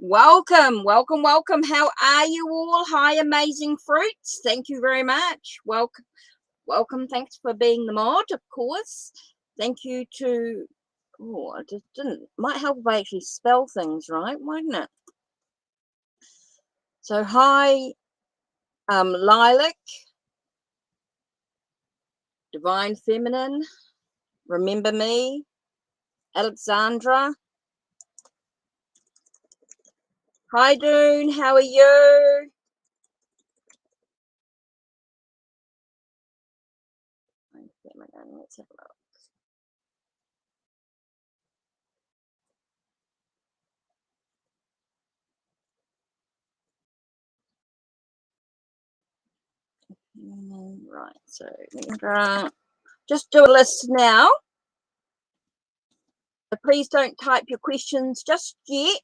Welcome, welcome, welcome. How are you all? Hi, amazing fruits. Thank you very much. Welcome, welcome. Thanks for being the mod, of course. Thank you to, oh, I just didn't, might help if I actually spell things right, mightn't it? So, hi, Lilac, Divine Feminine, Remember Me, Alexandra. Hi, Dune, how are you? Let's have a look. Right, so just do a list now. Please don't type your questions just yet.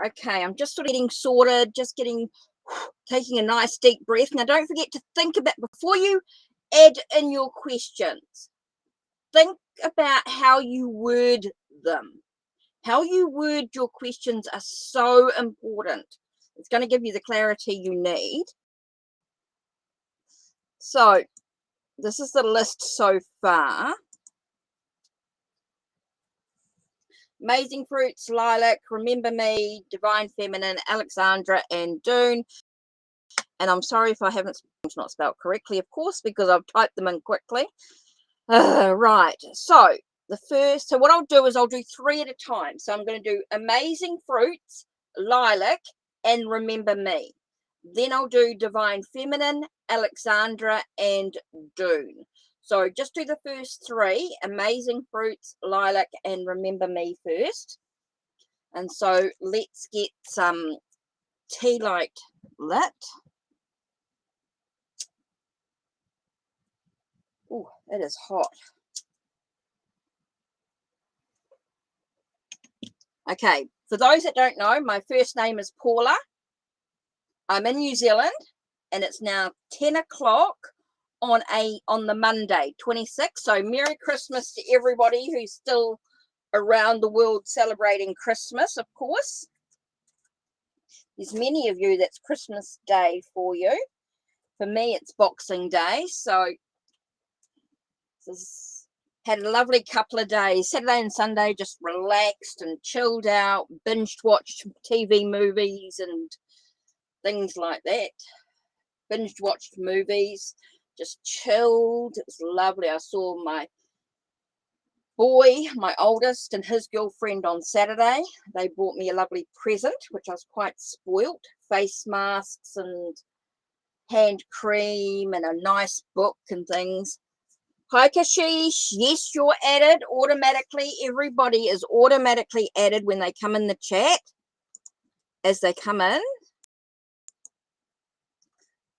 Okay, I'm just sort of getting sorted, just taking a nice deep breath. Now, don't forget to think about, before you add in your questions, think about how you word them. How you word your questions are so important. It's going to give you the clarity you need. So, this is the list so far. Amazing Fruits, Lilac, Remember Me, Divine Feminine, Alexandra, and Dune. And I'm sorry if I haven't not spelled correctly, of course, because I've typed them in quickly. Right. So what I'll do is I'll do 3 at a time. So I'm going to do Amazing Fruits, Lilac, and Remember Me. Then I'll do Divine Feminine, Alexandra, and Dune. So just do the first 3, Amazing Fruits, Lilac, and Remember Me first. And so let's get some tea light lit. Oh, it is hot. Okay, for those that don't know, my first name is Paula. I'm in New Zealand, and it's now 10 o'clock on the Monday, 26th. So Merry Christmas to everybody who's still around the world celebrating Christmas, of course. There's many of you that's Christmas Day for you. For me, it's Boxing Day. So had a lovely couple of days. Saturday and Sunday, just relaxed and chilled out, binged watched TV movies and things like that. Binged watched movies, just chilled. It was lovely. I saw my boy, my oldest, and his girlfriend on Saturday. They bought me a lovely present, which I was quite spoilt. Face masks and hand cream and a nice book and things. Hi, Kashish. Yes, you're added automatically. Everybody is automatically added when they come in the chat, as they come in.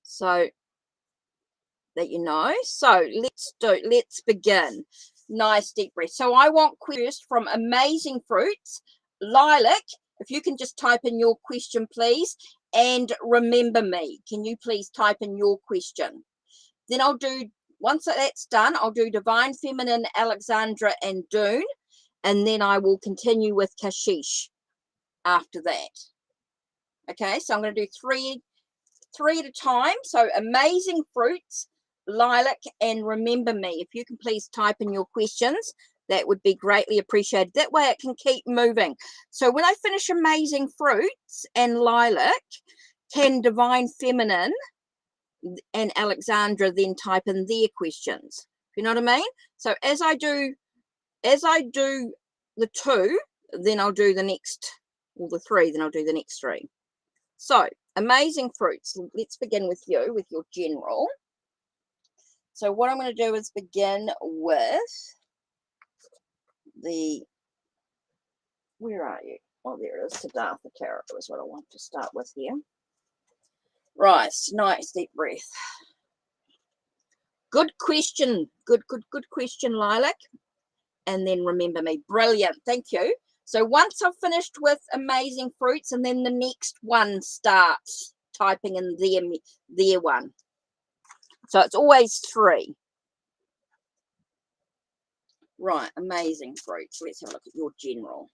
So that you know. So let's begin. Nice deep breath. So I want first from Amazing Fruits, Lilac. If you can just type in your question, please. And Remember Me. Can you please type in your question? Then I'll do, once that's done, I'll do Divine Feminine, Alexandra, and Dune. And then I will continue with Kashish after that. Okay, so I'm going to do three at a time. So Amazing Fruits, Lilac, and Remember Me. If you can please type in your questions, that would be greatly appreciated. That way it can keep moving. So when I finish Amazing Fruits and Lilac, can Divine Feminine and Alexandra then type in their questions? You know what I mean? So as I do the 2, then I'll do the next, or the 3, then I'll do the next 3. So Amazing Fruits, let's begin with you, with your general. So what I'm going to do is begin with where are you? Oh, there it is. Siddhartha Tarot is what I want to start with here. Right, nice deep breath. Good question. Good question, Lilac. And then Remember Me. Brilliant. Thank you. So once I've finished with Amazing Fruits, and then the next one starts typing in their one. So it's always 3. Right, Amazing Fruits. Let's have a look at your general.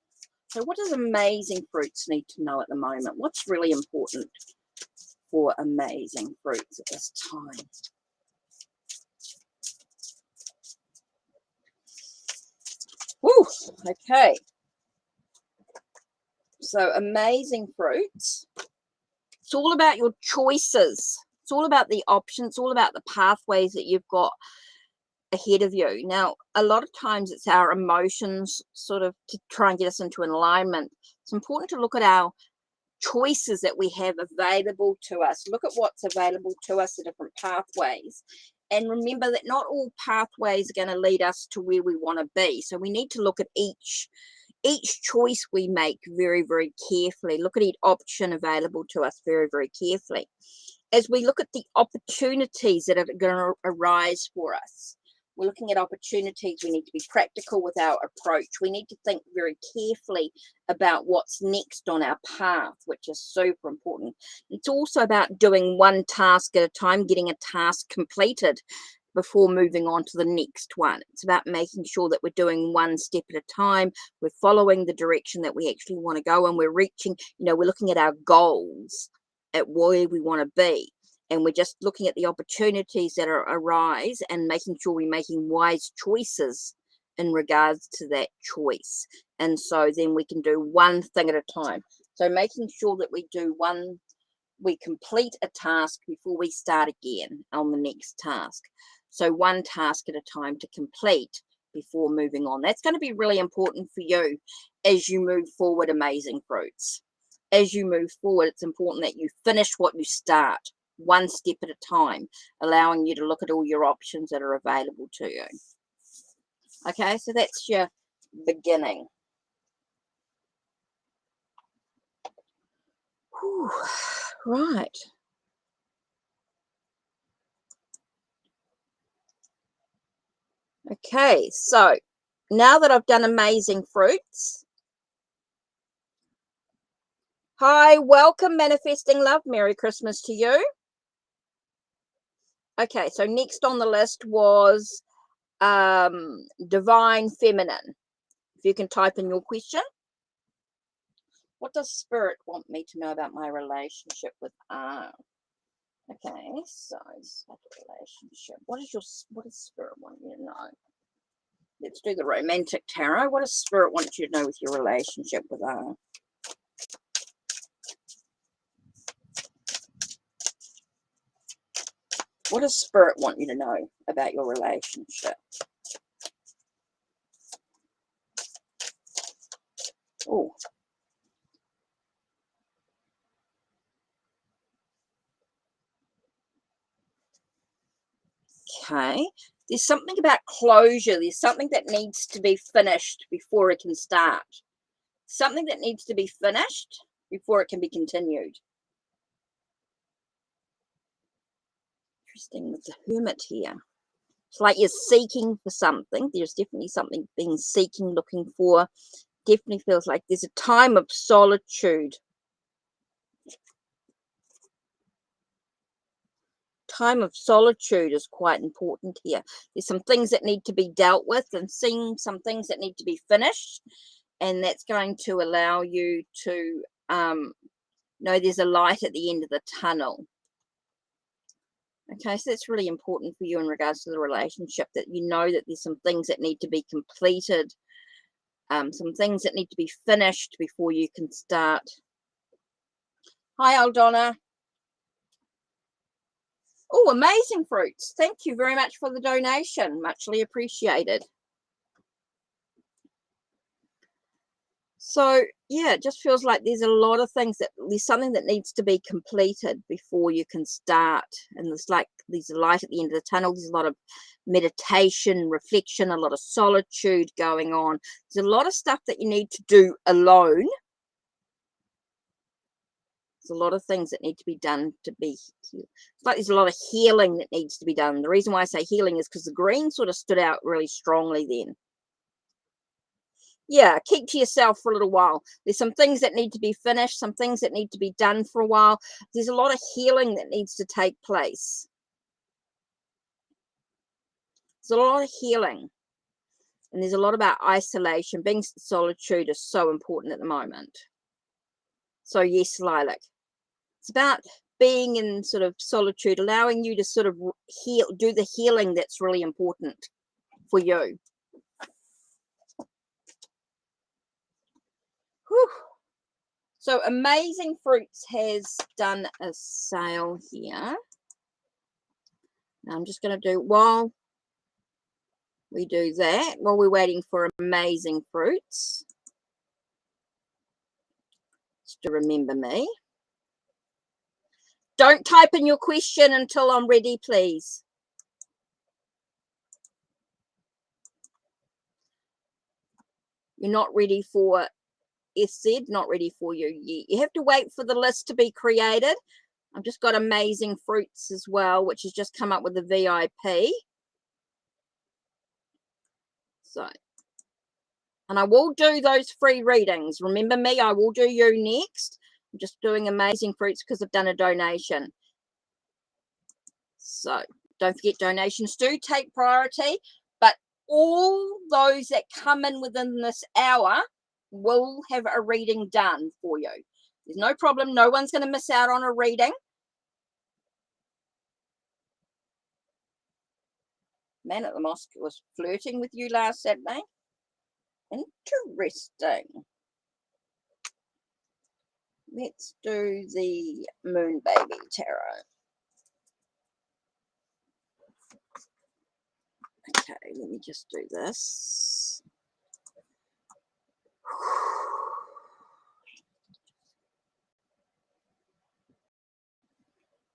So what does amazing fruits need to know at the moment? What's really important for amazing fruits at this time? Whew, okay. So amazing fruits. It's all about your choices. It's all about the options. It's all about the pathways that you've got ahead of you. Now, a lot of times it's our emotions sort of to try and get us into an alignment. It's important to look at our choices that we have available to us. Look at what's available to us, the different pathways. And remember that not all pathways are going to lead us to where we want to be. So we need to look at each choice we make very, very carefully. Look at each option available to us very, very carefully. As we look at the opportunities that are going to arise for us, we're looking at opportunities. We need to be practical with our approach. We need to think very carefully about what's next on our path, which is super important. It's also about doing one task at a time, getting a task completed before moving on to the next one. It's about making sure that we're doing one step at a time. We're following the direction that we actually want to go, and we're reaching, we're looking at our goals, at where we want to be. And we're just looking at the opportunities that arise and making sure we're making wise choices in regards to that choice. And so then we can do one thing at a time. So making sure that we complete a task before we start again on the next task. So one task at a time to complete before moving on. That's going to be really important for you as you move forward, amazing fruits. As you move forward, it's important that you finish what you start, one step at a time, allowing you to look at all your options that are available to you. Okay, so that's your beginning. Whew. Right. Okay, so now that I've done amazing fruits, hi, welcome, Manifesting Love. Merry Christmas to you. Okay, so next on the list was Divine Feminine. If you can type in your question. What does Spirit want me to know about my relationship with R? Okay, so relationship. What does Spirit want you to know? Let's do the romantic tarot. What does Spirit want you to know with your relationship with R? What does Spirit want you to know about your relationship? Oh. Okay. There's something about closure. There's something that needs to be finished before it can start. Something that needs to be finished before it can be continued. Interesting with the Hermit here. It's like you're seeking for something. There's definitely something being seeking, looking for. Definitely feels like there's a time of solitude. Time of solitude is quite important here. There's some things that need to be dealt with and seeing some things that need to be finished. And that's going to allow you to know there's a light at the end of the tunnel. Okay, so that's really important for you in regards to the relationship, that you know that there's some things that need to be completed, some things that need to be finished before you can start. Hi, Aldona. Oh, amazing fruits. Thank you very much for the donation. Muchly appreciated. So, yeah, it just feels like there's a lot of things there's something that needs to be completed before you can start. And there's a light at the end of the tunnel. There's a lot of meditation, reflection, a lot of solitude going on. There's a lot of stuff that you need to do alone. There's a lot of things that need to be done to be. It's like there's a lot of healing that needs to be done. The reason why I say healing is because the green sort of stood out really strongly then. Yeah, keep to yourself for a little while. There's some things that need to be finished, some things that need to be done for a while. There's a lot of healing that needs to take place. There's a lot of healing. And there's a lot about isolation. Being solitude is so important at the moment. So yes, Lilac. It's about being in sort of solitude, allowing you to sort of heal, do the healing that's really important for you. Whew. So Amazing Fruits has done a sale here. Now I'm just going to do, while we do that, while we're waiting for Amazing Fruits, just to remember me. Don't type in your question until I'm ready, please. You're not ready for SZ, not ready for you yet. You have to wait for the list to be created. I've just got Amazing Fruits as well, which has just come up with the VIP. So, and I will do those free readings. Remember me, I will do you next. I'm just doing Amazing Fruits because I've done a donation. So don't forget, donations do take priority, but all those that come in within this hour will have a reading done for you. There's no problem. No one's going to miss out on a reading. Man at the mosque was flirting with you last Saturday. Interesting. Let's do the Moon Baby Tarot. Okay, let me just do this.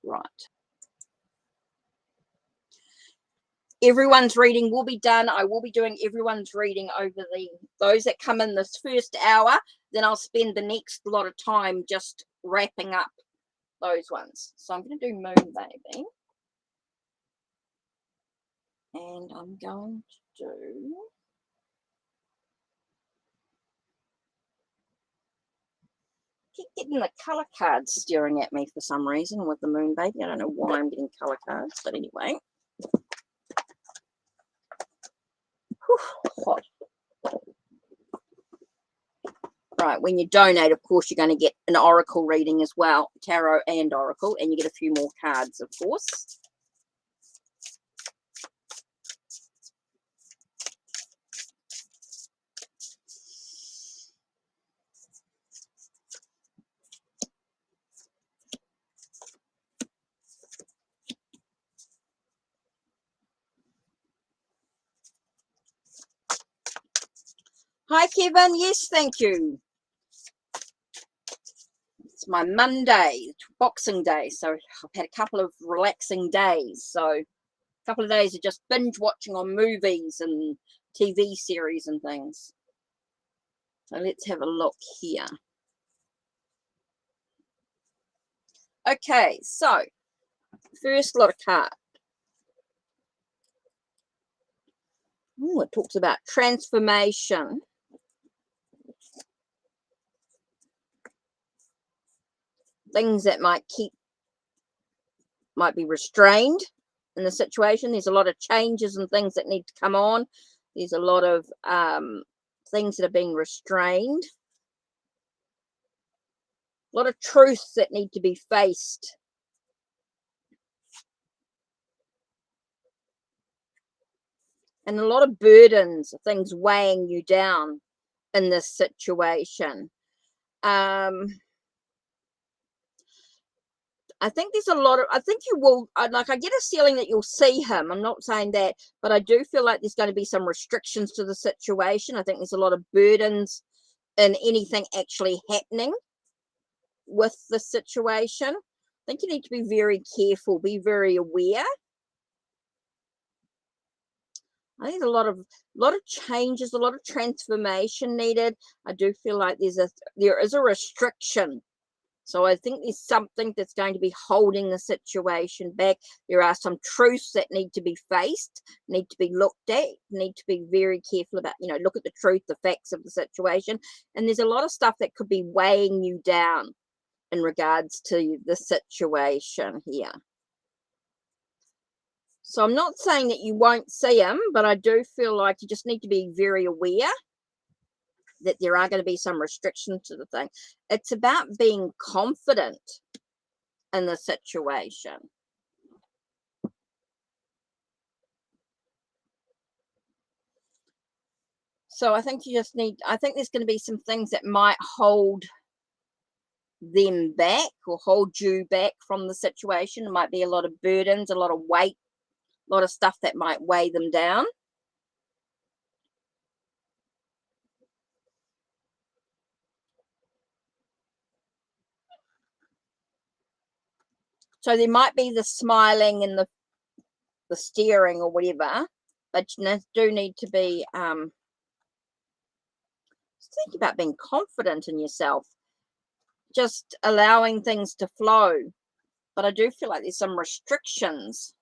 Right. Everyone's reading will be done. I will be doing everyone's reading over those that come in this first hour. Then I'll spend the next lot of time just wrapping up those ones. So I'm going to do Moon Baby. And I'm going to do... keep getting the colour cards staring at me for some reason with the Moon Baby. I don't know why I'm getting colour cards, but anyway. Whew, hot. Right, when you donate, of course, you're going to get an oracle reading as well, tarot and oracle, and you get a few more cards, of course. Hi, Kevin. Yes, thank you. It's my Monday, Boxing Day, so I've had a couple of relaxing days. So a couple of days of just binge watching on movies and TV series and things. So let's have a look here. Okay, so first lot of cards. Oh, it talks about transformation. Things that might be restrained in the situation. There's a lot of changes and things that need to come on. There's a lot of things that are being restrained. A lot of truths that need to be faced. And a lot of burdens, things weighing you down in this situation. I think there's a lot of, I think you will, like, I get a feeling that you'll see him. I'm not saying that, but I do feel like there's going to be some restrictions to the situation. I think there's a lot of burdens in anything actually happening with the situation. I think you need to be very careful, be very aware. I think there's a lot of changes, a lot of transformation needed. I do feel like there is a restriction. So I think there's something that's going to be holding the situation back. There are some truths that need to be faced, need to be looked at, need to be very careful about, look at the truth, the facts of the situation. And there's a lot of stuff that could be weighing you down in regards to the situation here. So I'm not saying that you won't see them, but I do feel like you just need to be very aware that there are going to be some restrictions to the thing. It's about being confident in the situation. So I think you just need, I think there's going to be some things that might hold them back or hold you back from the situation. It might be a lot of burdens, a lot of weight, a lot of stuff that might weigh them down. So there might be the smiling and the staring or whatever, but you do need to be think about being confident in yourself, just allowing things to flow. But I do feel like there's some restrictions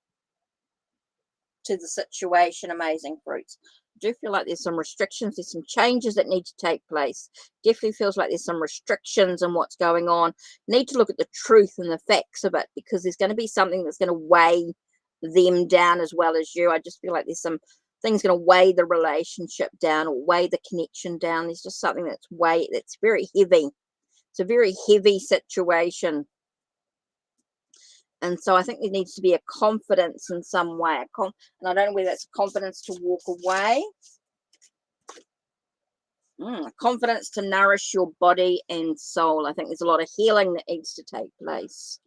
to the situation, amazing fruits. I do feel like there's some restrictions, there's some changes that need to take place. Definitely feels like there's some restrictions in what's going on. Need to look at the truth and the facts of it, because there's going to be something that's going to weigh them down as well as you. I just feel like there's some things going to weigh the relationship down or weigh the connection down. There's just something that's very heavy. It's a very heavy situation. And so I think there needs to be a confidence in some way. And I don't know whether that's confidence to walk away. Confidence to nourish your body and soul. I think there's a lot of healing that needs to take place.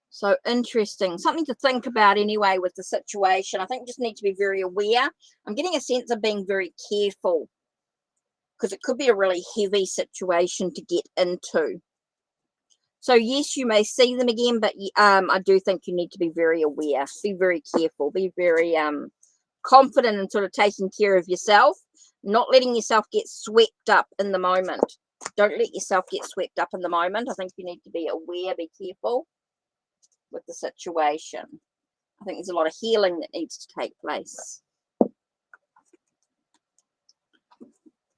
So interesting. Something to think about anyway with the situation. I think you just need to be very aware. I'm getting a sense of being very careful, because it could be a really heavy situation to get into. So yes, you may see them again, but I do think you need to be very aware, be very careful, be very confident in sort of taking care of yourself, not letting yourself get swept up in the moment. Don't let yourself get swept up in the moment. I think you need to be aware, be careful with the situation. I think there's a lot of healing that needs to take place.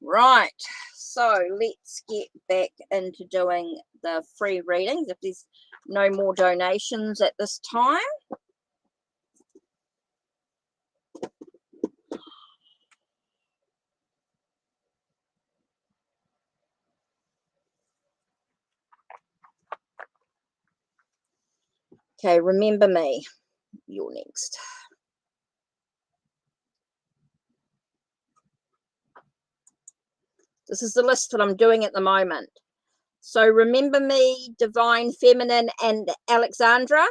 Right, so let's get back into doing the free readings if there's no more donations at this time. Okay, remember me. You're next. This is the list that I'm doing at the moment. So remember me, Divine Feminine, and Alexandra.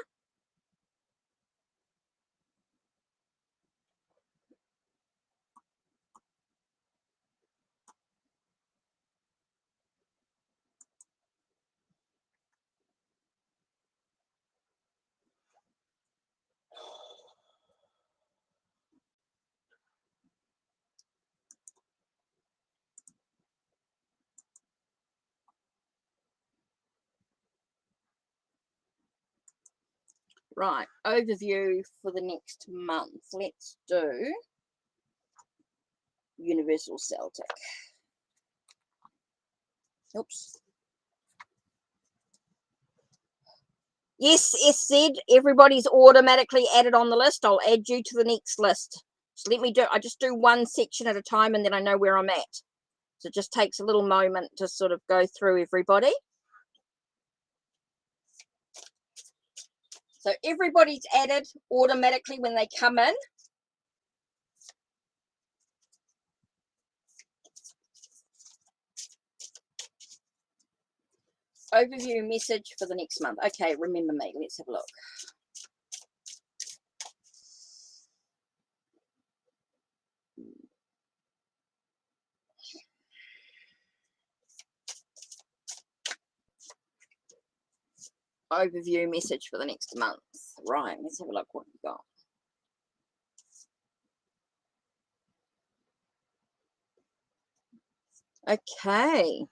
Right, overview for the next month. Let's do Universal Celtic. Oops. Yes, SZ, everybody's automatically added on the list. I'll add you to the next list. Just let me do, I just do one section at a time and then I know where I'm at. So it just takes a little moment to sort of go through everybody. So everybody's added automatically when they come in. Overview message for the next month. Okay, remember me. Let's have a look. Overview message for the next month. Right, let's have a look what we've got. Okay.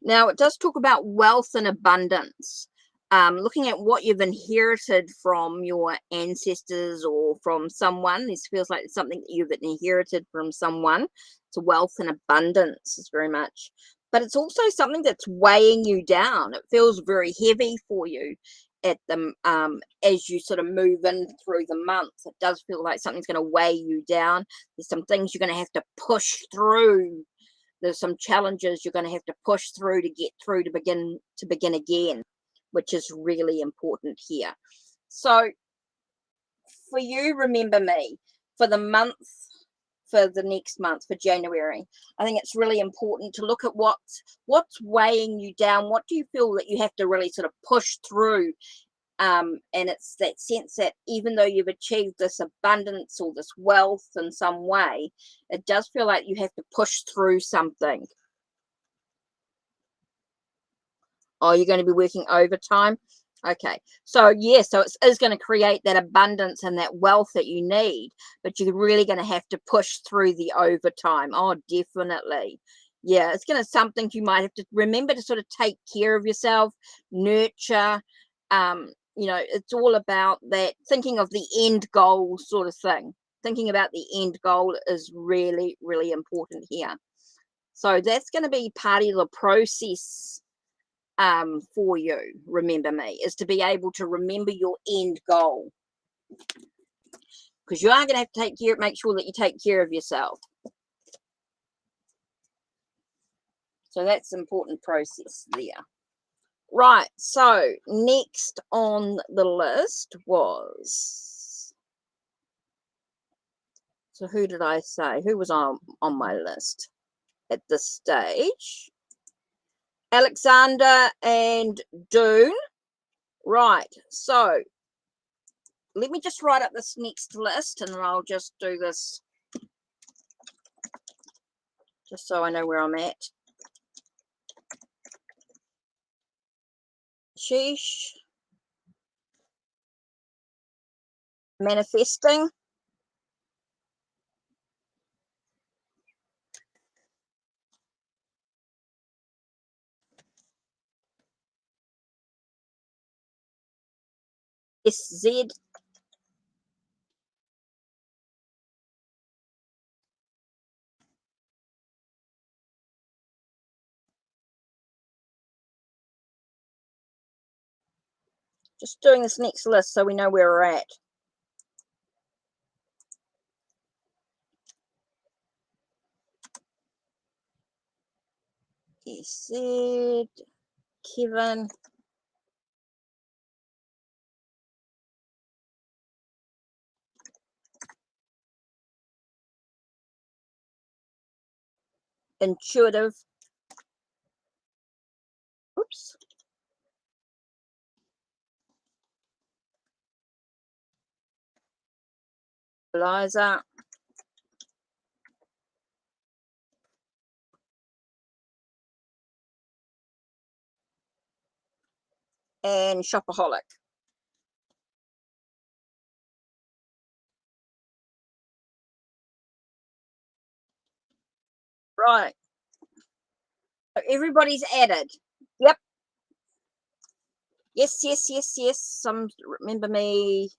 Now, it does talk about wealth and abundance. Looking at what you've inherited from your ancestors or from someone. This feels like it's something that you've inherited from someone. It's wealth and abundance is very much. but it's also something that's weighing you down. It feels very heavy for you at the as you sort of move in through the months. It does feel like something's going to weigh you down. There's some things you're going to have to push through. There's some challenges you're going to have to push through to get through to begin again, which is really important here. So for you, remember me, for the month, for the next month, for January, I think it's really important to look at what's weighing you down. What do you feel that you have to really sort of push through? And it's that sense that even though you've achieved this abundance or this wealth in some way, it does feel like you have to push through something. Oh, you're going to be working overtime? Okay. So, yeah, so it is going to create that abundance and that wealth that you need, but you're really going to have to push through the overtime. Oh, definitely. Yeah, it's going to something you might have to remember to sort of take care of yourself, nurture. You know, it's all about that, thinking of the end goal sort of thing. Thinking about the end goal is really, really important here. So that's going to be part of the process for you, remember me, is to be able to remember your end goal. Because you are going to have to make sure that you take care of yourself. So that's an important process there. Right, so next on the list was, so who did I say? Who was on my list at this stage? Alexander and Dune. Right, so let me just write up this next list, and then I'll just do this just so I know where I'm at. Sheesh. Manifesting. SZ. Just doing this next list so we know where we're at. SZ. Kevin. Intuitive. Oops. Eliza. And Shopaholic. Right. Everybody's added. Yep. Yes, yes, yes, yes. Some remember me.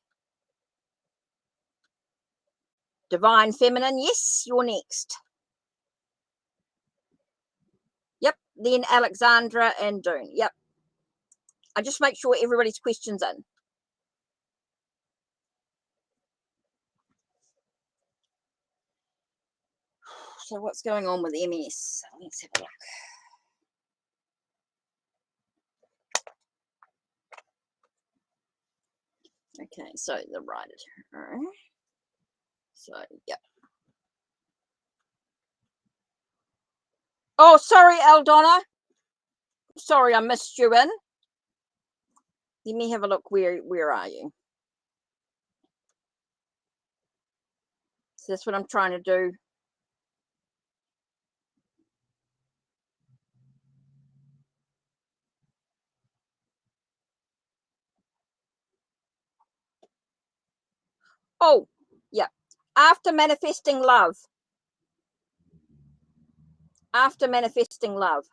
Divine Feminine. Yes, you're next. Yep. Then Alexandra and Dune. Yep. I just make sure everybody's questions in. So what's going on with MS? Let's have a look. Okay, so the writer. So, yep. Oh, sorry, Aldonna. Sorry, I missed you in. Let me have a look. Where are you? So that's what I'm trying to do. Oh, yeah. After manifesting love. After manifesting love.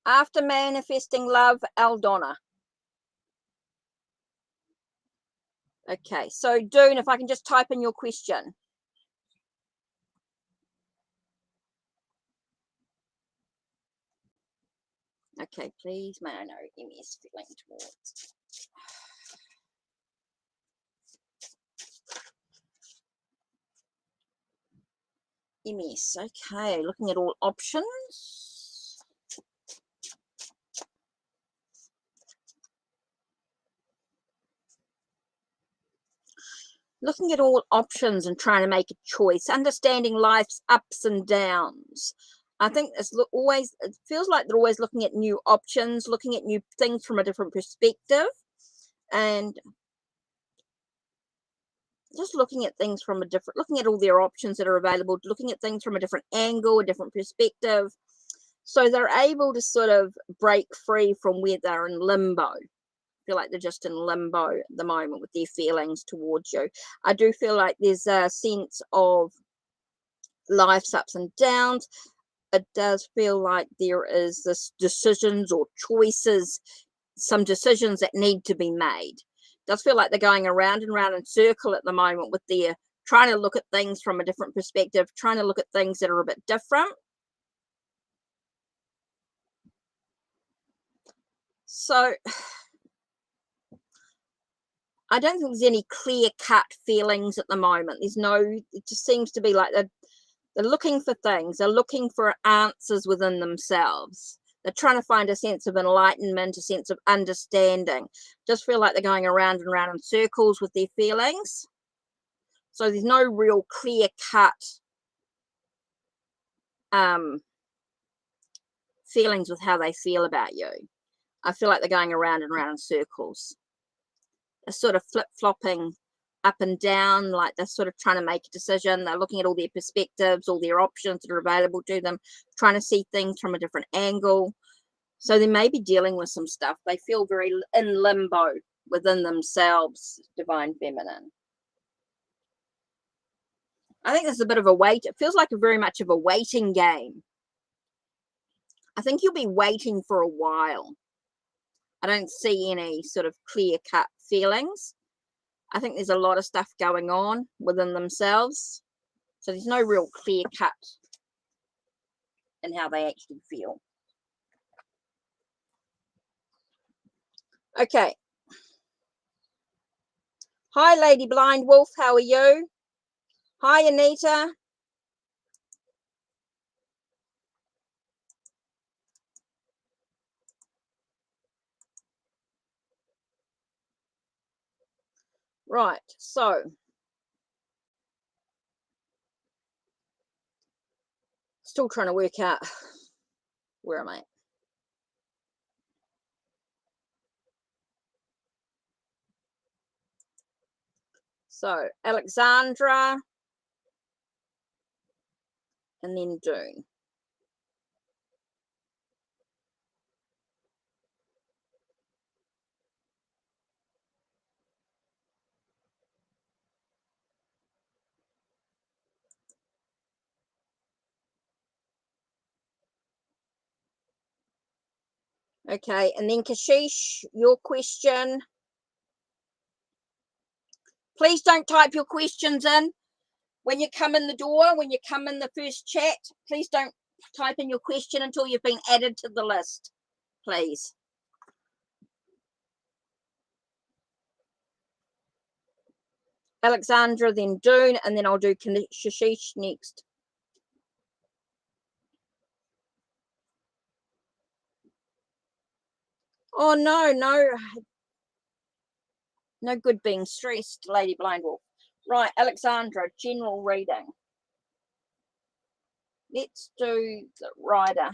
After manifesting love, Aldonna. Okay, so Dune, if I can just type in your question. Okay, please, may I know MS feeling towards. MS, okay, looking at all options. Looking at all options and trying to make a choice, understanding life's ups and downs. I think it's always, it feels like they're always looking at new options, looking at new things from a different perspective, and just looking at things from a different, looking at all their options that are available, looking at things from a different angle, a different perspective. So they're able to sort of break free from where they're in limbo. Feel like they're just in limbo at the moment with their feelings towards you. I do feel like there's a sense of life's ups and downs. It does feel like there is this decisions or choices, some decisions that need to be made. It does feel like they're going around and round in circle at the moment with their trying to look at things from a different perspective, trying to look at things that are a bit different. So I don't think there's any clear-cut feelings at the moment. There's no, it just seems to be like they're looking for things. They're looking for answers within themselves. They're trying to find a sense of enlightenment, a sense of understanding. Just feel like they're going around and around in circles with their feelings. So there's no real clear-cut feelings with how they feel about you. I feel like they're going around and around in circles. They're sort of flip-flopping up and down, like they're sort of trying to make a decision. They're looking at all their perspectives, all their options that are available to them, trying to see things from a different angle. So they may be dealing with some stuff. They feel very in limbo within themselves, Divine Feminine. I think there's a bit of a wait. It feels like very much of a waiting game. I think you'll be waiting for a while. I don't see any sort of clear-cut feelings. I think there's a lot of stuff going on within themselves. So there's no real clear-cut in how they actually feel. Okay. Hi, Lady Blind Wolf. How are you? Hi, Anita. Right, so still trying to work out where am I at? So Alexandra and then Dune. Okay, and then Kashish, your question. Please don't type your questions in. When you come in the door, when you come in the first chat, please don't type in your question until you've been added to the list, please. Alexandra, then Dune, and then I'll do Kashish next. Oh, no good being stressed, Lady Blind Wolf. Right, Alexandra, general reading. Let's do the rider.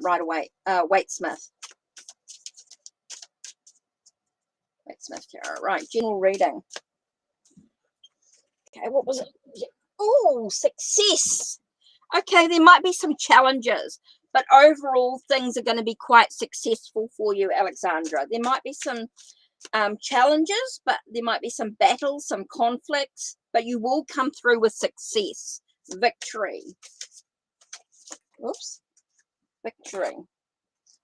Right away. Waitsmith. Waitsmith Tarot. Right, general reading. Okay, what was it? Oh, success. Okay, there might be some challenges, but overall things are going to be quite successful for you, Alexandra. There might be some challenges, but there might be some battles, some conflicts, but you will come through with success, victory. Oops, victory.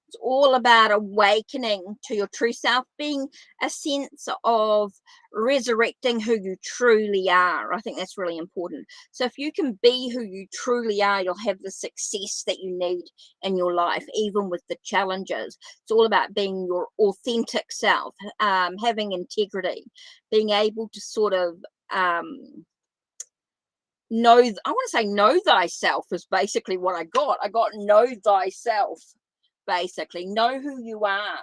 It's all about awakening to your true self, being a sense of resurrecting who you truly are. I think that's really important. So if you can be who you truly are, you'll have the success that you need in your life, even with the challenges. It's all about being your authentic self, having integrity, being able to sort of know, I want to say know thyself is basically what I got know thyself. Basically know who you are,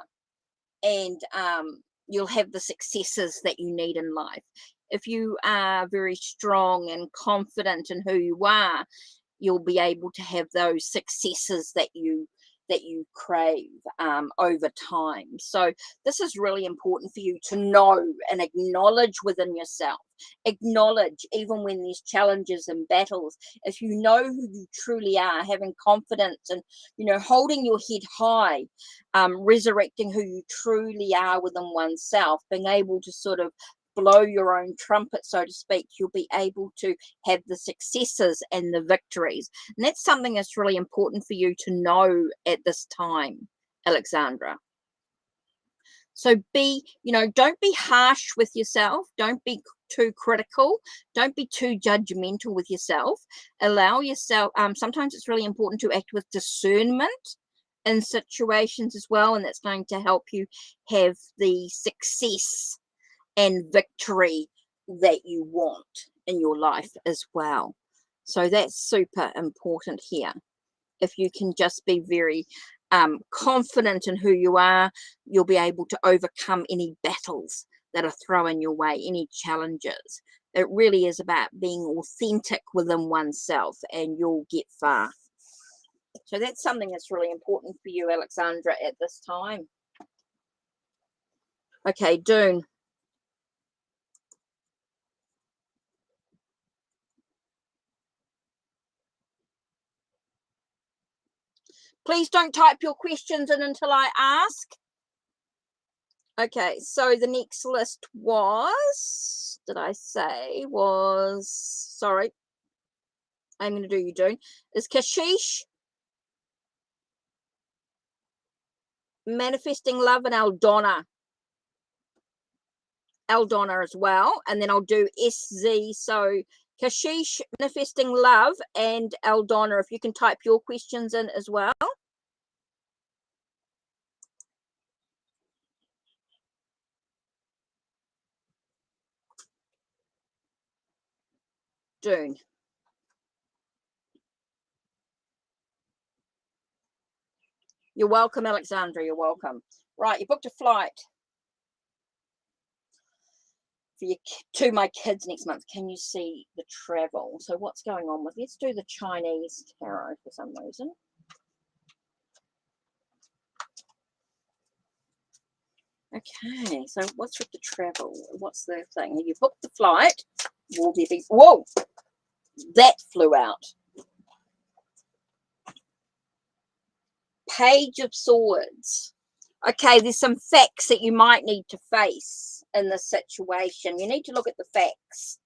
and you'll have the successes that you need in life. If you are very strong and confident in who you are, you'll be able to have those successes that you crave over time. So this is really important for you to know and acknowledge within yourself. Acknowledge even when there's challenges and battles. If you know who you truly are, having confidence and, you know, holding your head high, resurrecting who you truly are within oneself, being able to sort of blow your own trumpet, so to speak, you'll be able to have the successes and the victories. And that's something that's really important for you to know at this time, Alexandra. So be, you know, don't be harsh with yourself. Don't be too critical. Don't be too judgmental with yourself. Allow yourself, sometimes it's really important to act with discernment in situations as well. And that's going to help you have the success and victory that you want in your life as well. So that's super important here. If you can just be very confident in who you are, you'll be able to overcome any battles that are thrown your way, any challenges. It really is about being authentic within oneself, and you'll get far. So that's something that's really important for you, Alexandra, at this time. Okay, Dune. Please don't type your questions in until I ask. Okay, so the next list was, did I say, was, sorry, I'm going to do you doing, is Kashish, Manifesting Love, and Aldonna. Aldonna as well. And then I'll do SZ. So Kashish, Manifesting Love, and Aldonna, if you can type your questions in as well. Dune. You're welcome, Alexandra. You're welcome. Right, you booked a flight for your, to my kids next month. Can you see the travel? So what's going on with, let's do the Chinese tarot for some reason. Okay, so what's with the travel? What's the thing? You booked the flight. Will there be, whoa, that flew out. Page of Swords. Okay, there's some facts that you might need to face in this situation. You need to look at the facts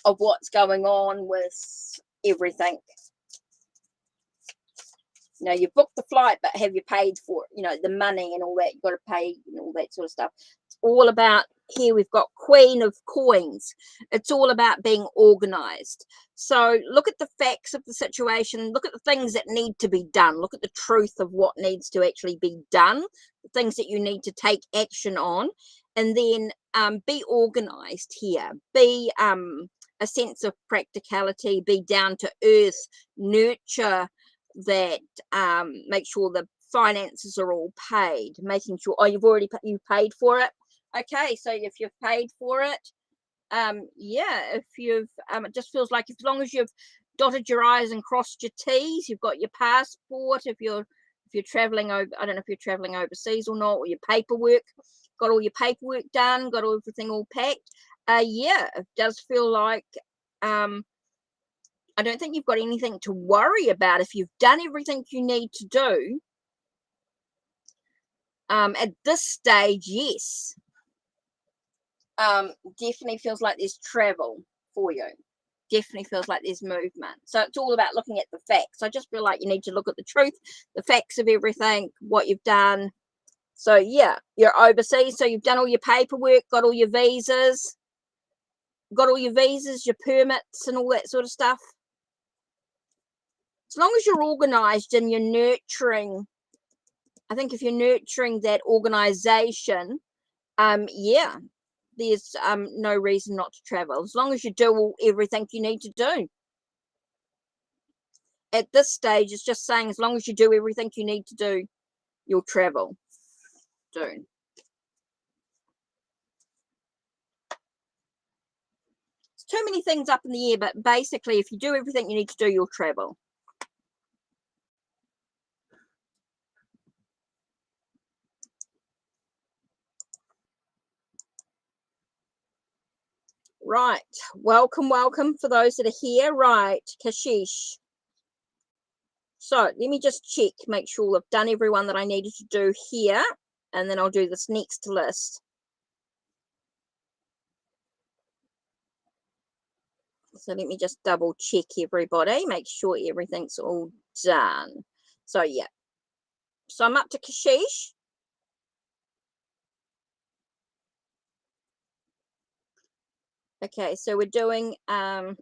of what's going on with everything. You know, you've booked the flight, but have you paid for it? You know, the money and all that. You've got to pay and all that sort of stuff. It's all about, here we've got Queen of Coins. It's all about being organized. So look at the facts of the situation. Look at the things that need to be done. Look at the truth of what needs to actually be done, the things that you need to take action on. And then be organized here. Be a sense of practicality. Be down to earth. Nurture that, make sure the finances are all paid, making sure, oh, you paid for it. Okay, so if you've paid for it, yeah, if you've it just feels like as long as you've dotted your I's and crossed your T's, you've got your passport, if you're traveling over, I don't know if you're traveling overseas or not, or your paperwork, got all your paperwork done, got everything all packed, yeah, it does feel like I don't think you've got anything to worry about. If you've done everything you need to do, at this stage, yes, definitely feels like there's travel for you. definitely feels like there's movement. So it's all about looking at the facts. I just feel like you need to look at the truth, the facts of everything, what you've done. So yeah, you're overseas, so you've done all your paperwork, got all your visas, your permits and all that sort of stuff. As long as you're organized and you're nurturing, I think if you're nurturing that organization, yeah, there's no reason not to travel, as long as you do everything you need to do. At this stage, it's just saying as long as you do everything you need to do, you'll travel. There's too many things up in the air, but basically if you do everything you need to do, you'll travel. Right, welcome for those that are here. Right, Kashish. So let me just check, make sure I've done everyone that I needed to do here, and then I'll do this next list. So let me just double check everybody, make sure everything's all done. So yeah, so I'm up to Kashish. Okay, so we're doing Kashish,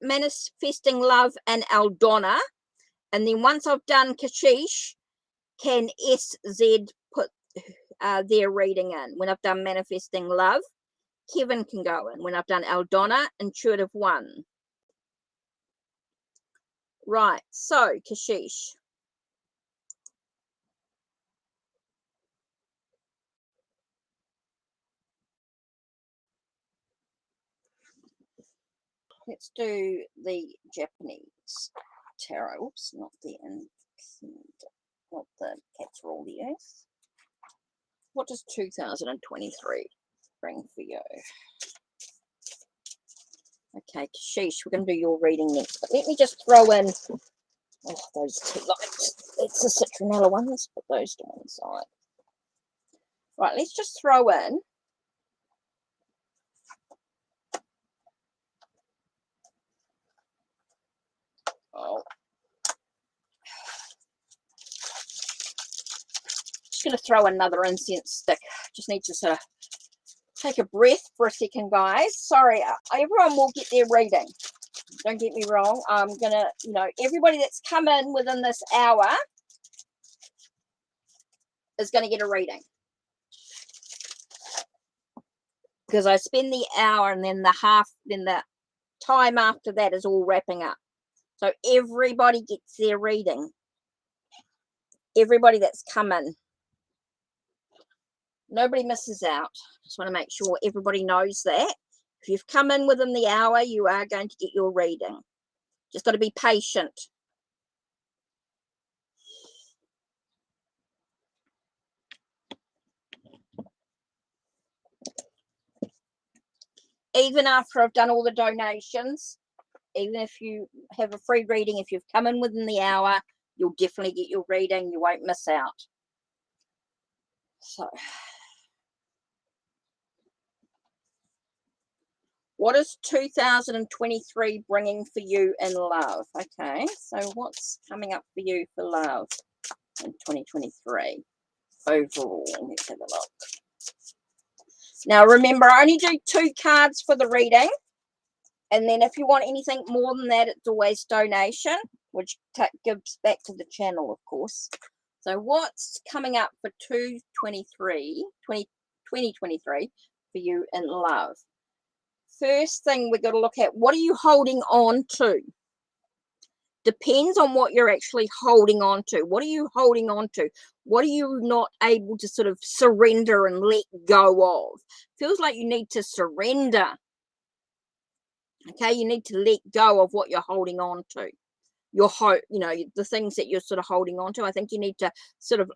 Manifesting Love, and Aldona. And then once I've done Kashish, can SZ put their reading in? When I've done Manifesting Love, Kevin can go in. When I've done Aldona, Intuitive 1. Right, so Kashish. Let's do the Japanese tarot. Oops, not the cats roll the earth. What does 2023 bring for you? Okay, Kashish, we're going to do your reading next. But let me just throw in those two lights. It's a citronella one. Let's put those to one side. Right, let's just throw in just going to throw another incense stick. Just need to sort of take a breath for a second, guys. Sorry, everyone will get their reading. Don't get me wrong. I'm going to, everybody that's come in within this hour is going to get a reading. Because I spend the hour and then the time after that is all wrapping up. So everybody gets their reading. Everybody that's come in. Nobody misses out. Just want to make sure everybody knows that. If you've come in within the hour, you are going to get your reading. Just got to be patient. Even after I've done all the donations, even if you have a free reading, if you've come in within the hour, you'll definitely get your reading. You won't miss out. So, what is 2023 bringing for you in love? Okay, so what's coming up for you for love in 2023 overall? Let's have a look. Now, remember, I only do 2 cards for the reading. And then if you want anything more than that, it's always donation, which gives back to the channel, of course. So what's coming up for 2023 for you in love? First thing we've got to look at, what are you holding on to? Depends on what you're actually holding on to. What are you holding on to? What are you not able to sort of surrender and let go of? Feels like you need to surrender. Okay, you need to let go of what you're holding on to. The things that you're sort of holding on to. I think you need to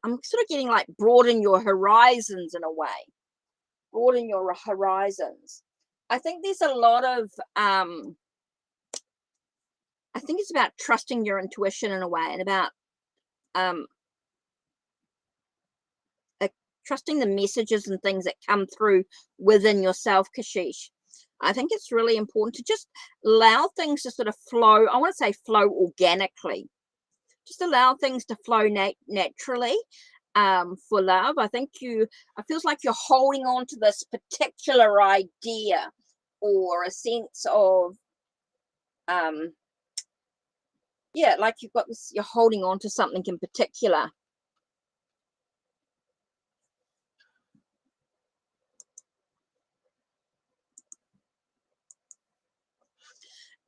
I'm sort of getting like broaden your horizons in a way. Broaden your horizons. I think there's a lot of, I think it's about trusting your intuition in a way, and about trusting the messages and things that come through within yourself, Kashish. I think it's really important to just allow things to sort of flow. I want to say flow organically. Just allow things to flow naturally for love. I feels like you're holding on to this particular idea or a sense of, yeah, like you've got this, you're holding on to something in particular.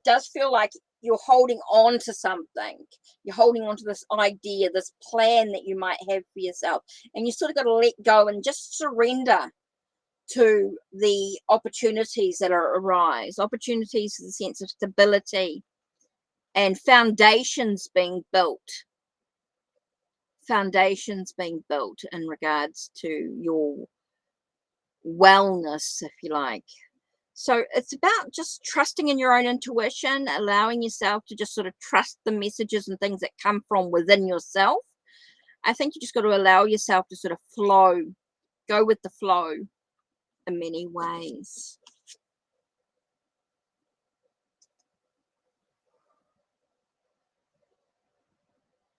Does feel like you're holding on to something. You're holding on to this idea, this plan that you might have for yourself. And you sort of got to let go and just surrender to the opportunities that arise. Opportunities is a sense of stability and foundations being built. Foundations being built in regards to your wellness, if you like. So it's about just trusting in your own intuition, allowing yourself to just sort of trust the messages and things that come from within yourself. I think you just got to allow yourself to sort of flow, go with the flow in many ways.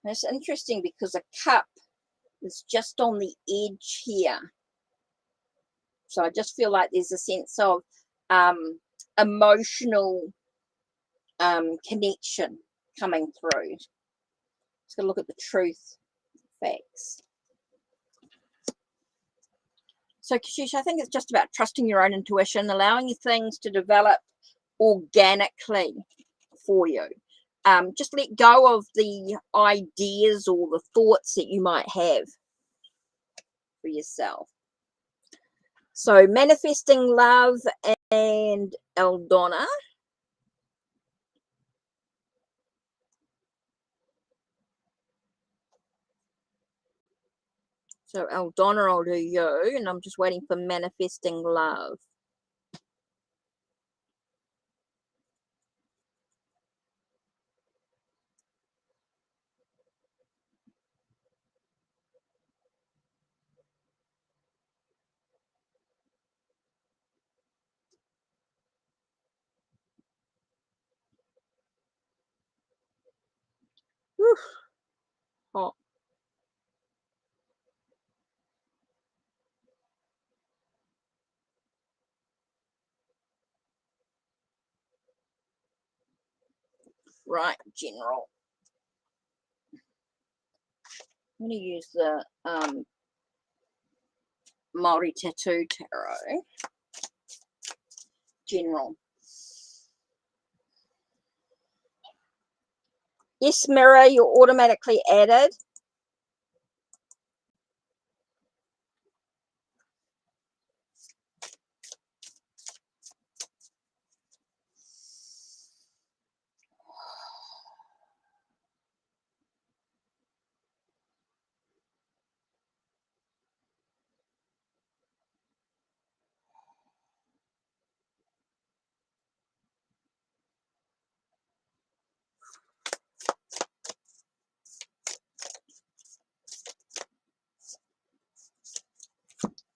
And it's interesting because a cup is just on the edge here. So I just feel like there's a sense of emotional connection coming through. Just got to look at the truth, facts. So Kashish, I think it's just about trusting your own intuition, allowing things to develop organically for you. Just let go of the ideas or the thoughts that you might have for yourself. So manifesting love and Eldonna. So Eldonna, I'll do you, and I'm just waiting for manifesting love. Whew. Hot. Right, General. I'm going to use the Maori Tattoo Tarot. General. Yes, Mirror, you're automatically added.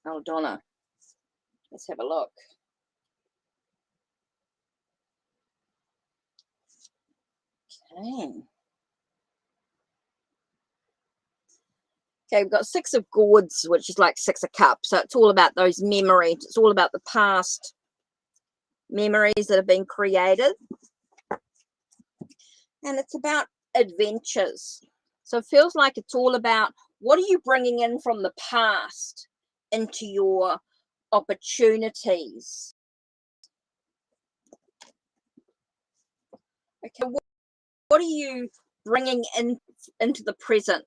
Eldonna. Let's have a look. Okay. Okay, we've got Six of Gourds, which is like Six of Cups. So it's all about those memories. It's all about the past memories that have been created. And it's about adventures. So it feels like it's all about what are you bringing in from the past into your opportunities. Okay, what are you bringing into the present?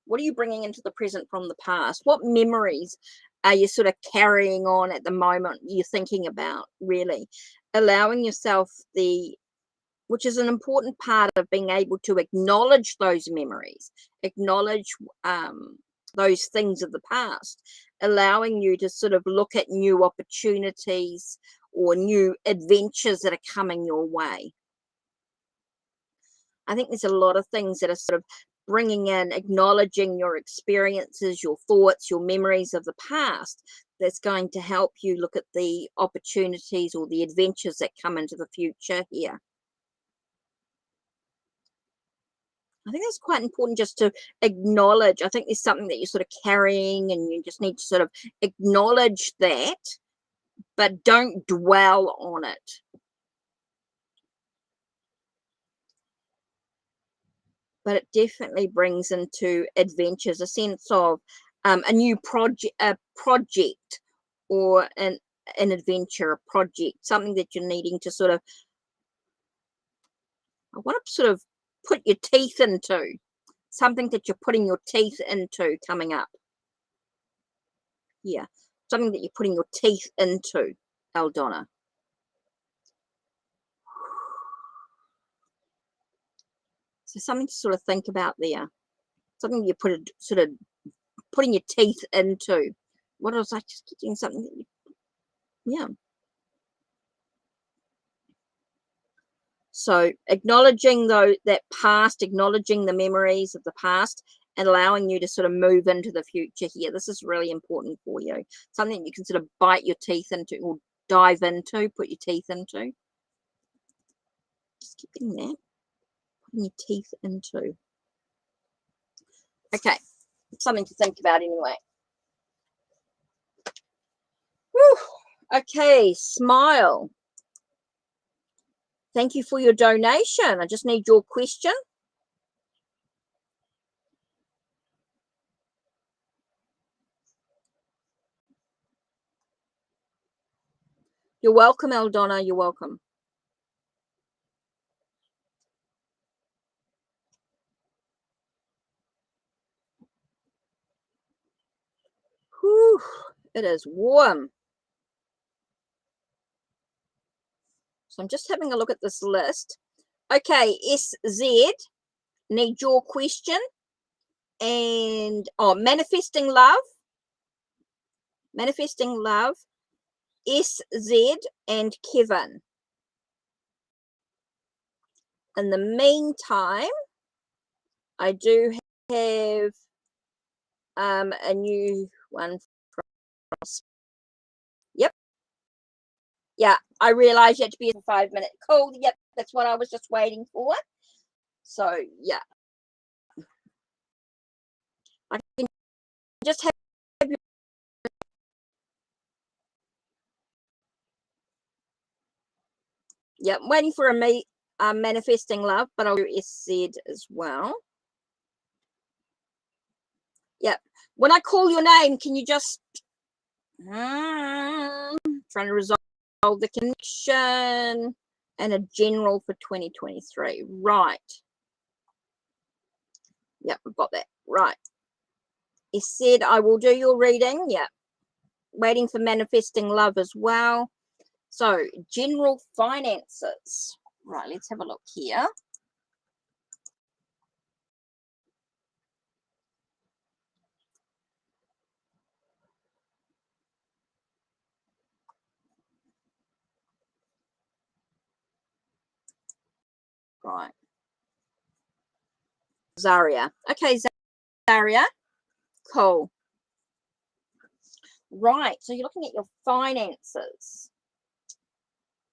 What are you bringing into the present from the past? What memories are you sort of carrying on at the moment you're thinking about, really? Allowing yourself which is an important part of being able to acknowledge those memories, acknowledge those things of the past, allowing you to sort of look at new opportunities or new adventures that are coming your way. I think there's a lot of things that are sort of bringing in, acknowledging your experiences, your thoughts, your memories of the past that's going to help you look at the opportunities or the adventures that come into the future here. I think that's quite important just to acknowledge. I think there's something that you're sort of carrying and you just need to sort of acknowledge that, but don't dwell on it. But it definitely brings into adventures a sense of a new project, or an adventure, a project, something that you're needing to sort of, I want to sort of put your teeth into, something that you're putting your teeth into coming up. Yeah, something that you're putting your teeth into, Aldona. So something to sort of think about there. Something you sort of putting your teeth into. What was I just getting something that you, yeah. So acknowledging that past, acknowledging the memories of the past, and allowing you to sort of move into the future here. This is really important for you. Something you can sort of bite your teeth into or dive into, put your teeth into. Just keep getting that. Putting your teeth into. Okay. Something to think about anyway. Whew. Okay, Smile. Thank you for your donation. I just need your question. You're welcome, Aldona. You're welcome. Whew, it is warm. So I'm just having a look at this list. Okay, SZ, need your question. And manifesting love, SZ and Kevin. In the meantime, I do have a new one from, yep, yeah, I realized you had to be a 5-minute call. Yep, that's what I was just waiting for. So yeah, I can just have you. Yeah, I'm waiting for a manifesting love, but I'll do SZ as well. Yep, when I call your name, can you just trying to resolve the connection and a general for 2023, right? Yep, I've got that right. He said I will do your reading. Yep, waiting for manifesting love as well. So general finances, right? Let's have a look here. Right, Zaria. Okay, Zaria, cool. Right, so you're looking at your finances.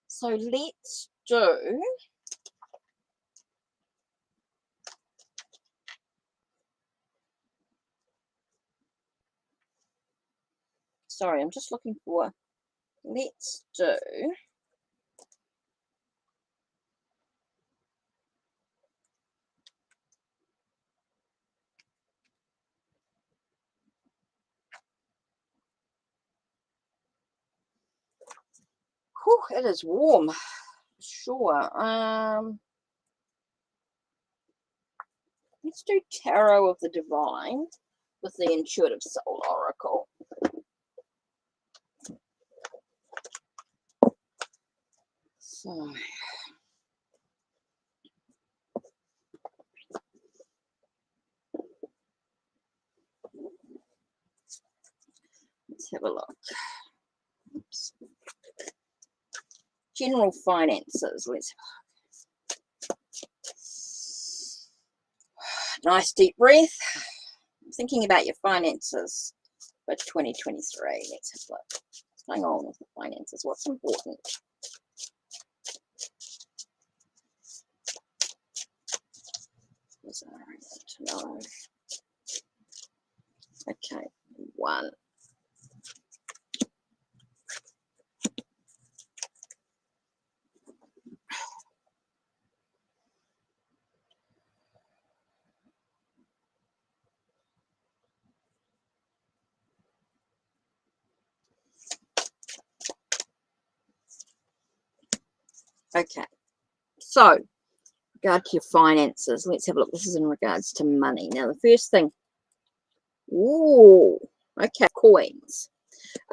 So let's do, sorry, I'm just looking for, let's do, whew, it is warm. Sure. Let's do Tarot of the Divine with the Intuitive Soul Oracle. So let's have a look. Oops. General finances. Let's nice deep breath. Thinking about your finances. for 2023. Let's have a look. What's going on with the finances? What's important? What I to know? Okay, 1. Okay, so regard to your finances, let's have a look. This is in regards to money. Now, the first thing, ooh, okay, coins.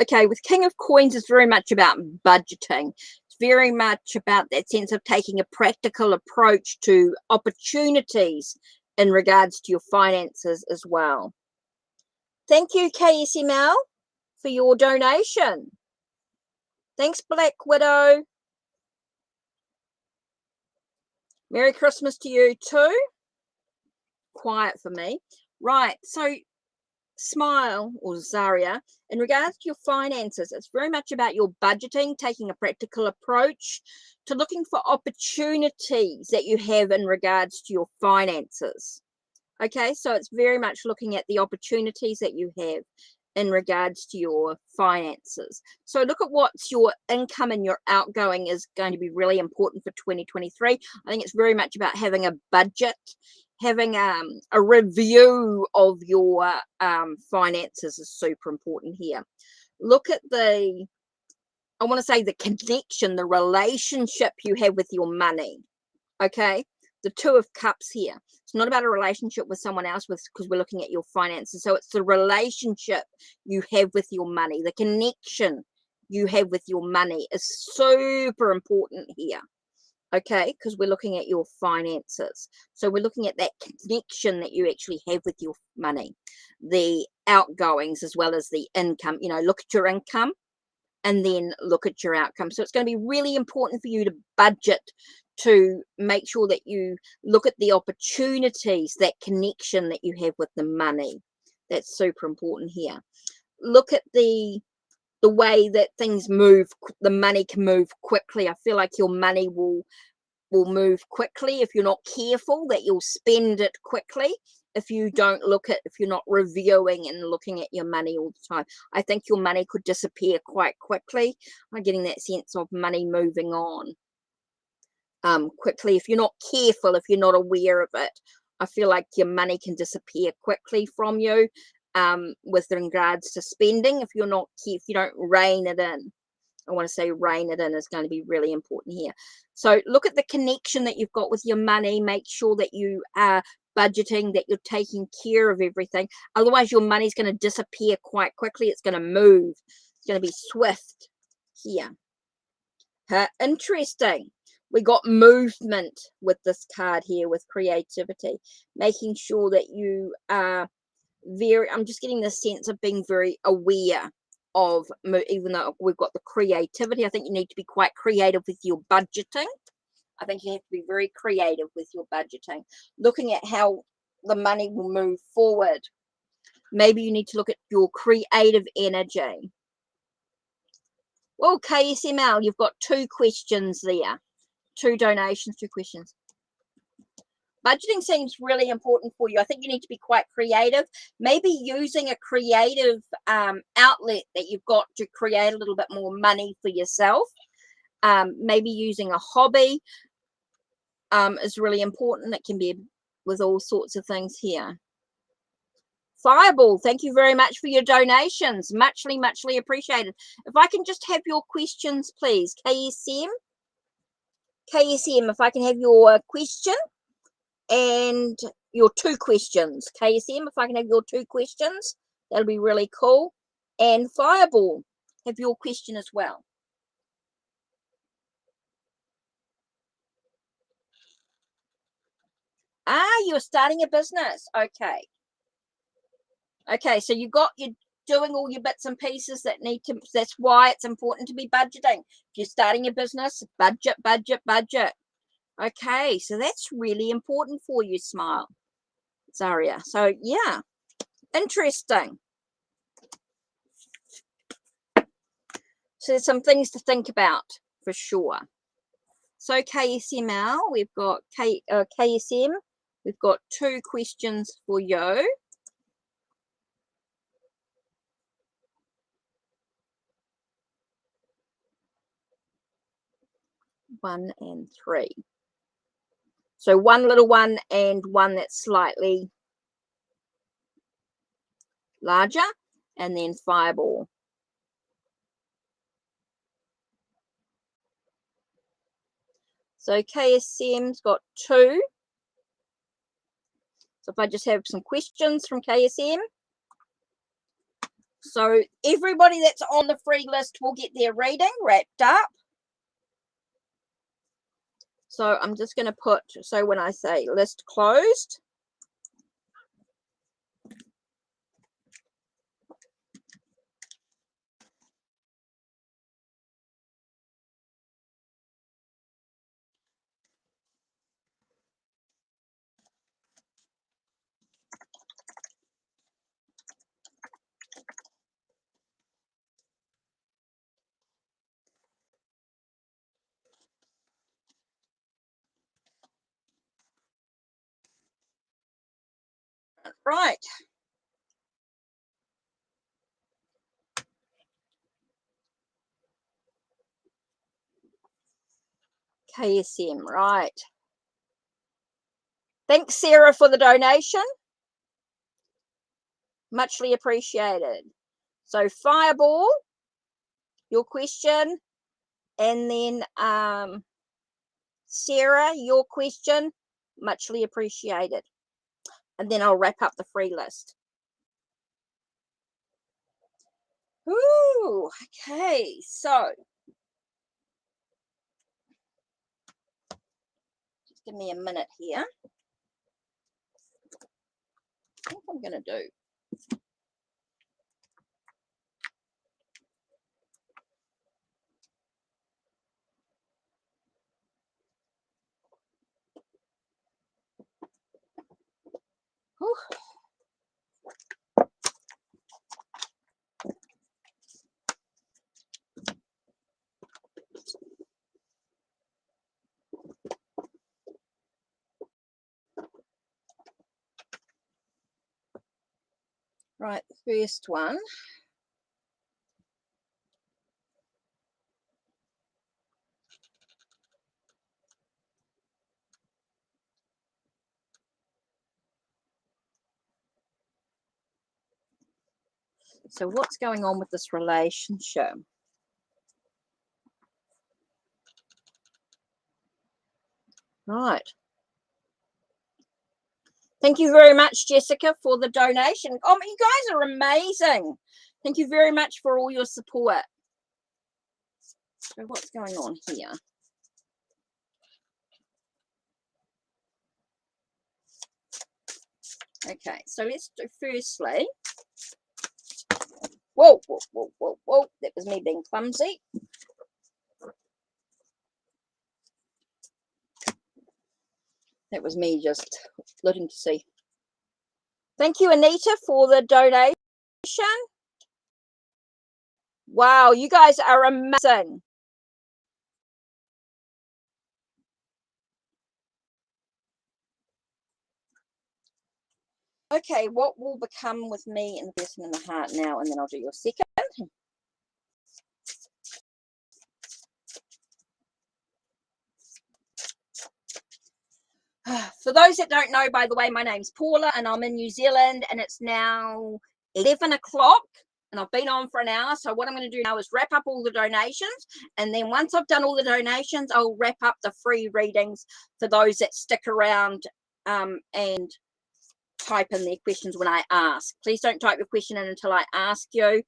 Okay, with King of Coins, it's very much about budgeting. It's very much about that sense of taking a practical approach to opportunities in regards to your finances as well. Thank you, KSML, for your donation. Thanks, Black Widow. Merry Christmas to you too. Quiet for me. Right, so Smile or Zaria, in regards to your finances, it's very much about your budgeting, taking a practical approach to looking for opportunities that you have in regards to your finances. Okay, so it's very much looking at the opportunities that you have in regards to your finances. So look at what's your income and your outgoing is going to be really important for 2023. I think it's very much about having a budget, having a review of your finances is super important here. Look at the, I want to say the connection, the relationship you have with your money. Okay, the 2 of Cups here. It's not about a relationship with someone else because we're looking at your finances. So it's the relationship you have with your money, the connection you have with your money is super important here. Okay, because we're looking at your finances. So we're looking at that connection that you actually have with your money, the outgoings as well as the income. You know, look at your income and then look at your outcome. So it's going to be really important for you to budget, to make sure that you look at the opportunities, that connection that you have with the money. That's super important here. Look at the way that things move, the money can move quickly. I feel like your money will move quickly if you're not careful, that you'll spend it quickly if you don't look at, if you're not reviewing and looking at your money all the time. I think your money could disappear quite quickly. I'm getting that sense of money moving on quickly if you're not careful, if you're not aware of it. I feel like your money can disappear quickly from you with regards to spending if you're not careful, if you don't rein it in. I want to say rein it in is going to be really important here. So look at the connection that you've got with your money. Make sure that you are budgeting, that you're taking care of everything. Otherwise, your money's going to disappear quite quickly. It's going to move. It's going to be swift here. Interesting. We got movement with this card here with creativity. Making sure that you are very, I'm just getting the sense of being very aware of, even though we've got the creativity, I think you need to be quite creative with your budgeting. I think you have to be very creative with your budgeting, looking at how the money will move forward. Maybe you need to look at your creative energy. Well, KSML, you've got 2 questions there, 2 donations, 2 questions. Budgeting seems really important for you. I think you need to be quite creative, maybe using a creative outlet that you've got to create a little bit more money for yourself. Maybe using a hobby is really important. It can be with all sorts of things here. Fireball, thank you very much for your donations. Muchly appreciated. If I can just have your questions, please. KSM, if I can have your question and your 2 questions. KSM, if I can have your 2 questions, that'll be really cool. And Fireball, have your question as well. You're starting a business. Okay. Okay, so you're doing all your bits and pieces that need to, that's why it's important to be budgeting. If you're starting a business, budget. Okay, so that's really important for you, Smile, Zaria. So yeah, interesting. So there's some things to think about for sure. So KSML, we've got KSM, we've got 2 questions for you. One and 3. So one little one and one that's slightly larger, and then Fireball. So KSM's got 2. So if I just have some questions from KSM. So everybody that's on the free list will get their reading wrapped up. So I'm just going to put, so when I say list closed, right. KSM, right. Thanks, Sarah, for the donation. Muchly appreciated. So Fireball, your question, and then Sarah, your question, muchly appreciated. And then I'll wrap up the free list. Ooh, okay, so just give me a minute here. I think I'm going to do. Whew. Right, the first one. So what's going on with this relationship? Right. Thank you very much, Jessica, for the donation. Oh, you guys are amazing. Thank you very much for all your support. So what's going on here? Okay, so let's do firstly. Whoa, whoa, whoa, whoa, whoa. That was me being clumsy. That was me just looking to see. Thank you, Anita, for the donation. Wow, you guys are amazing. Okay, what will become with me and the person in the heart now? And then I'll do your second. For those that don't know, by the way, my name's Paula and I'm in New Zealand and it's now 11 o'clock and I've been on for an hour. So what I'm going to do now is wrap up all the donations, and then once I've done all the donations, I'll wrap up the free readings for those that stick around and type in their questions when I ask. Please don't type your question in until I ask you.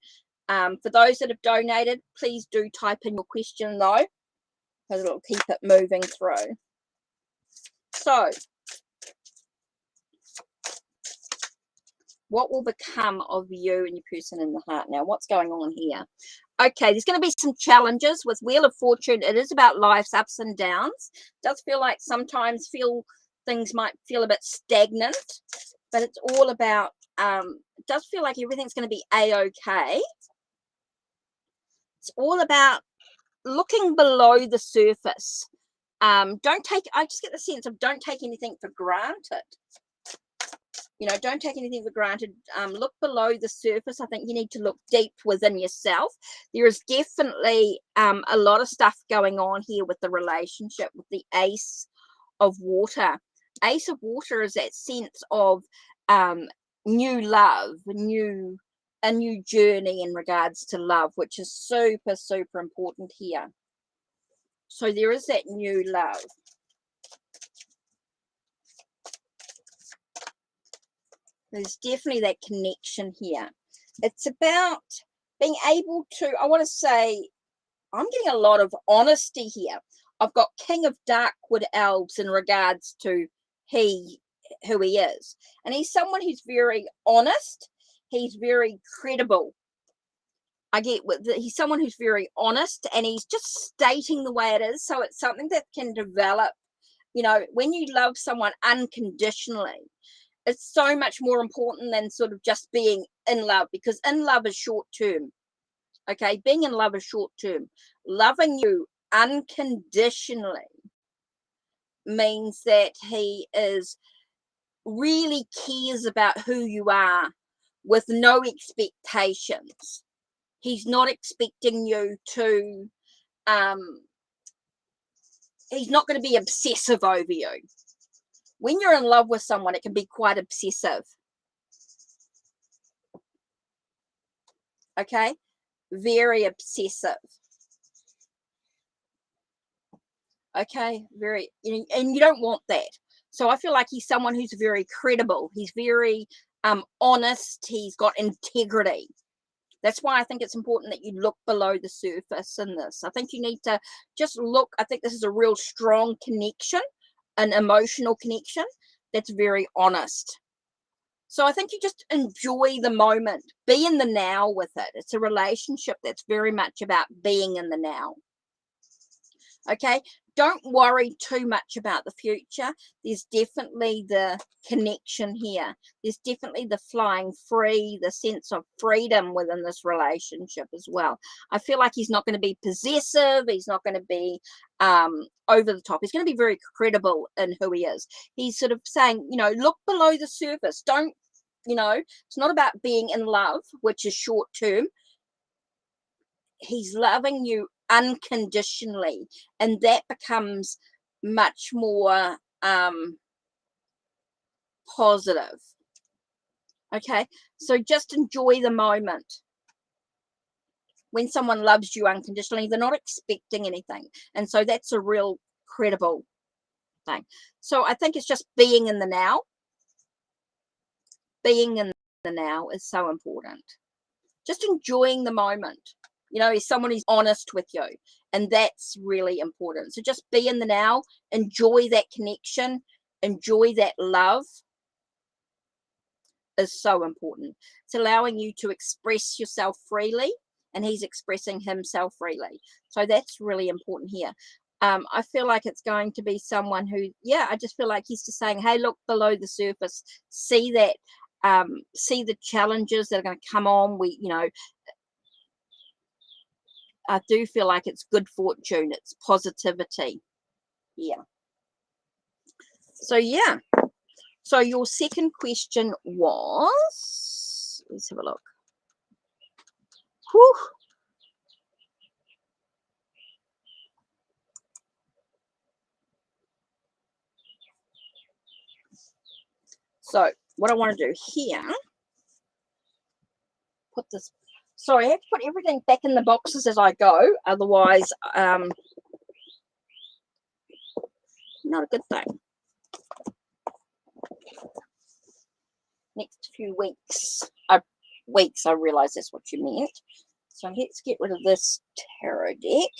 For those that have donated, please do type in your question though, because it'll keep it moving through. So what will become of you and your person in the heart now? What's going on here? Okay, there's going to be some challenges with Wheel of Fortune. It is about life's ups and downs. It does feel like sometimes things might feel a bit stagnant, but it's all about, it does feel like everything's going to be a-okay. It's all about looking below the surface. I just get the sense of don't take anything for granted. You know, don't take anything for granted. Look below the surface. I think you need to look deep within yourself. There is definitely a lot of stuff going on here with the relationship with the Ace of Water. Ace of Water is that sense of new love, a new journey in regards to love, which is super, super important here. So there is that new love. There's definitely that connection here. It's about being able to, I want to say, I'm getting a lot of honesty here. I've got King of Darkwood Elves in regards to who he is. And he's someone who's very honest. He's very credible. He's someone who's very honest, and he's just stating the way it is. So it's something that can develop, you know, when you love someone unconditionally, it's so much more important than sort of just being in love, because in love is short term. Okay, being in love is short term. Loving you unconditionally means that he is really cares about who you are with no expectations. He's not expecting you to, he's not going to be obsessive over you. When you're in love with someone, it can be quite obsessive. Okay, very obsessive. Okay, very, and you don't want that. So I feel like he's someone who's very credible. He's very honest. He's got integrity. That's why I think it's important that you look below the surface in this. I think you need to just look. I think this is a real strong connection, an emotional connection that's very honest. So I think you just enjoy the moment. Be in the now with it. It's a relationship that's very much about being in the now. Okay, don't worry too much about the future. There's definitely the connection here. There's definitely the flying free, the sense of freedom within this relationship as well. I feel like he's not going to be possessive. He's not going to be over the top. He's going to be very credible in who he is. He's sort of saying, you know, look below the surface. Don't, you know, it's not about being in love, which is short term. He's loving you unconditionally, and that becomes much more positive. Okay, so just enjoy the moment. When someone loves you unconditionally, they're not expecting anything, and so that's a real credible thing. So I think it's just being in the now. Being in the now is so important. Just enjoying the moment. You know, he's someone who's honest with you, and that's really important. So just be in the now, enjoy that connection, enjoy that love is so important. It's allowing you to express yourself freely, and he's expressing himself freely. So that's really important here. I feel like it's going to be someone who, yeah, I just feel like he's just saying, hey, look below the surface, see that, see the challenges that are going to come on. You know, I do feel like it's good fortune. It's positivity. Yeah. So, yeah. So, your second question was, let's have a look. Whew. So, what I want to do here, put this, sorry, I have to put everything back in the boxes as I go. Otherwise, not a good thing. Next few weeks, I realize that's what you meant. So let's get rid of this tarot deck,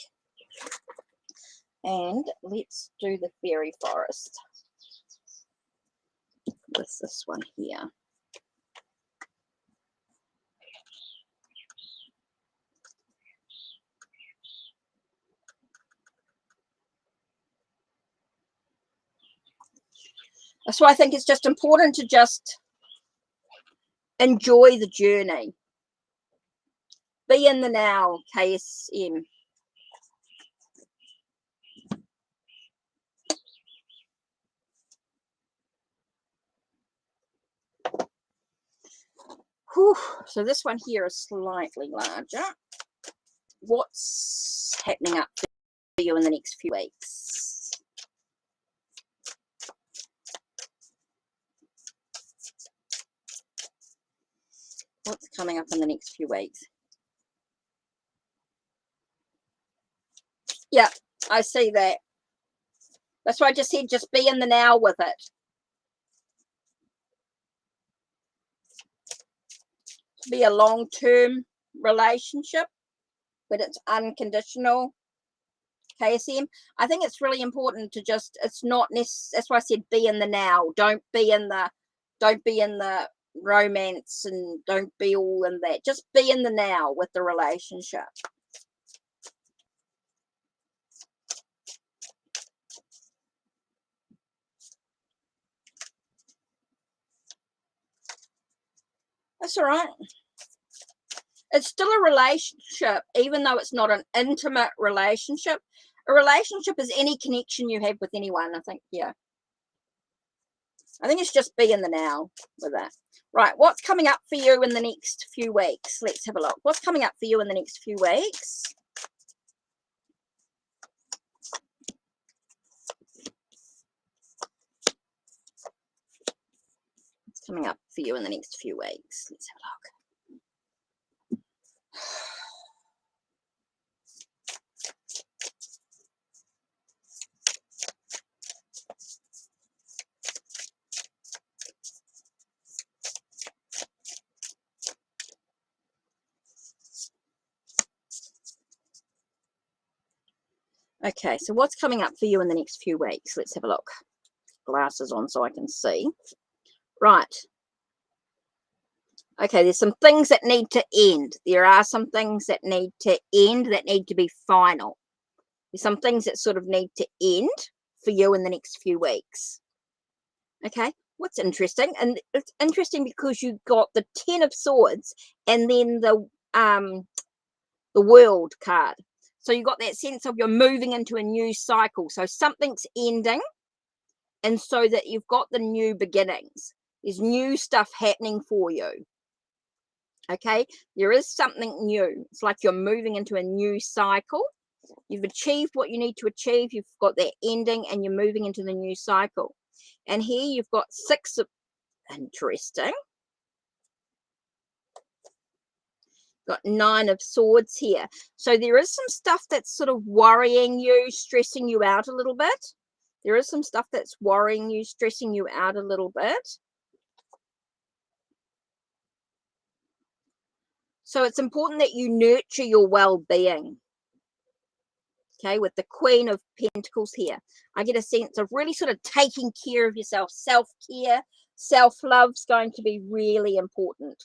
and let's do the fairy forest with this one here. So I think it's just important to just enjoy the journey. be in the now, KSM. Whew. So this one here is slightly larger. What's happening up for you in the next few weeks? What's coming up in the next few weeks? Yeah, I see that. That's why I just said just be in the now with it. Be a long-term relationship, but it's unconditional. KSM, I think it's really important to just, it's not necessary. That's why I said be in the now. Don't be in the romance, and don't be all in that. Just be in the now with the relationship. That's all right. It's still a relationship, even though it's not an intimate relationship. A relationship is any connection you have with anyone, I think. Yeah. I think it's just be in the now with that. Right. What's coming up for you in the next few weeks? Let's have a look. What's coming up for you in the next few weeks? What's coming up for you in the next few weeks? Let's have a look. Okay, so what's coming up for you in the next few weeks? Let's have a look. Glasses on so I can see. Right. Okay, there's some things that need to end. There are some things that need to end, that need to be final. There's some things that sort of need to end for you in the next few weeks. Okay, what's interesting? And it's interesting because you got the 10 of Swords and then the World card. So you got that sense of you're moving into a new cycle. So something's ending, and so that you've got the new beginnings. There's new stuff happening for you. Okay, there is something new. It's like you're moving into a new cycle. You've achieved what you need to achieve. You've got that ending, and you're moving into the new cycle. And here you've got 6 of, interesting. Got 9 of Swords here. So there is some stuff that's sort of worrying you, stressing you out a little bit. There is some stuff that's worrying you, stressing you out a little bit. So it's important that you nurture your well-being. Okay, with the Queen of Pentacles here, I get a sense of really sort of taking care of yourself. Self-care, self-love is going to be really important.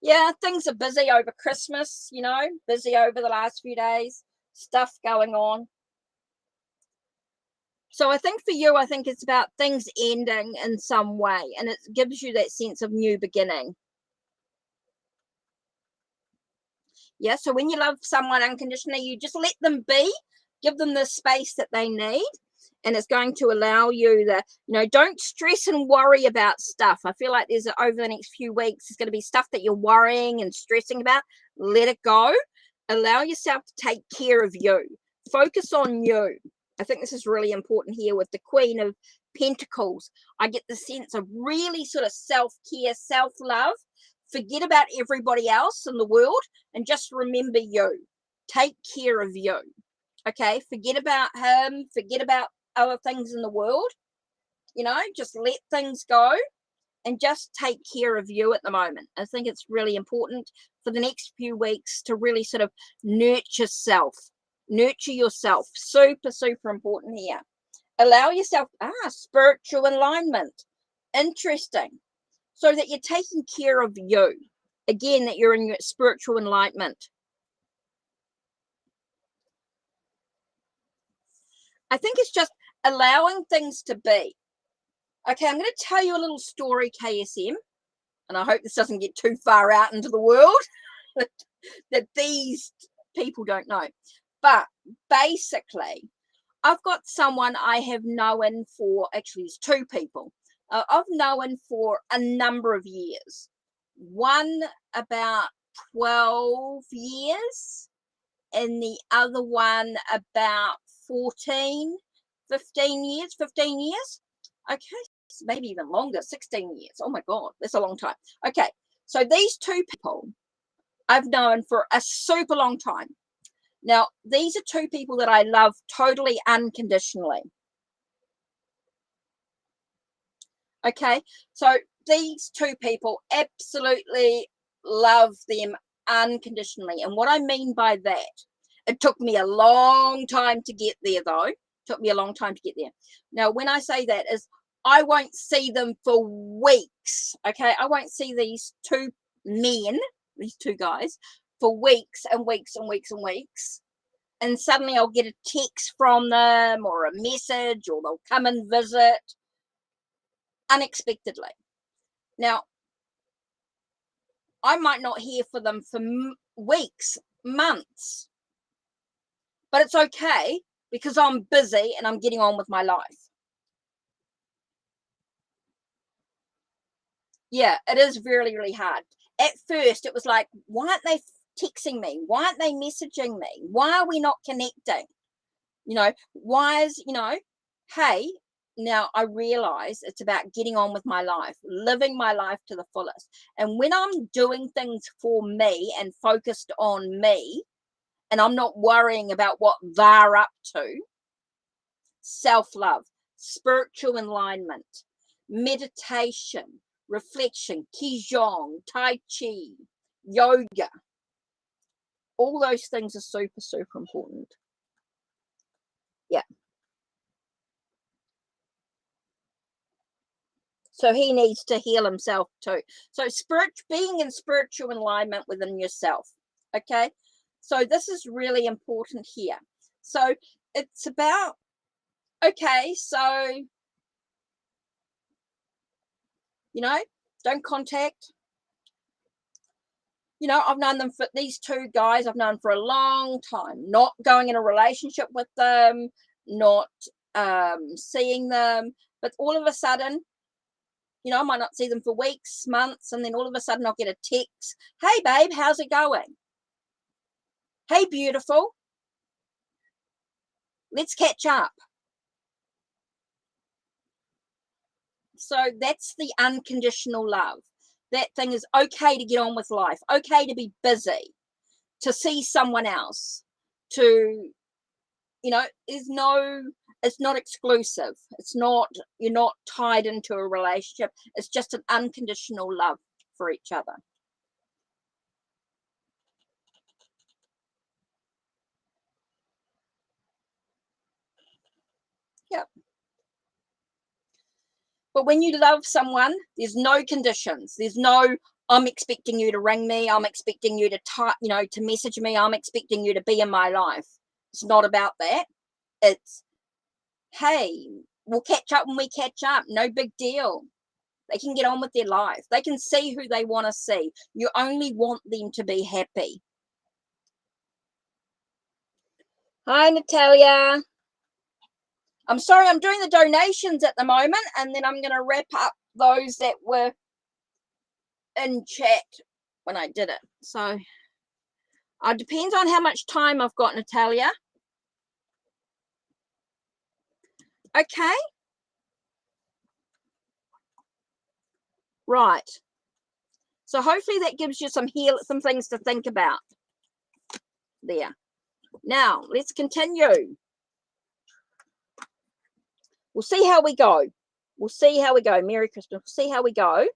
Yeah, things are busy over Christmas, you know, busy over the last few days, stuff going on. So I think for you, I think it's about things ending in some way, and it gives you that sense of new beginning. Yeah, so when you love someone unconditionally, you just let them be, give them the space that they need, and it's going to allow you the, you know, don't stress and worry about stuff. I feel like there's over the next few weeks, there's going to be stuff that you're worrying and stressing about. Let it go. Allow yourself to take care of you. Focus on you. I think this is really important here with the Queen of Pentacles. I get the sense of really sort of self-care, self-love. Forget about everybody else in the world and just remember you. Take care of you. Okay, forget about him, forget about other things in the world. You know, just let things go and just take care of you at the moment. I think it's really important for the next few weeks to really sort of nurture self. Nurture yourself. Super, super important here. Allow yourself, spiritual alignment. Interesting. So that you're taking care of you. Again, that you're in your spiritual enlightenment. I think it's just allowing things to be. Okay, I'm going to tell you a little story, KSM, and I hope this doesn't get too far out into the world that these people don't know. But basically, I've got someone I have known for, actually there's two people I've known for a number of years. One about 12 years and the other one about 15 years. Okay, maybe even longer, 16 years. Oh my God, that's a long time. Okay, so these two people I've known for a super long time. Now, these are two people that I love totally unconditionally. Okay, so these two people absolutely love them unconditionally. And what I mean by that, it took me a long time to get there, though. It took me a long time to get there. Now, when I say that is, I won't see them for weeks. Okay, I won't see these two men, these two guys, for weeks and weeks and weeks and weeks. And suddenly I'll get a text from them or a message, or they'll come and visit unexpectedly. Now, I might not hear from them for weeks, months, but it's okay because I'm busy and I'm getting on with my life. Yeah, it is really, really hard. At first, it was like, why aren't they texting me? Why aren't they messaging me? Why are we not connecting? Why is, hey, now I realize it's about getting on with my life, living my life to the fullest. And when I'm doing things for me and focused on me, and I'm not worrying about what they're up to, self-love, spiritual alignment, meditation, reflection, qigong, tai chi, yoga, all those things are super, super important. Yeah. So he needs to heal himself too. So being in spiritual alignment within yourself. Okay. So this is really important here. So it's about, okay, so, don't contact. I've known them for these two guys. I've known for a long time, not going in a relationship with them, not seeing them. But all of a sudden, I might not see them for weeks, months, and then all of a sudden I'll get a text. Hey, babe, how's it going? Hey, beautiful. Let's catch up. So that's the unconditional love. That thing is okay to get on with life, okay to be busy, to see someone else, to, it's not exclusive. You're not tied into a relationship. It's just an unconditional love for each other. Yep. But when you love someone, there's no conditions. There's no, I'm expecting you to ring me. I'm expecting you to to message me. I'm expecting you to be in my life. It's not about that. It's, hey, we'll catch up when we catch up. No big deal. They can get on with their life. They can see who they want to see. You only want them to be happy. Hi, Natalia. I'm sorry, I'm doing the donations at the moment, and then I'm going to wrap up those that were in chat when I did it. So it depends on how much time I've got, Natalia. Okay. Right. So hopefully that gives you some things to think about there. Now, let's continue. We'll see how we go. We'll see how we go. Merry Christmas. We'll see how we go.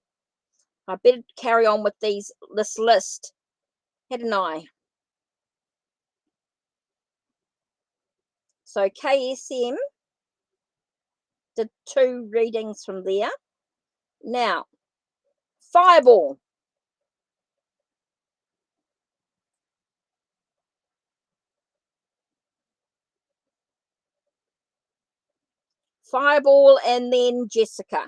I better carry on with this list, hadn't I? So KSM did 2 readings from there. Now, Fireball. Fireball and then Jessica.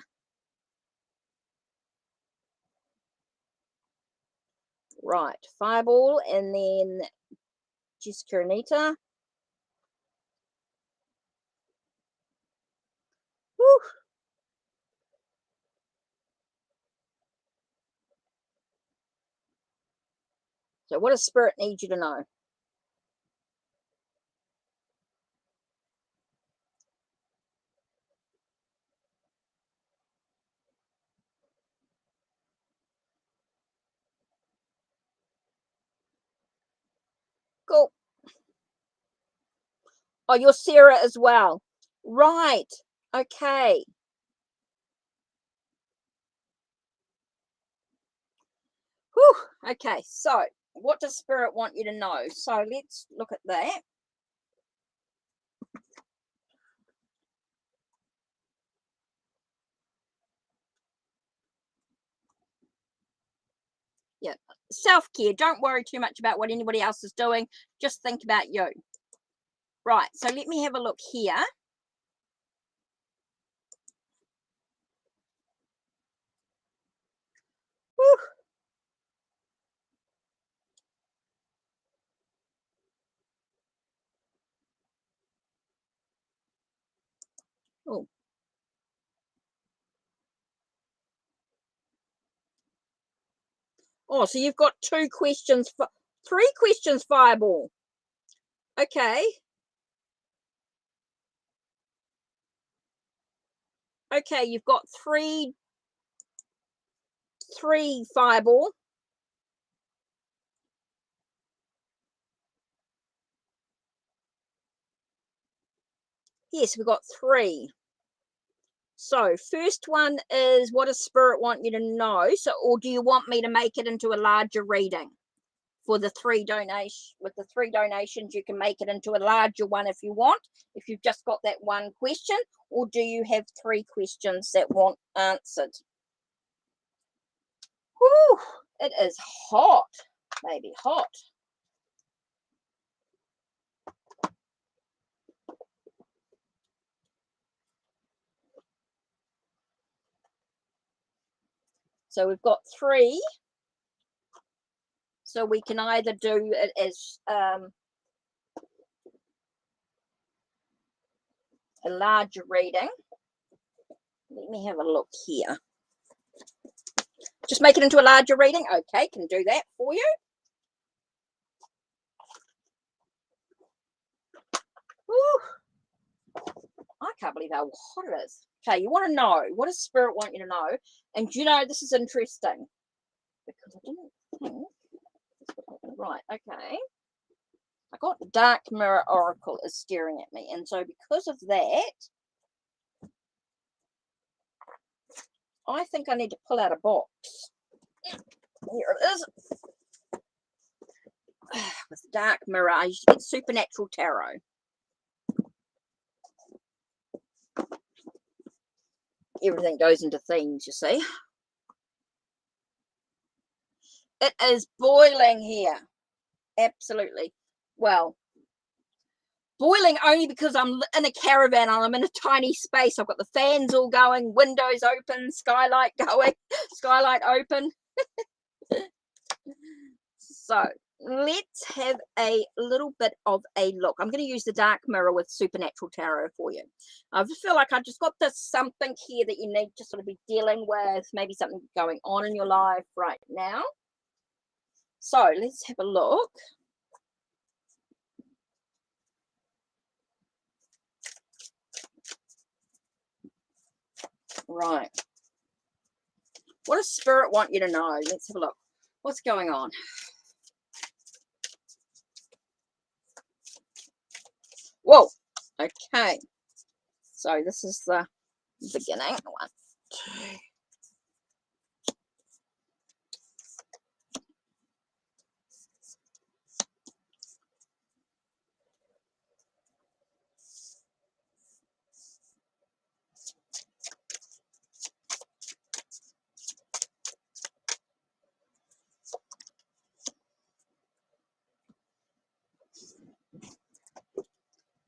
Right, Fireball, and then Jessica Anita. Woo. So what does Spirit need you to know? Cool. Oh, you're Sarah as well. Right. Okay. Whew. Okay, so what does Spirit want you to know? So let's look at that. Yeah, self-care. Don't worry too much about what anybody else is doing. Just think about you. Right, so let me have a look here. Whew. Oh. Oh, so you've got 2 questions, 3 questions, Fireball. Okay. Okay, you've got three Fireball. Yes, we've got 3. So first one is, what does Spirit want you to know? So, or do you want me to make it into a larger reading? For the 3 donation, with the 3 donations, you can make it into a larger one if you want, if you've just got that one question, or do you have 3 questions that want answered? Whew, it is hot, baby, hot. So we've got 3. So we can either do it as a larger reading. Let me have a look here. Just make it into a larger reading. Okay, can do that for you. Whew. I can't believe how hot it is. Okay, you want to know, what does Spirit want you to know? And you know, this is interesting because I didn't think this would happen. Right, okay. I got the Dark Mirror Oracle is staring at me, and so because of that, I think I need to pull out a box. Here it is. With Dark Mirror, I used to get Supernatural Tarot. Everything goes into themes, you see. It is boiling here. Absolutely. Well, boiling only because I'm in a caravan and I'm in a tiny space. I've got the fans all going, windows open, skylight going, skylight open. So let's have a little bit of a look. I'm going to use the Dark Mirror with Supernatural Tarot for you. I just feel like I've just got this something here that you need to sort of be dealing with, maybe something going on in your life right now. So let's have a look. Right. What does Spirit want you to know? Let's have a look. What's going on? Whoa. Okay. So this is the beginning. 1, 2.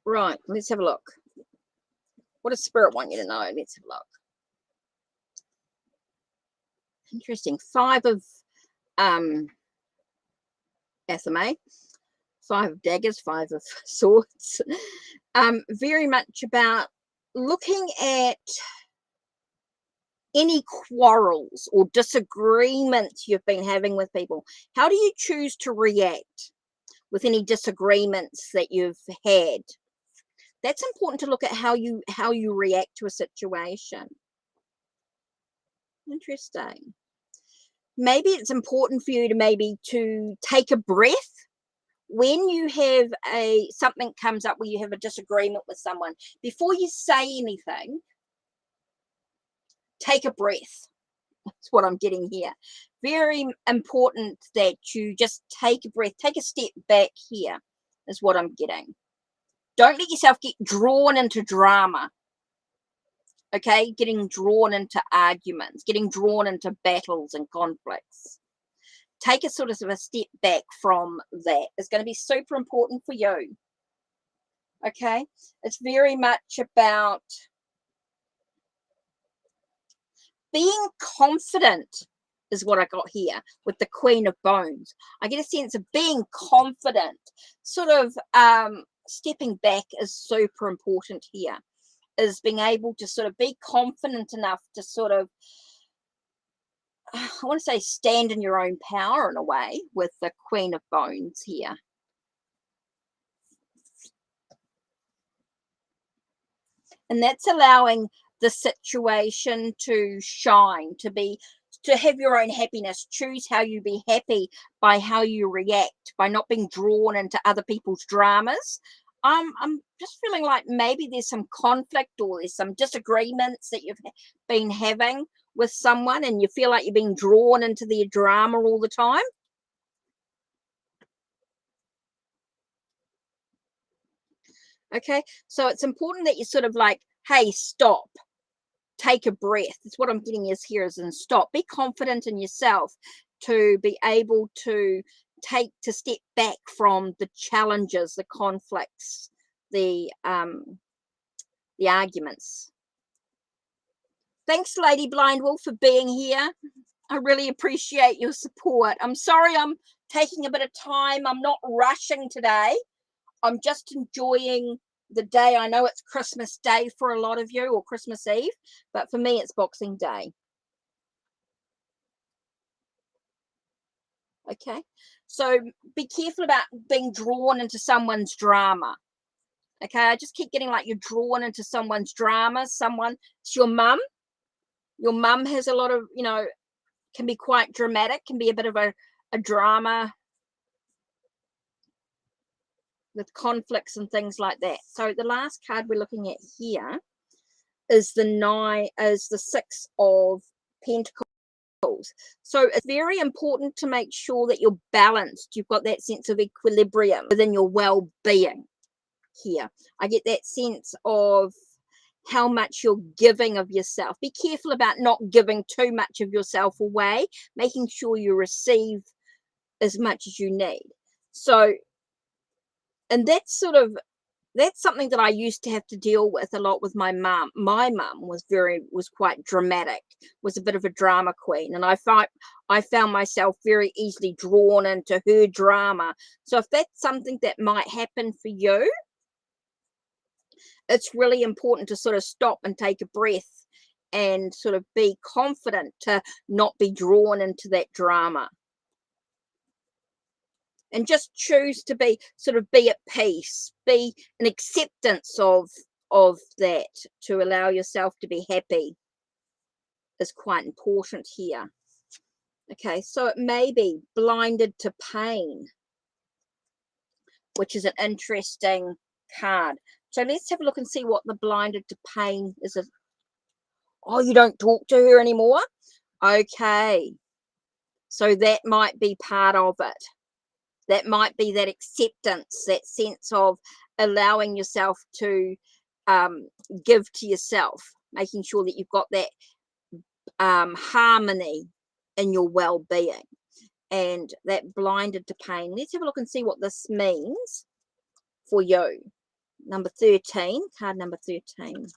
Right. Let's have a look. What does Spirit want you to know? Let's have a look. Interesting. 5 of Athame, 5 of daggers, 5 of swords. Very much about looking at any quarrels or disagreements you've been having with people. How do you choose to react with any disagreements that you've had? That's important to look at how you react to a situation. Interesting. Maybe it's important for you to to take a breath when you have something comes up where you have a disagreement with someone. Before you say anything, take a breath. That's what I'm getting here. Very important that you just take a breath, take a step back here, is what I'm getting. Don't let yourself get drawn into drama. Okay, getting drawn into arguments, getting drawn into battles and conflicts. Take a sort of a step back from that. It's going to be super important for you. Okay, it's very much about being confident is what I got here with the Queen of Bones. I get a sense of being confident, sort of stepping back is super important here, is being able to sort of be confident enough to sort of, I want to say, stand in your own power in a way with the Queen of Bones here. And that's allowing the situation to shine, to have your own happiness. Choose how you be happy by how you react, by not being drawn into other people's dramas. I'm just feeling like maybe there's some conflict or there's some disagreements that you've been having with someone and you feel like you're being drawn into their drama all the time. Okay, so it's important that you sort of like, hey, stop, take a breath. That's what I'm getting is here is in stop. Be confident in yourself to be able to step back from the challenges, the conflicts, the arguments. Thanks, Lady Blind Wolf, for being here. I really appreciate your support. I'm sorry I'm taking a bit of time. I'm not rushing today. I'm just enjoying the day. I know it's Christmas Day for a lot of you, or Christmas Eve, but for me it's Boxing Day. Okay, so be careful about being drawn into someone's drama. Okay, I just keep getting like you're drawn into someone's drama. It's your mum. Your mum has a lot of, can be quite dramatic, can be a bit of a drama with conflicts and things like that. So the last card we're looking at here is the 6 of Pentacles. So it's very important to make sure that you're balanced. You've got that sense of equilibrium within your well-being here. I get that sense of how much you're giving of yourself. Be careful about not giving too much of yourself away, making sure you receive as much as you need. So, and that's something that I used to have to deal with a lot with my mum. My mum was quite dramatic, was a bit of a drama queen. And I found myself very easily drawn into her drama. So if that's something that might happen for you, it's really important to sort of stop and take a breath and sort of be confident to not be drawn into that drama. And just choose to be at peace, be an acceptance of that, to allow yourself to be happy is quite important here. Okay, so it may be blinded to pain, which is an interesting card. So let's have a look and see what the blinded to pain is. Oh, you don't talk to her anymore? Okay. So that might be part of it. That might be that acceptance, that sense of allowing yourself to give to yourself, making sure that you've got that harmony in your well-being, and that blinded to pain. Let's have a look and see what this means for you. Number 13, card number 13.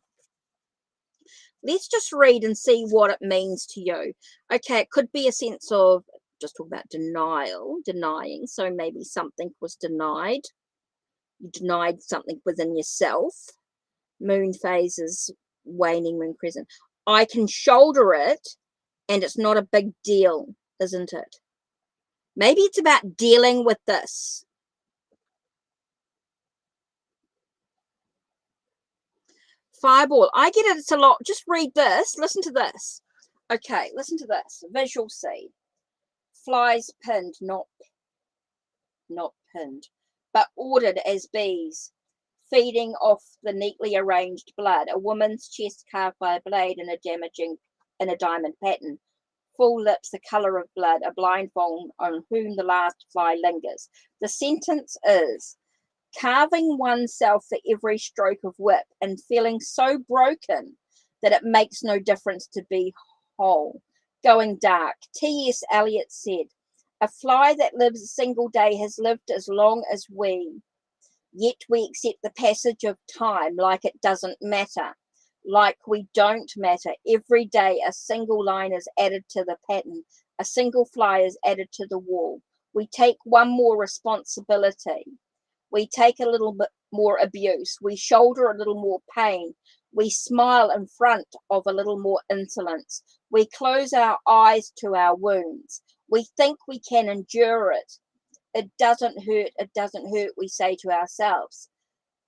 Let's just read and see what it means to you. Okay, it could be a sense of just talk about denial, denying. So maybe something was denied. You denied something within yourself. Moon phases, waning moon crescent. I can shoulder it, and it's not a big deal, isn't it? Maybe it's about dealing with this. Fireball. I get it. It's a lot. Just read this. Listen to this. Okay, listen to this. Visual seed. Flies pinned, not pinned, but ordered as bees, feeding off the neatly arranged blood. A woman's chest carved by a blade in a diamond pattern. Full lips, the colour of blood, a blindfold on whom the last fly lingers. The sentence is, carving oneself for every stroke of whip and feeling so broken that it makes no difference to be whole. Going dark. T.S. Eliot said, a fly that lives a single day has lived as long as we, yet we accept the passage of time like it doesn't matter. Like we don't matter. Every day a single line is added to the pattern. A single fly is added to the wall. We take one more responsibility. We take a little bit more abuse. We shoulder a little more pain. We smile in front of a little more insolence. We close our eyes to our wounds. We think we can endure it. It doesn't hurt, we say to ourselves.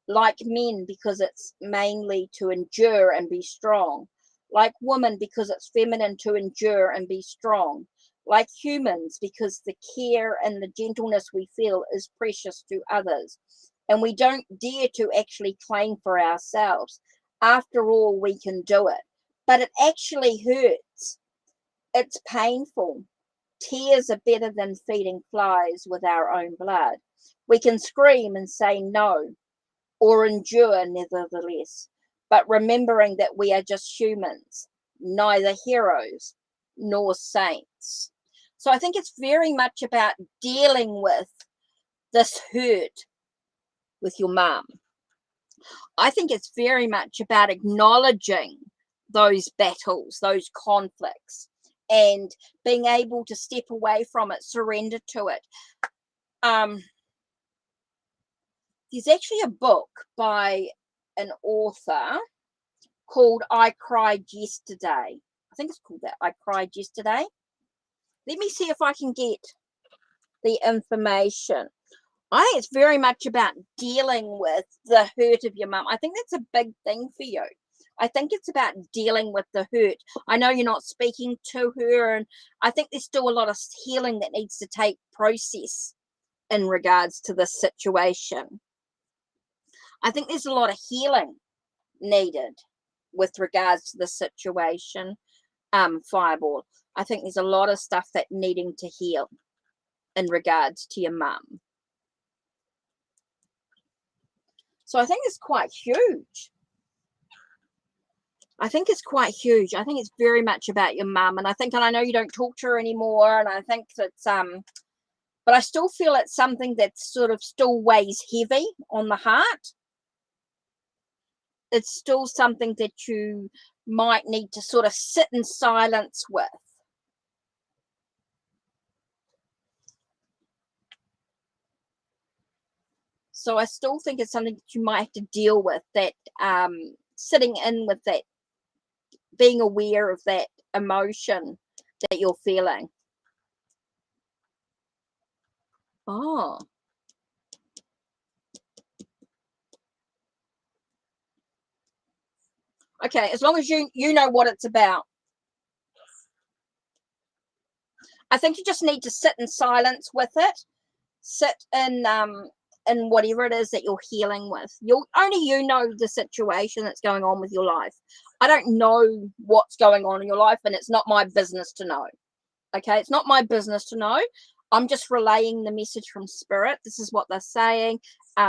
Like men, because it's mainly to endure and be strong. Like women, because it's feminine to endure and be strong. Like humans, because the care and the gentleness we feel is precious to others. And we don't dare to actually claim for ourselves. After all, we can do it. But it actually hurts. It's painful. Tears are better than feeding flies with our own blood. We can scream and say no, or endure nevertheless, but remembering that we are just humans, neither heroes nor saints. So I think it's very much about dealing with this hurt with your mum. I think it's very much about acknowledging those battles, those conflicts, and being able to step away from it, surrender to it. There's actually a book by an author called I Cried Yesterday. I think it's called that, I Cried Yesterday. Let me see if I can get the information. I think it's very much about dealing with the hurt of your mum. I think that's a big thing for you. I think it's about dealing with the hurt. I know you're not speaking to her, and I think there's still a lot of healing that needs to take process in regards to this situation. I think there's a lot of healing needed with regards to the situation, Fireball. I think there's a lot of stuff that needing to heal in regards to your mum. So I think it's quite huge. I think it's quite huge. I think it's very much about your mum. And I know you don't talk to her anymore. And I think that's, but I still feel it's something that sort of still weighs heavy on the heart. It's still something that you might need to sort of sit in silence with. So I still think it's something that you might have to deal with, that sitting in with that, being aware of that emotion that you're feeling. Oh. Okay, as long as you know what it's about. I think you just need to sit in silence with it. Sit in whatever it is that you're healing with. Only you know the situation that's going on with your life. I don't know what's going on in your life, and it's not my business to know. Okay, it's not my business to know. I'm just relaying the message from spirit. This is what they're saying.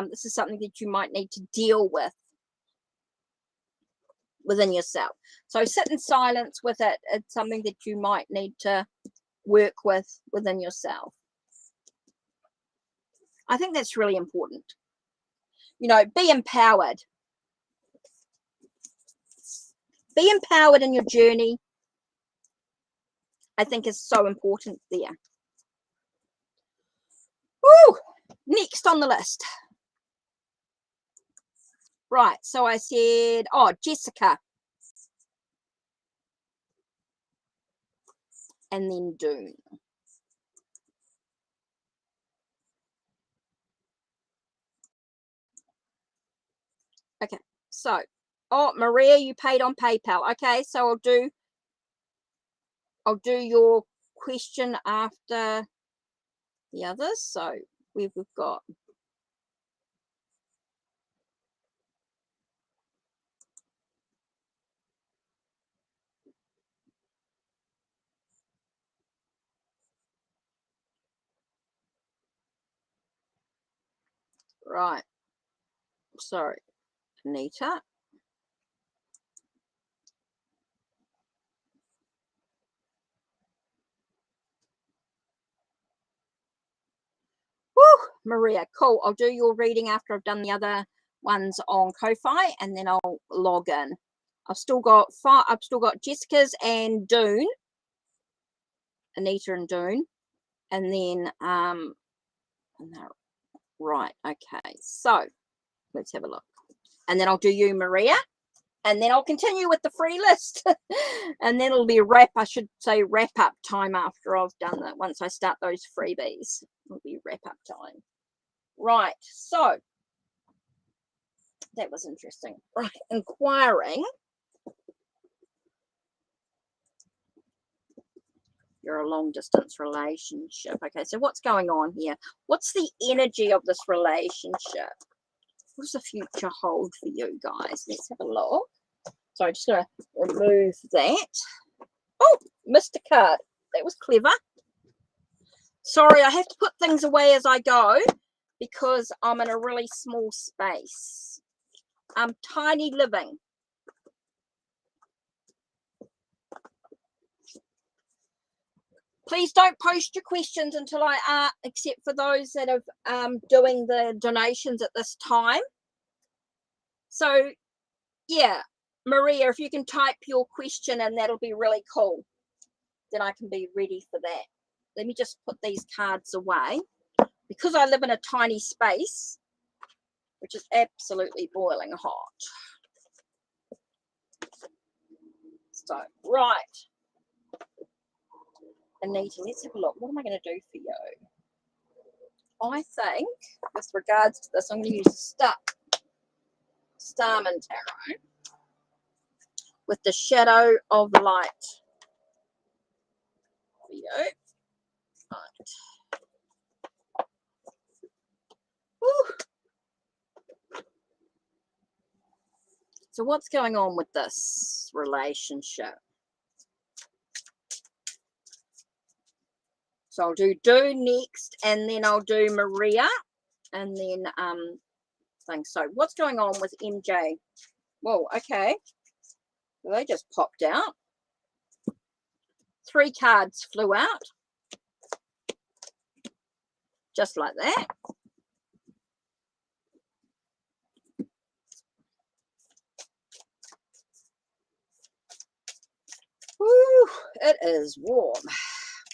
This is something that you might need to deal with within yourself. So sit in silence with it. It's something that you might need to work with within yourself. I think that's really important. You know, be empowered. Be empowered in your journey. I think is so important there. Woo! Next on the list. Right, so I said, oh, Jessica. And then Dune. Okay, so, oh, Maria, you paid on PayPal. Okay, so I'll do your question after the others. So we've got right. Sorry, Anita. Woo, Maria, cool. I'll do your reading after I've done the other ones on Ko-Fi, and then I'll log in. I've still got Jessica's and Dune, Anita and Dune, and then right. Okay, so let's have a look, and then I'll do you, Maria, and then I'll continue with the free list, and then it'll be I should say wrap up time after I've done that. Once I start those freebies, it'll be wrap up time. Right, so that was interesting. Right, inquiring. You're a long distance relationship. Okay, so what's going on here? What's the energy of this relationship? What does the future hold for you guys? Let's have a look. So I'm just going to remove that. Oh, missed a card. That was clever. Sorry, I have to put things away as I go because I'm in a really small space. I'm tiny living. Please don't post your questions until I except for those that are doing the donations at this time. So, yeah, Maria, if you can type your question and that'll be really cool. Then I can be ready for that. Let me just put these cards away. Because I live in a tiny space, which is absolutely boiling hot. So, right. Anita, let's have a look. What am I going to do for you? I think, with regards to this, I'm going to use Starman Tarot with the Shadow of Light for you. Right. Woo. So what's going on with this relationship? So I'll do next, and then I'll do Maria, and then things. So what's going on with MJ? Whoa, okay. Well, they just popped out. 3 cards flew out. Just like that. Woo, it is warm.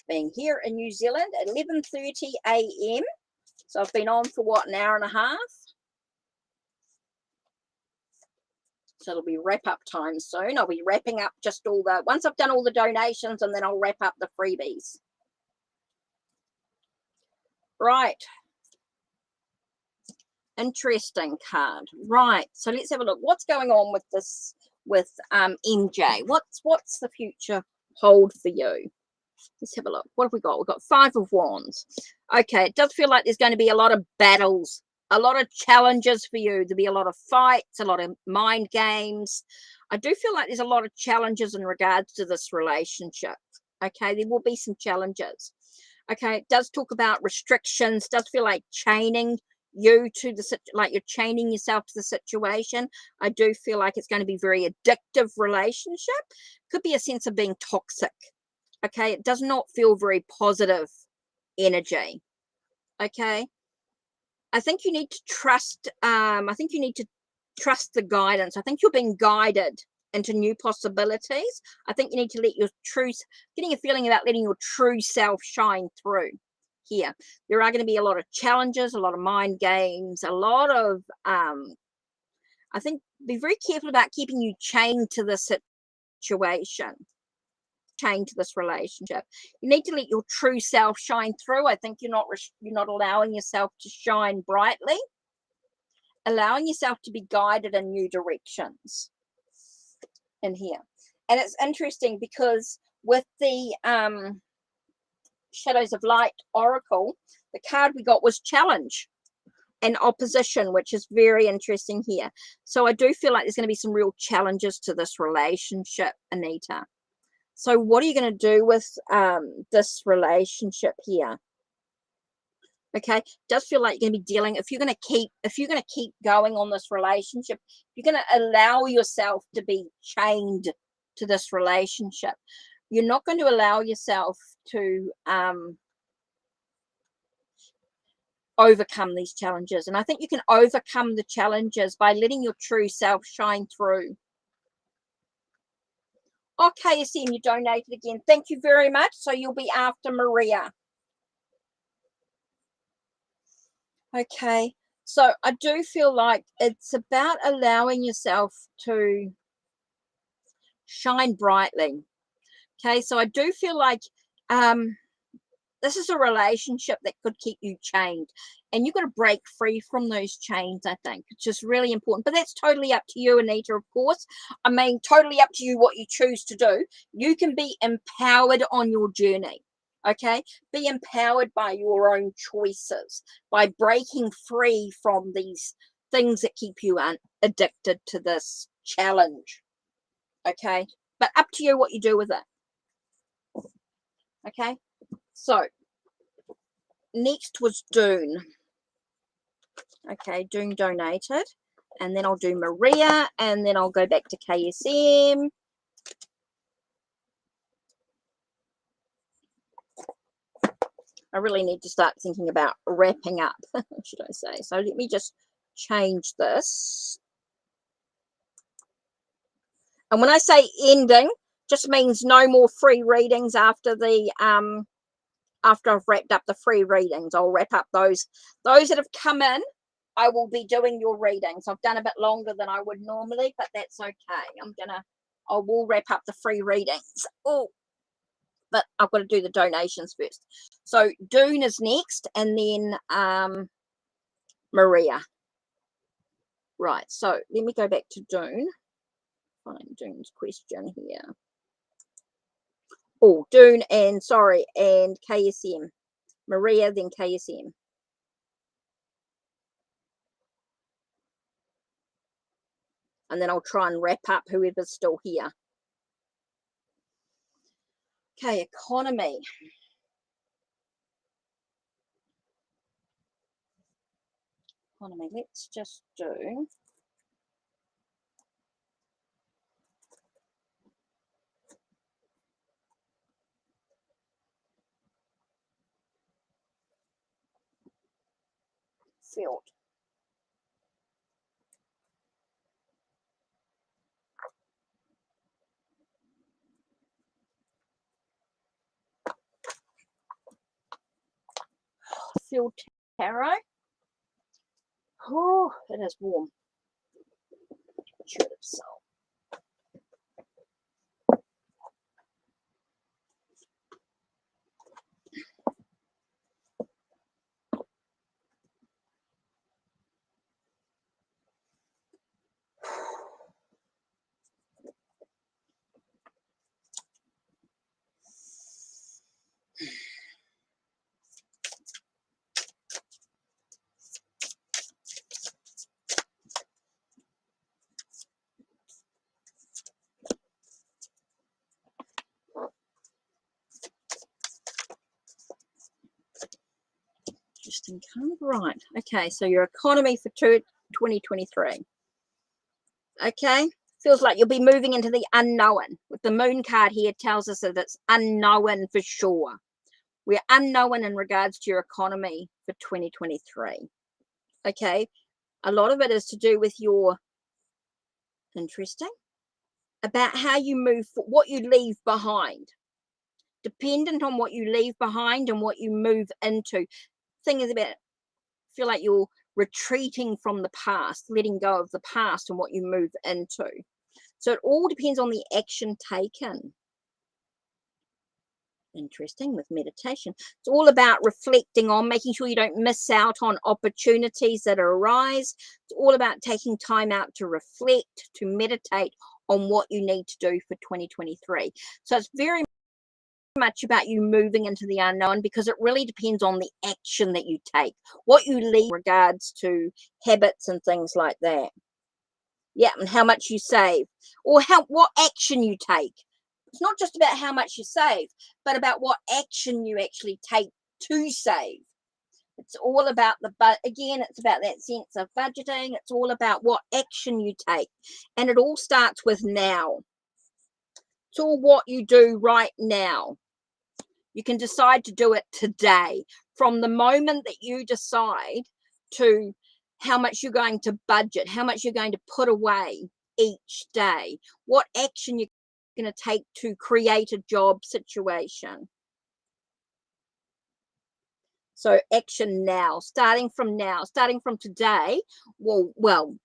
Being here in New Zealand at 11:30 a.m. So I've been on for what, an hour and a half? So it'll be wrap up time soon. I'll be wrapping up just once I've done all the donations, and then I'll wrap up the freebies. Right. Interesting card. Right. So let's have a look. What's going on with this, with MJ? What's the future hold for you? Let's have a look. What have we got? We've got 5 of Wands. Okay, it does feel like there's going to be a lot of battles, a lot of challenges for you. There'll be a lot of fights, a lot of mind games. I do feel like there's a lot of challenges in regards to this relationship. Okay, there will be some challenges. Okay, it does talk about restrictions, does feel like chaining you to like you're chaining yourself to the situation. I do feel like it's going to be very addictive relationship. Could be a sense of being toxic. Okay, it does not feel very positive energy. Okay, I think you need to trust. I think you need to trust the guidance. I think you're being guided into new possibilities. I think you need to let your getting a feeling about letting your true self shine through. here. There are going to be a lot of challenges, a lot of mind games, a lot of, I think, be very careful about keeping you chained to the situation, chained to this relationship. You need to let your true self shine through. I think you're not allowing yourself to shine brightly, allowing yourself to be guided in new directions in here. And it's interesting because with the Shadows of Light Oracle, the card we got was challenge and opposition, which is very interesting here. So I do feel like there's going to be some real challenges to this relationship, Anita. So what are you going to do with this relationship here? Okay, does feel like you're going to be dealing, if you're going to keep going on this relationship, you're going to allow yourself to be chained to this relationship. You're not going to allow yourself to overcome these challenges. And I think you can overcome the challenges by letting your true self shine through. Okay, KSM, you donated again. Thank you very much. So you'll be after Maria. Okay, so I do feel like it's about allowing yourself to shine brightly. Okay, so I do feel like this is a relationship that could keep you chained, and you've got to break free from those chains. I think it's just really important, but that's totally up to you, Anita, of course. I mean, totally up to you what you choose to do. You can be empowered on your journey. Okay, be empowered by your own choices, by breaking free from these things that keep you addicted to this challenge. Okay, but up to you what you do with it. Okay, so next was Dune. Okay, Dune donated, and then I'll do Maria, and then I'll go back to KSM. I really need to start thinking about wrapping up, should I say. So let me just change this. And when I say ending, just means no more free readings after the after I've wrapped up the free readings. I'll wrap up those that have come in. I will be doing your readings. I've done a bit longer than I would normally, but that's okay. I will wrap up the free readings. Oh, but I've got to do the donations first. So Dune is next, and then Maria. Right, so let me go back to Dune. Find Dune's question here. Oh, Dune and KSM. Maria, then KSM. And then I'll try and wrap up whoever's still here. Okay, economy. Economy, let's just do field. Field tarot. Oh, it is warm. Intuitive soul. Interesting card. Right. Okay, so your economy for 2023. Okay. Feels like you'll be moving into the unknown. With the moon card here, it tells us that it's unknown for sure. We're unknown in regards to your economy for 2023. Okay. A lot of it is to do with your, interesting, about how you move, what you leave behind. dependent on what you leave behind and what you move into. Thing is about, feel like you're retreating from the past, letting go of the past and what you move into. So it all depends on the action taken. Interesting with meditation. It's all about reflecting on, making sure you don't miss out on opportunities that arise. It's all about taking time out to reflect, to meditate on what you need to do for 2023. So it's very much about you moving into the unknown, because it really depends on the action that you take, what you leave in regards to habits and things like that. Yeah, and how much you save, or what action you take. It's not just about how much you save, but about what action you actually take to save. It's all about again, it's about that sense of budgeting. It's all about what action you take. And it all starts with now. It's all what you do right now. You can decide to do it today. From the moment that you decide to how much you're going to budget, how much you're going to put away each day, what action you're going to take to create a job situation. So action now, starting from today. Well,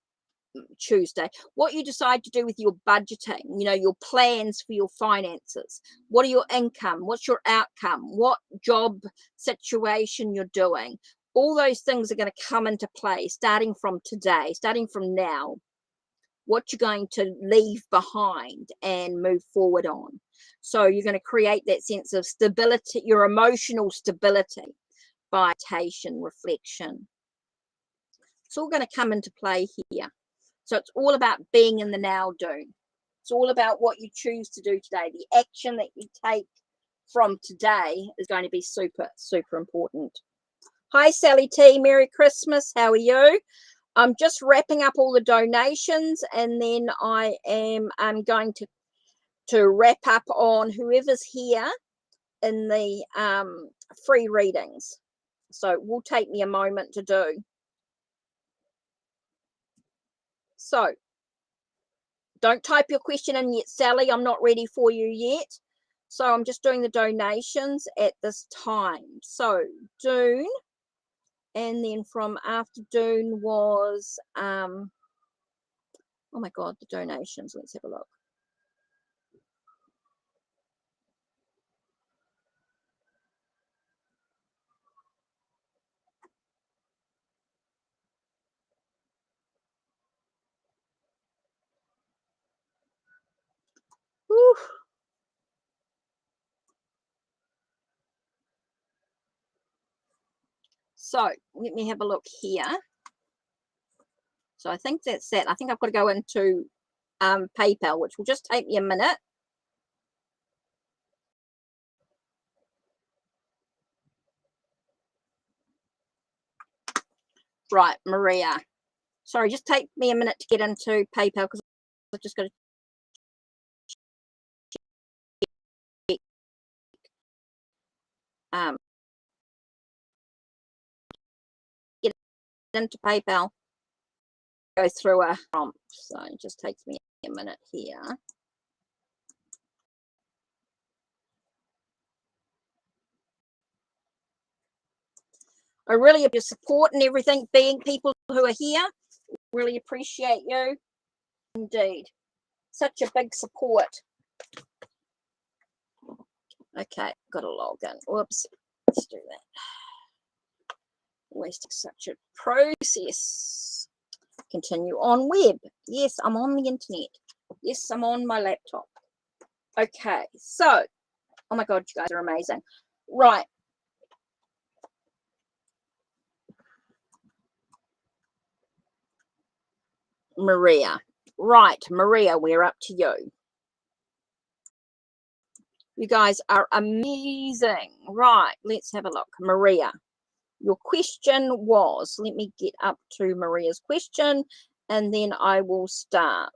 Tuesday, what you decide to do with your budgeting, your plans for your finances. What are your income? What's your outcome? What job situation you're doing? All those things are going to come into play starting from today, starting from now. What you're going to leave behind and move forward on. So you're going to create that sense of stability, your emotional stability, by meditation, reflection. It's all going to come into play here. So it's all about being in the now, doing. It's all about what you choose to do today. The action that you take from today is going to be super, super important. Hi, Sally T. Merry Christmas. How are you? I'm just wrapping up all the donations, and then I'm going to wrap up on whoever's here in the free readings. So it will take me a moment to do. So don't type your question in yet, Sally. I'm not ready for you yet. So I'm just doing the donations at this time. So Dune, and then from after Dune was, oh my God, the donations. Let's have a look. Whew. So let me have a look here. So I think that's that. I think I've got to go into PayPal, which will just take me a minute. Right, Maria. Sorry, just take me a minute to get into PayPal, because I've just got to get into PayPal, go through a prompt. So it just takes me a minute here. I really appreciate your support and everything, being people who are here. Really appreciate you. Indeed. Such a big support. Okay, got to log in. Whoops. Let's do that. Wasting such a process. Continue on web. Yes, I'm on the internet. Yes, I'm on my laptop. Okay, so, oh my God, you guys are amazing. Right. Maria. Right, Maria, we're up to you. You guys are amazing. Right, let's have a look. Maria, your question was, let me get up to Maria's question, and then I will start.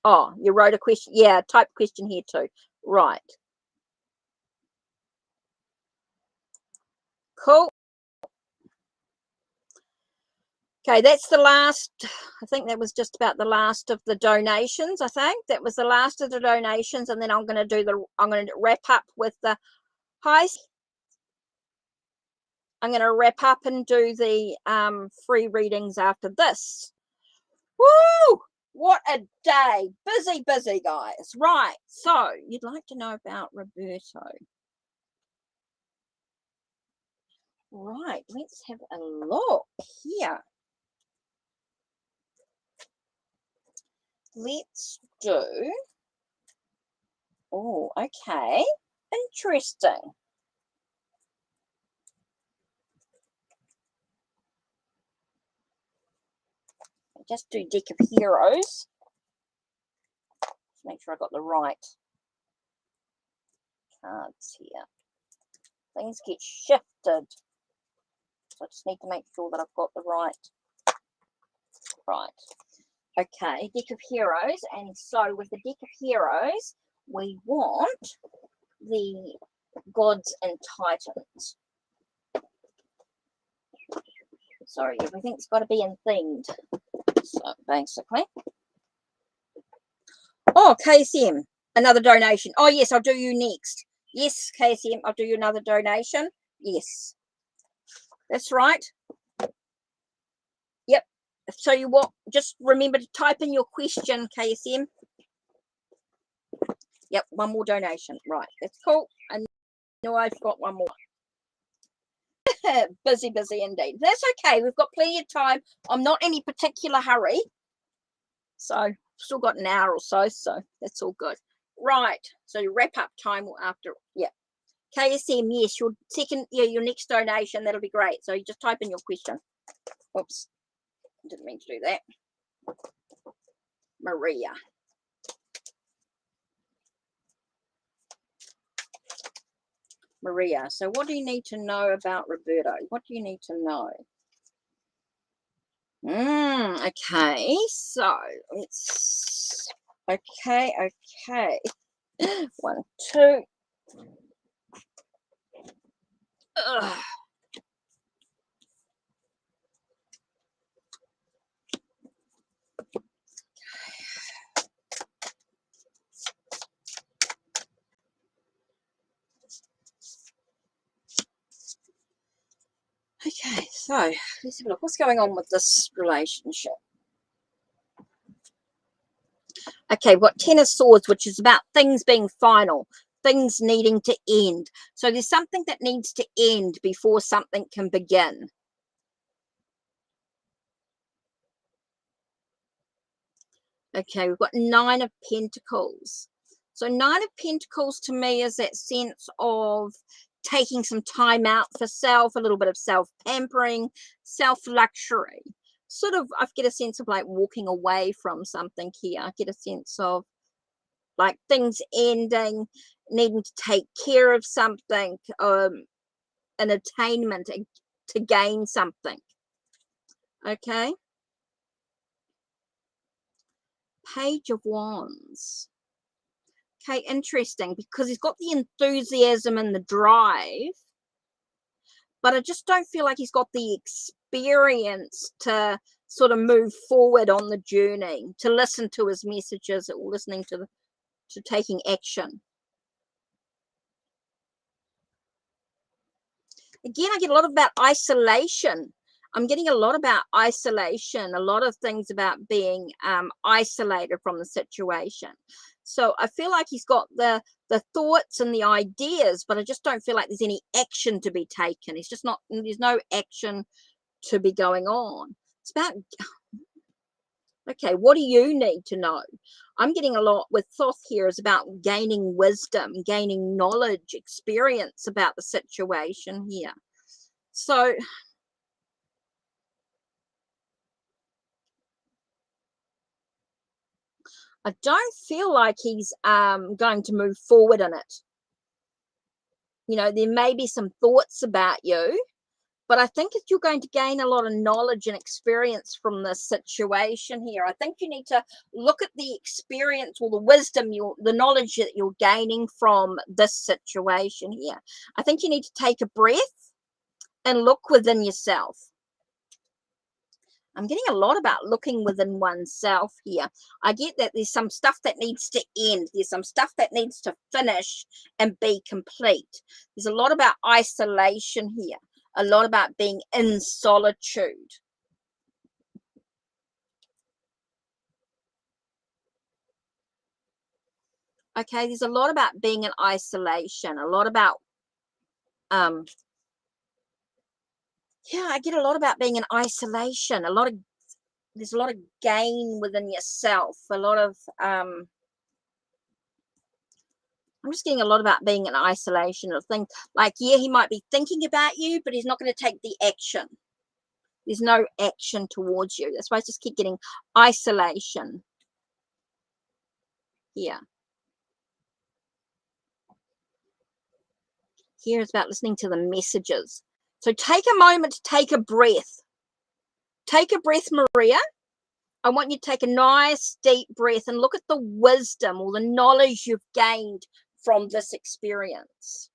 Oh, you wrote a question. Yeah, type question here too. Right. Cool. Okay, that's the last. I think that was just about the last of the donations. I think that was the last of the donations, and then I'm going to wrap up with the highs. I'm going to wrap up and do the free readings after this. Woo! What a day. Busy, guys. Right. So, you'd like to know about Roberto. Right. Let's have a look here. Let's do. Oh, okay. Interesting. Just do deck of heroes. Just make sure I got the right cards here. Things get shifted. So I just need to make sure that I've got the right. Okay, deck of heroes. And so with the deck of heroes, we want the gods and titans. Sorry, everything's got to be in themed. So basically. Oh, KSM, another donation. Oh, yes, I'll do you next. Yes, KSM, I'll do you another donation. Yes, that's right. Yep. So you what? Just remember to type in your question, KSM. Yep, one more donation. Right, that's cool. I know I've got one more. busy indeed. That's okay. We've got plenty of time. I'm not in any particular hurry. So still got an hour or so. So that's all good. Right. So your wrap up time after. Yeah. KSM, yes, your second, yeah, your next donation. That'll be great. So you just type in your question. Oops. Didn't mean to do that. Maria. Maria, so what do you need to know about Roberto? What do you need to know? Okay, so it's okay. 1, 2. Ugh. Okay, so let's have a look. What's going on with this relationship? Okay, what 10 of Swords, which is about things being final, things needing to end. So there's something that needs to end before something can begin. Okay, we've got 9 of Pentacles. So 9 of Pentacles to me is that sense of taking some time out for self, a little bit of self-pampering, self-luxury. Sort of, I get a sense of like walking away from something here. I get a sense of like things ending, needing to take care of something, an attainment to gain something. Okay. Page of Wands. Okay, interesting, because he's got the enthusiasm and the drive, but I just don't feel like he's got the experience to sort of move forward on the journey, to listen to his messages or listening to taking action. Again, I get a lot about isolation. I'm getting a lot about isolation, a lot of things about being isolated from the situation. So I feel like he's got the thoughts and the ideas, but I just don't feel like there's any action to be taken. It's just not, there's no action to be going on. It's about, okay, what do you need to know? I'm getting a lot with Thoth here is about gaining wisdom, gaining knowledge, experience about the situation here. So I don't feel like he's going to move forward in it. You know, there may be some thoughts about you, but I think if you're going to gain a lot of knowledge and experience from this situation here, I think you need to look at the experience or the wisdom, the knowledge that you're gaining from this situation here. I think you need to take a breath and look within yourself. I'm getting a lot about looking within oneself here. I get that there's some stuff that needs to end. There's some stuff that needs to finish and be complete. There's a lot about isolation here. A lot about being in solitude. Okay, there's a lot about being in isolation. A lot about, yeah, I get a lot about being in isolation. There's a lot of gain within yourself. A lot of, I'm just getting a lot about being in isolation. Or thing like, yeah, he might be thinking about you, but he's not going to take the action. There's no action towards you. That's why I just keep getting isolation here. Here is about listening to the messages. So take a moment to take a breath. Take a breath, Maria. I want you to take a nice deep breath and look at the wisdom or the knowledge you've gained from this experience.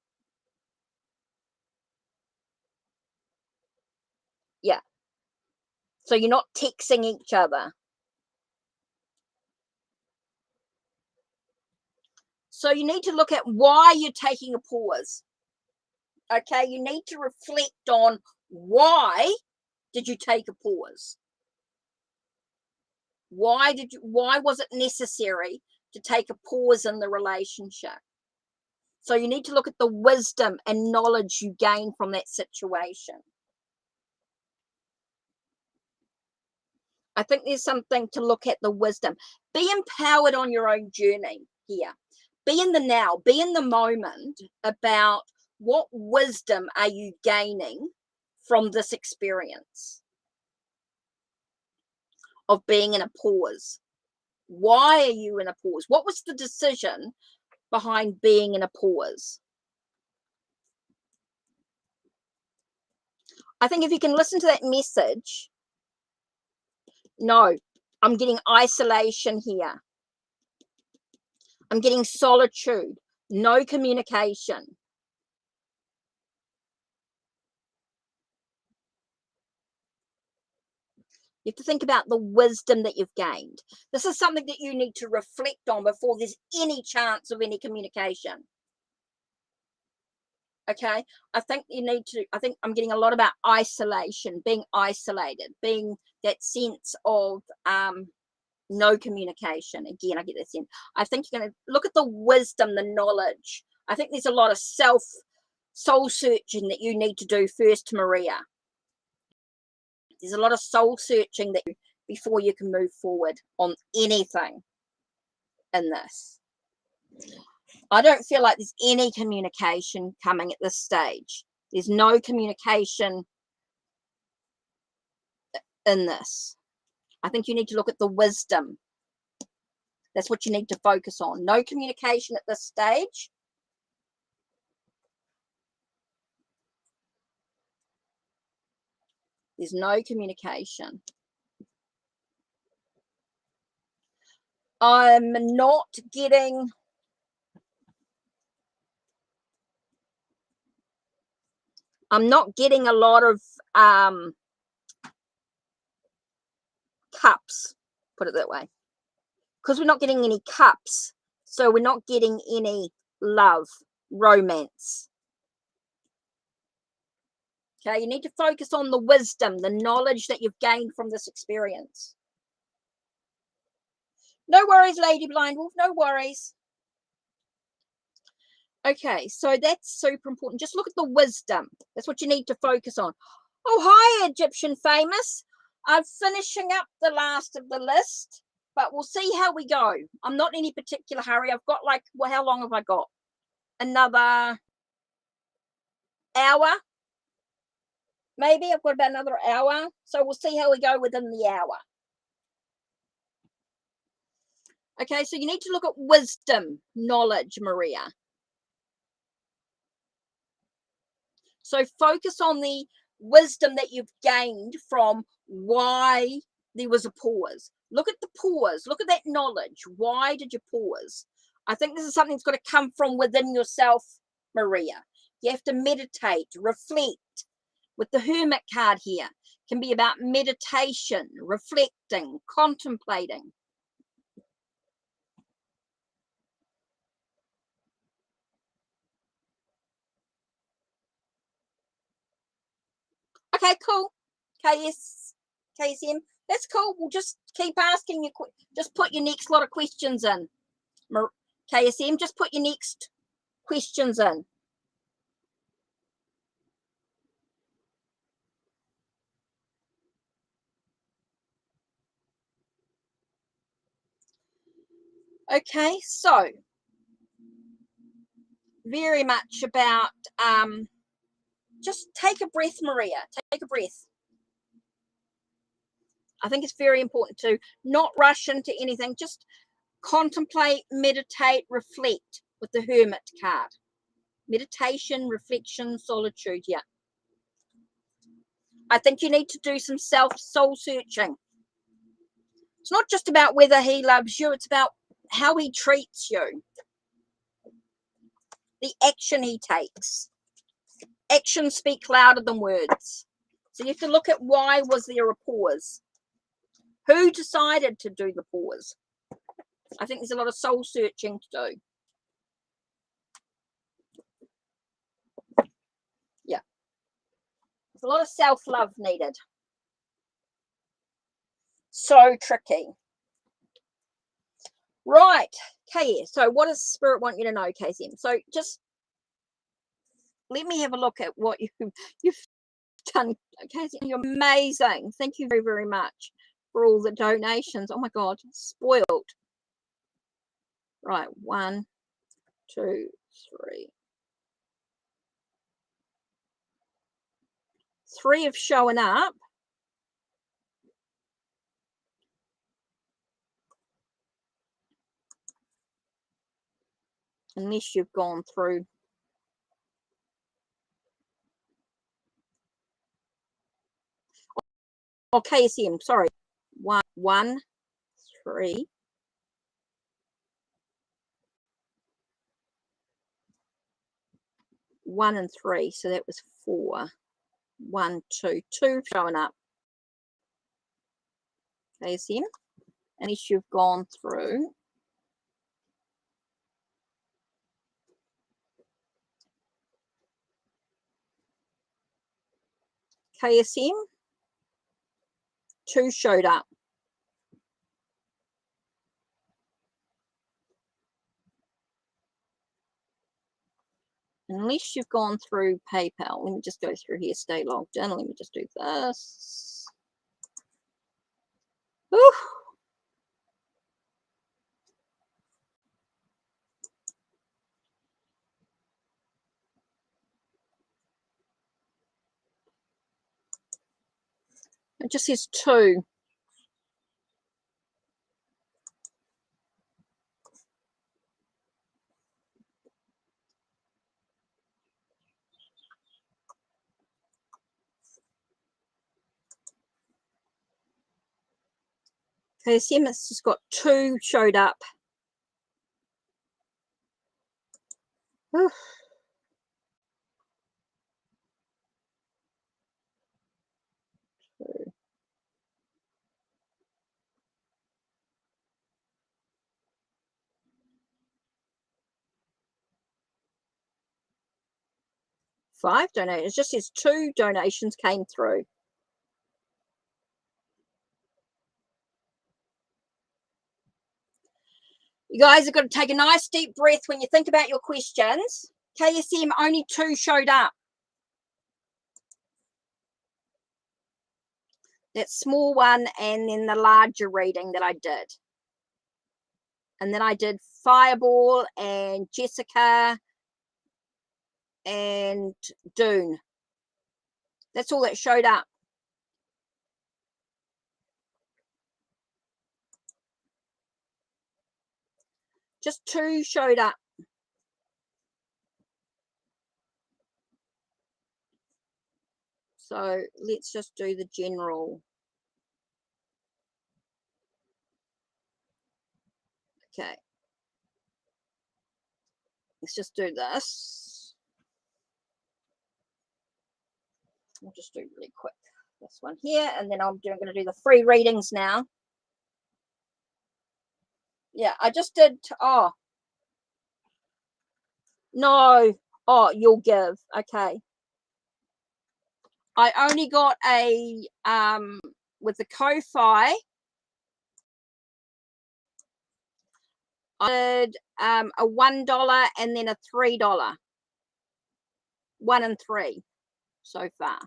Yeah. So you're not texting each other. So you need to look at why you're taking a pause. Okay, you need to reflect on why did you take a pause? Why was it necessary to take a pause in the relationship? So you need to look at the wisdom and knowledge you gain from that situation. I think there's something to look at the wisdom. Be empowered on your own journey here. Be in the now, be in the moment about what wisdom are you gaining from this experience of being in a pause. Why are you in a pause? What was the decision behind being in a pause? I think if you can listen to that message, no, I'm getting isolation here. I'm getting solitude, no communication. You have to think about the wisdom that you've gained. This is something that you need to reflect on before there's any chance of any communication. Okay, I think I'm getting a lot about isolation, being isolated, being that sense of no communication. Again, I get that sense. I think you're going to look at the wisdom, the knowledge. I think there's a lot of soul searching that you need to do first, Maria. There's a lot of soul searching that before you can move forward on anything in this. I don't feel like there's any communication coming at this stage. There's no communication in this. I think you need to look at the wisdom. That's what you need to focus on. No communication at this stage. There's no communication. I'm not getting a lot of cups, put it that way, because we're not getting any cups, so we're not getting any love, romance. Okay, you need to focus on the wisdom, the knowledge that you've gained from this experience. No worries, Lady Blind Wolf, no worries. Okay, so that's super important. Just look at the wisdom. That's what you need to focus on. Oh, hi, Egyptian Famous. I'm finishing up the last of the list, but we'll see how we go. I'm not in any particular hurry. I've got like, well, how long have I got? Another hour? Maybe I've got about another hour. So we'll see how we go within the hour. Okay, so you need to look at wisdom, knowledge, Maria. So focus on the wisdom that you've gained from why there was a pause. Look at the pause. Look at that knowledge. Why did you pause? I think this is something that's got to come from within yourself, Maria. You have to meditate, reflect, with the Hermit card here. It can be about meditation, reflecting, contemplating. Okay, cool. KSM, that's cool. We'll just keep asking you. Just put your next lot of questions in. KSM, just put your next questions in. Okay, so very much about just take a breath, Maria. Take a breath. I think it's very important to not rush into anything. Just contemplate, meditate, reflect with the Hermit card. Meditation, reflection, solitude. Yeah. I think you need to do some soul searching. It's not just about whether he loves you. It's about how he treats you. The action he takes. Actions speak louder than words. So you have to look at why was there a pause? Who decided to do the pause? I think there's a lot of soul searching to do. Yeah. There's a lot of self-love needed. So tricky. Right. Okay. So what does Spirit want you to know, KSM? So just let me have a look at what you've done. KSM, you're amazing. Thank you very, very much for all the donations. Oh my God, spoiled. Right. 1, 2, 3. 3 have shown up. Unless you've gone through. Oh, KSM, sorry. 1, 3. 1 and 3. So that was 4. 1, 2. 2 showing up. KSM. Unless you've gone through. KSM. 2 showed up. Unless you've gone through PayPal. Let me just go through here. Stay logged in. Let me just do this. Whew. It just says 2. KSM, it's just got 2 showed up. Whew. 2. 5 donations. It just says 2 donations came through. You guys are going to take a nice deep breath when you think about your questions. KSM, only 2 showed up. That small one and then the larger reading that I did. And then I did Fireball and Jessica and Dune. That's all that showed up. Just 2 showed up. So let's just do the general. Okay. Let's just do this. I'll just do really quick this one here, and then I'm going to do the free readings now. Yeah, I just did. Oh no. Oh, you'll give. Okay. I only got a with the Ko-Fi. I did a $1 and then a $3. 1 and 3 so far.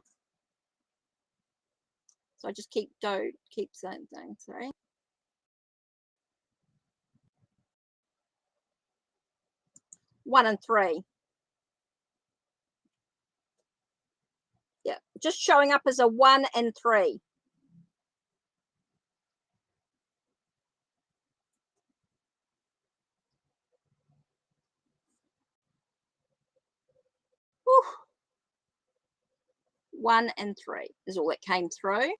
So I just keep saying things. Sorry. One and 3. Yeah, just showing up as a 1 and 3. Whew. 1 and 3 is all that came through.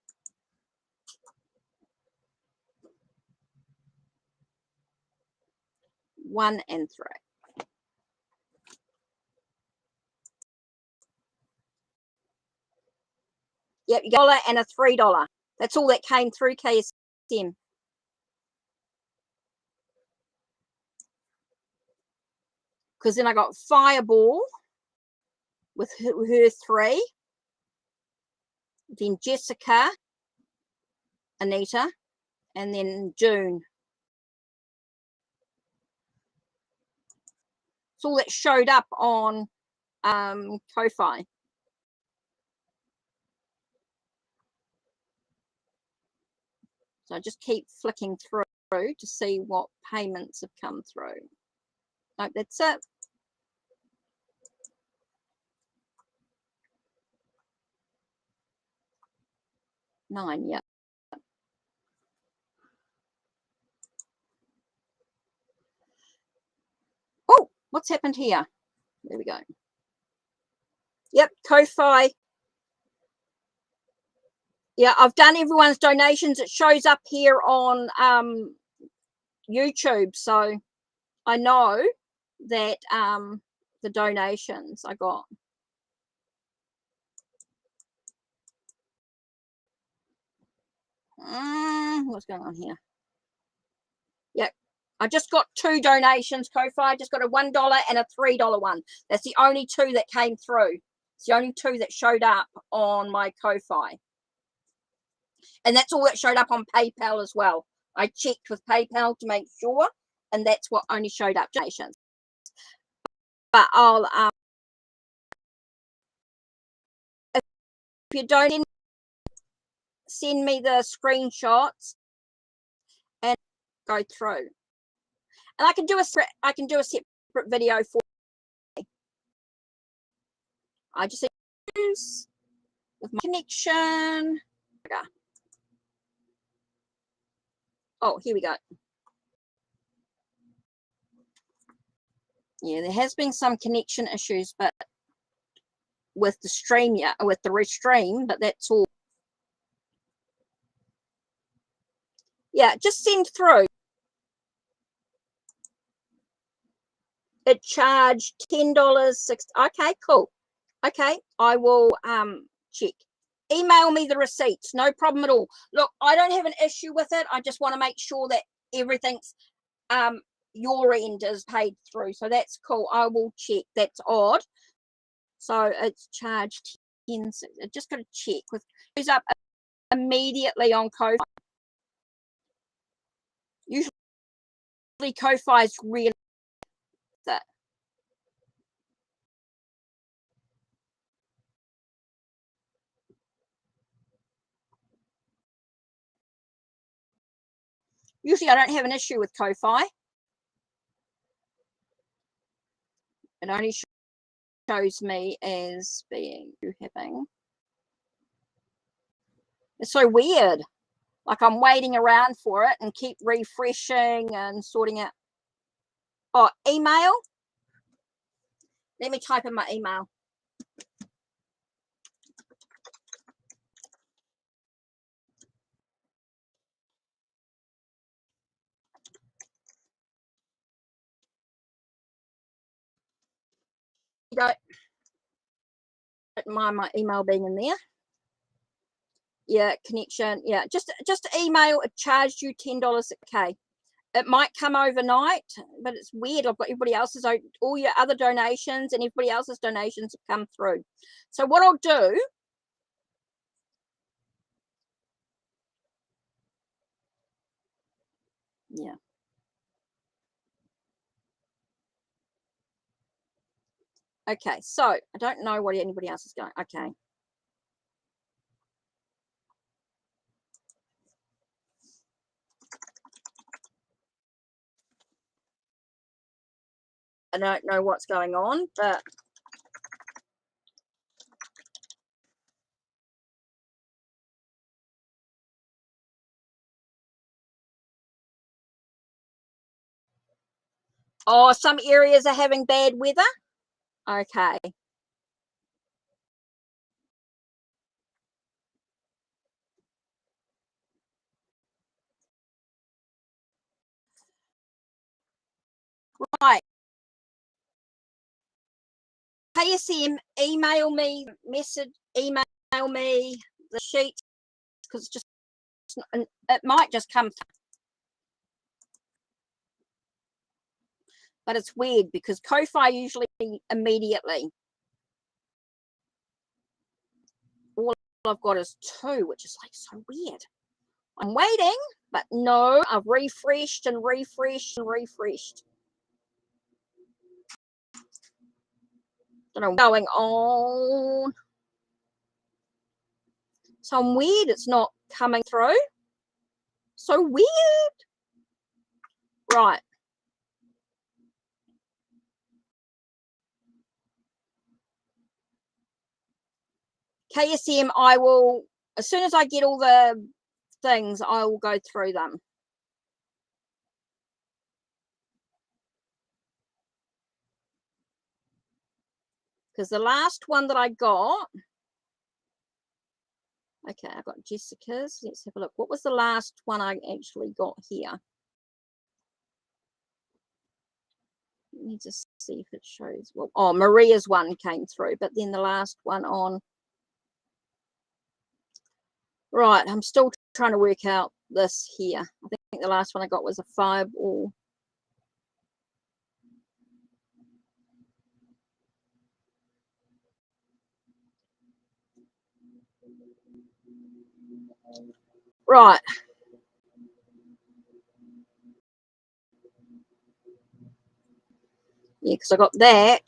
One and 3. Yep, you got $1 and a $3. That's all that came through, KSM. Because then I got Fireball with her 3. Then Jessica, Anita, and then June. It's all that showed up on Ko-Fi. So I just keep flicking through to see what payments have come through. Nope, that's it. $9, yeah. Oh, what's happened here? There we go. Yep, Ko-Fi. Yeah, I've done everyone's donations. It shows up here on YouTube, so I know that the donations I got. What's going on here? Yep, I just got 2 donations, Ko-Fi. Just got a $1 and a $3 one. That's the only 2 that came through. It's the only 2 that showed up on my Ko-Fi. And that's all that showed up on PayPal as well. I checked with PayPal to make sure, and that's what only showed up donations. But I'll if you don't send me the screenshots and go through, and I can do a separate video for you. I just use with my connection. Oh, here we go. Yeah, there has been some connection issues, but with the stream, yeah, with the restream, but that's all. Yeah, just send through. It charged $10. Okay, cool. Okay, I will check. Email me the receipts, no problem at all. Look, I don't have an issue with it. I just want to make sure that everything's your end is paid through, so that's cool. I will check. That's odd. So it's charged 10. I just got to check with goes up immediately on Ko-Fi. Usually Ko-Fi is really that. Usually I don't have an issue with Ko-Fi. It only shows me as being having. It's so weird. Like I'm waiting around for it and keep refreshing and sorting out. Oh, email. Let me type in my email. Go. mind my email being in there. Yeah, connection. Yeah, just email. It charged you $10. Okay, it might come overnight, but it's weird. I've got everybody else's, all your other donations and everybody else's donations have come through. So what I'll do, yeah. Okay, so I don't know what anybody else is going. Okay. I don't know what's going on, but oh, some areas are having bad weather. Okay. Right. KSM, email me the sheet, because just it might just come, but it's weird because Ko-Fi usually immediately. All I've got is 2, which is like so weird. I'm waiting, but no, I've refreshed and refreshed and refreshed. Don't know what's going on. So I'm weird, it's not coming through. So weird. Right. KSM, I will, as soon as I get all the things, I will go through them. Because the last one that I got, okay, I got Jessica's. Let's have a look. What was the last one I actually got here? Let me just see if it shows. Well, oh, Maria's one came through, but then the last one on. Right, I'm still trying to work out this here. I think the last one I got was a 5 or. Right. Yeah, because I got that.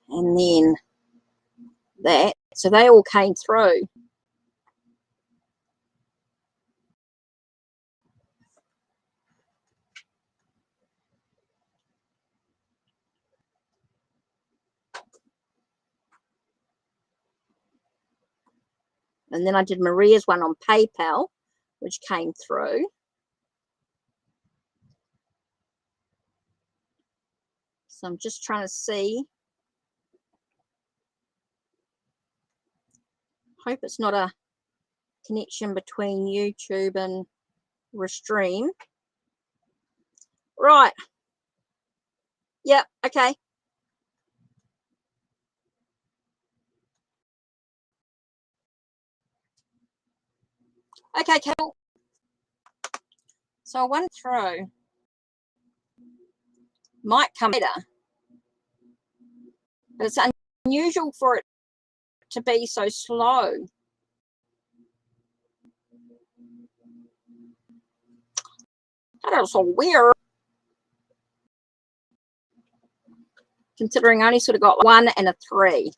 And then that. So they all came through. And then I did Maria's one on PayPal, which came through. So I'm just trying to see. Hope it's not a connection between YouTube and Restream. Right. Yep. Okay. Okay, cool. So I went through. Might come later. But it's unusual for it to be so slow. That is so weird. Considering I only sort of got 1 and a 3.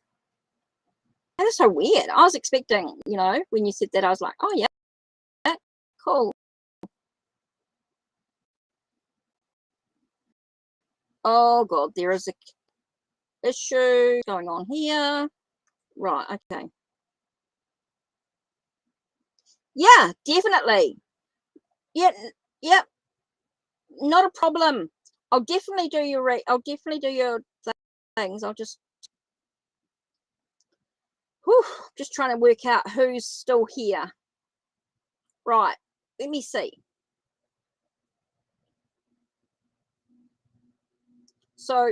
That is so weird. I was expecting, you know, when you said that, I was like, oh yeah, cool. Oh god, there is a issue going on here. Right, okay. Yeah, definitely. Yeah, yep. Not a problem. I'll definitely do your things. I'll just just trying to work out who's still here. Right. let me see. So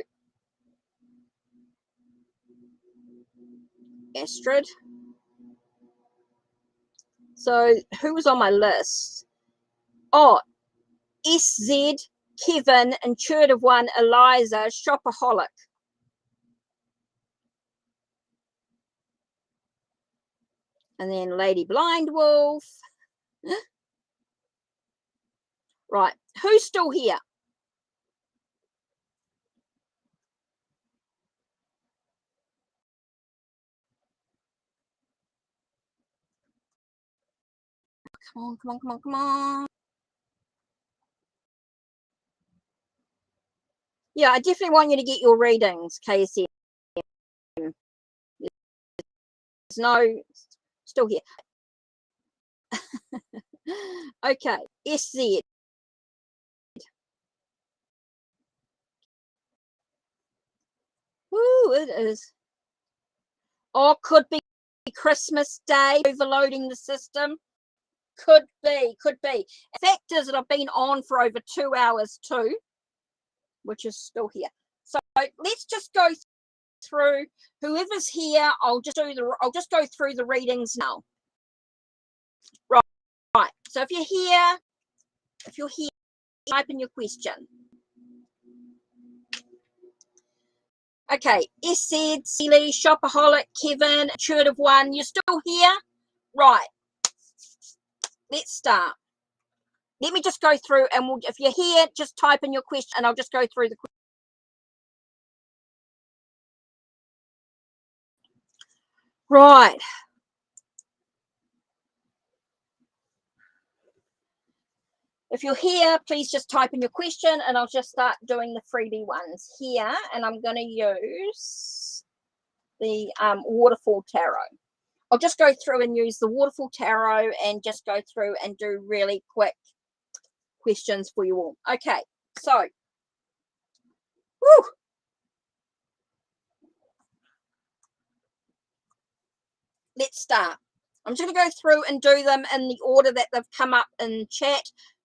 Astrid. So who was on my list? Oh, SZ, Kevin, Intuitive One, Eliza, Shopaholic. And then Lady Blind Wolf. Right, who's still here? Come on, come on, come on, come on. Yeah, I definitely want you to get your readings, KSM. There's no, still here. Okay, SZ. Ooh, it is. Oh, could be Christmas Day, overloading the system. Could be, could be. The fact is that I've been on for over 2 hours too, which is still here. So let's just go through whoever's here. I'll just go through the readings now. Right. So if you're here, type in your question. Okay, SZ, Sealy, Shopaholic, Kevin, Intuitive One, you're still here? Right. Let's start. Let me just go through, and if you're here, just type in your question and I'll just go through the question. Right. If you're here, please just type in your question and I'll just start doing the freebie ones here. And I'm going to use the Waterfall Tarot. I'll just go through and use the Waterfall Tarot and just go through and do really quick questions for you all. Okay, so woo, let's start. I'm just going to go through and do them in the order that they've come up in chat,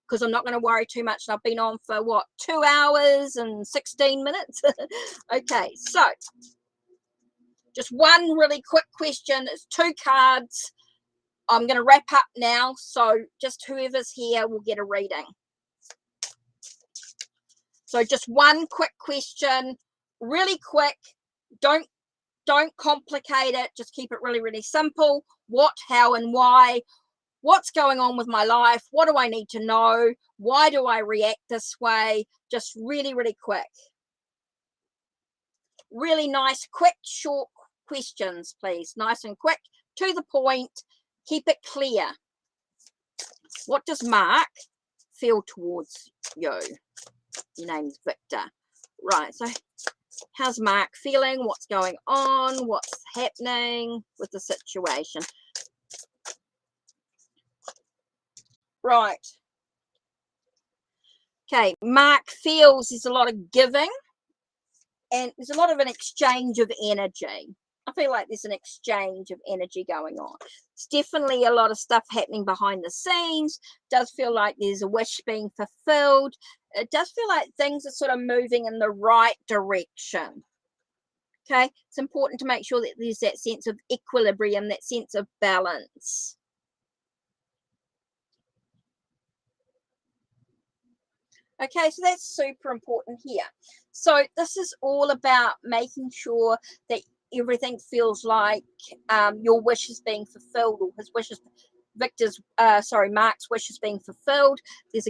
because I'm not going to worry too much. I've been on for what, 2 hours and 16 minutes. Okay, so just one really quick question. It's 2 cards. I'm going to wrap up now, so just whoever's here will get a reading. So just one quick question, really quick. Don't complicate it. Just keep it really, really simple. What, how, and why? What's going on with my life? What do I need to know? Why do I react this way? Just really, really quick. Really nice, quick, short questions, please. Nice and quick, to the point. Keep it clear. What does Mark feel towards you? Your name's Victor. Right, so how's Mark feeling? What's going on? What's happening with the situation? Right. Okay, Mark feels there's a lot of giving and there's a lot of an exchange of energy. I feel like there's an exchange of energy going on. It's definitely a lot of stuff happening behind the scenes. It does feel like there's a wish being fulfilled. It does feel like things are sort of moving in the right direction. Okay, it's important to make sure that there's that sense of equilibrium, that sense of balance. Okay, so that's super important here. So this is all about making sure that everything feels like your wish is being fulfilled, or his wishes, Mark's wish is being fulfilled. There's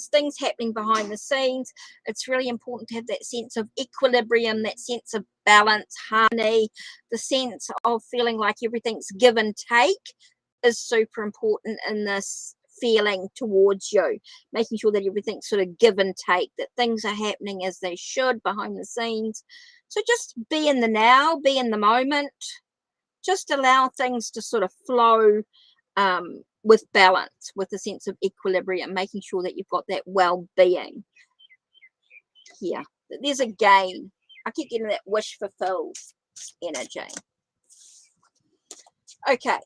things happening behind the scenes. It's really important to have that sense of equilibrium, that sense of balance, harmony, the sense of feeling like everything's give and take is super important in this feeling towards you, making sure that everything's sort of give and take, that things are happening as they should behind the scenes. So just be in the now, be in the moment, just allow things to sort of flow with balance, with a sense of equilibrium, making sure that you've got that well-being here. There's a gain. I keep getting that wish fulfilled energy. Okay.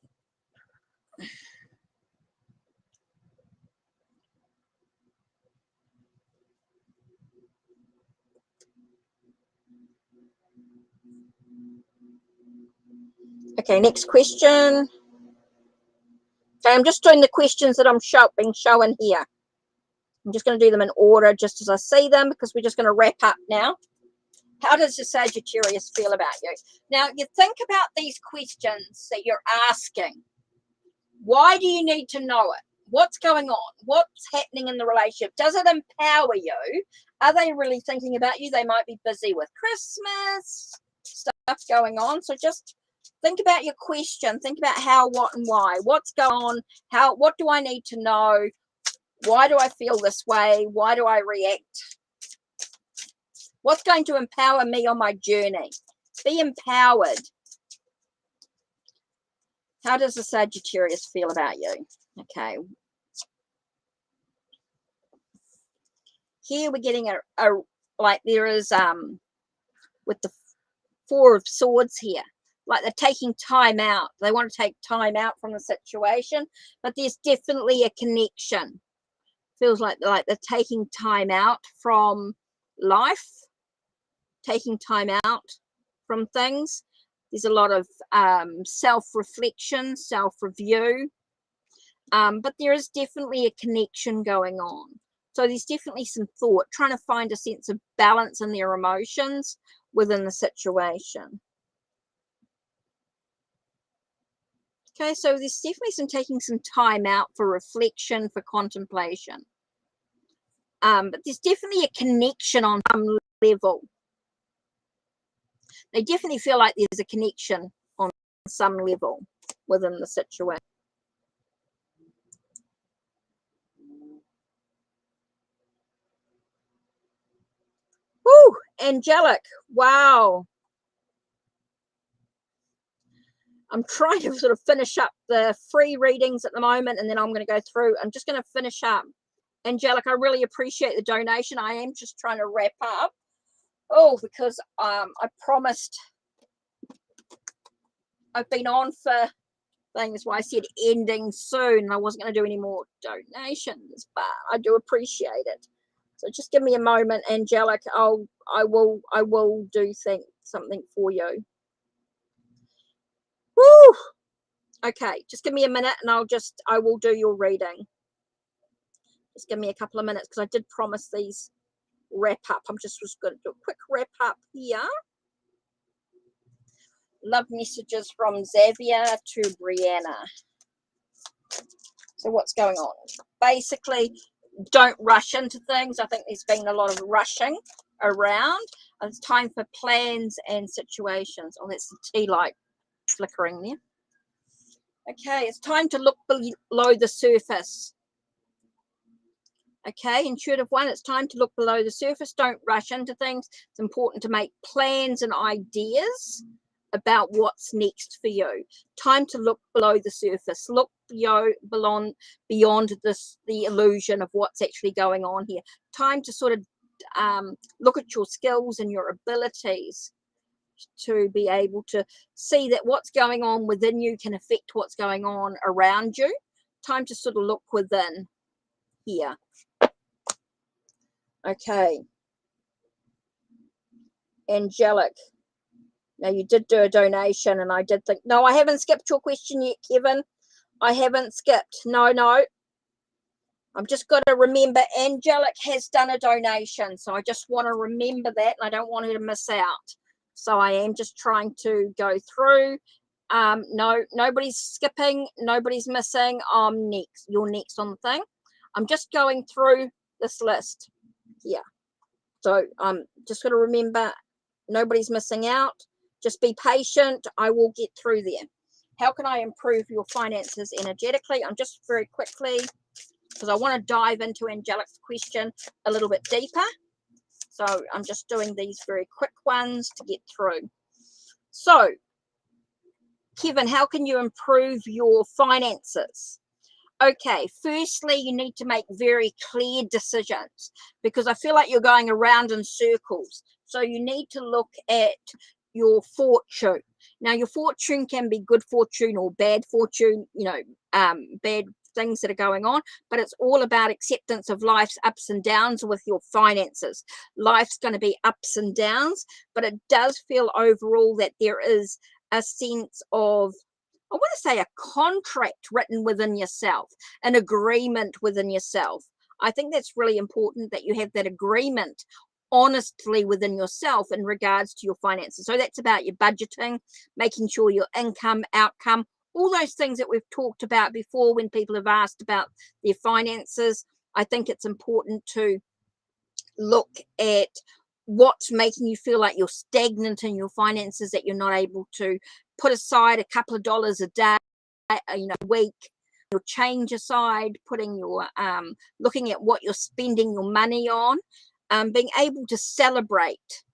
Okay, next question. Okay, I'm just doing the questions that I'm being shown here. I'm just going to do them in order just as I see them, because we're just going to wrap up now. How does the Sagittarius feel about you? Now, you think about these questions that you're asking. Why do you need to know it? What's going on? What's happening in the relationship? Does it empower you? Are they really thinking about you? They might be busy with Christmas, stuff going on. So just think about your question. Think about how, what, and why. What's going on? What do I need to know? Why do I feel this way? Why do I react? What's going to empower me on my journey? Be empowered. How does the Sagittarius feel about you? Okay. Here we're getting like there is with the Four of Swords here, like they're taking time out. They want to take time out from the situation, but there's definitely a connection. Feels like they're taking time out from life, taking time out from things. There's a lot of self-reflection, self-review, but there is definitely a connection going on. So there's definitely some thought, trying to find a sense of balance in their emotions within the situation. Okay, so there's definitely taking some time out for reflection, for contemplation. But there's definitely a connection on some level. They definitely feel like there's a connection on some level within the situation. Woo, angelic. Wow. I'm trying to sort of finish up the free readings at the moment, and then I'm going to go through. I'm just going to finish up. Angelic, I really appreciate the donation. I am just trying to wrap up. Oh, because I promised. I've been on for things why I said ending soon. I wasn't going to do any more donations, but I do appreciate it. So just give me a moment, Angelic. I will do something for you. Woo! Okay, just give me a minute and I will do your reading. Just give me a couple of minutes because I did promise these wrap up. I'm just going to do a quick wrap up here. Love messages from Xavier to Brianna. So what's going on? Basically, don't rush into things. I think there's been a lot of rushing around. It's time for plans and situations. Oh, that's the tea light flickering there. Okay, it's time to look below the surface. Okay, intuitive one, it's time to look below the surface. Don't rush into things. It's important to make plans and ideas about what's next for you. Time to look below the surface. Look beyond the illusion of what's actually going on here. Time to sort of look at your skills and your abilities to be able to see that what's going on within you can affect what's going on around you. Time to sort of look within here. Okay. Angelic. Now, you did do a donation, and I did think, no, I haven't skipped your question yet, Kevin. I haven't skipped. No. I'm just got to remember Angelic has done a donation, so I just want to remember that, and I don't want her to miss out. So I am just trying to go through. No, nobody's skipping. Nobody's missing. I'm next. You're next on the thing. I'm just going through this list here. So I'm just going to remember nobody's missing out. Just be patient. I will get through there. How can I improve your finances energetically? I'm just very quickly, because I want to dive into Angelic's question a little bit deeper. So I'm just doing these very quick ones to get through. So, Kevin, how can you improve your finances? Okay, firstly, you need to make very clear decisions, because I feel like you're going around in circles. So you need to look at your fortune. Now, your fortune can be good fortune or bad fortune, bad things that are going on, but it's all about acceptance of life's ups and downs with your finances. Life's going to be ups and downs, but it does feel overall that there is a sense of, I want to say, a contract written within yourself, an agreement within yourself. I think that's really important, that you have that agreement honestly within yourself in regards to your finances. So that's about your budgeting, making sure your income, outcome, all those things that we've talked about before when people have asked about their finances. I think it's important to look at what's making you feel like you're stagnant in your finances, that you're not able to put aside a couple of dollars a day, a week, your change aside, putting your looking at what you're spending your money on, being able to celebrate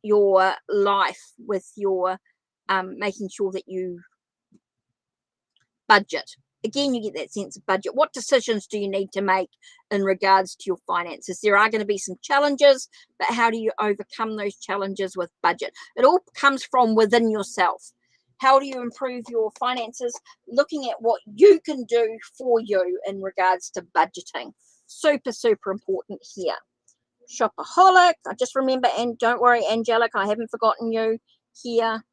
your life with your making sure that you budget. Again, you get that sense of budget. What decisions do you need to make in regards to your finances? There are going to be some challenges, but how do you overcome those challenges with budget? It all comes from within yourself. How do you improve your finances? Looking at what you can do for you in regards to budgeting. Super, super important here. Shopaholic. I just remember, and don't worry, Angelic, I haven't forgotten you here.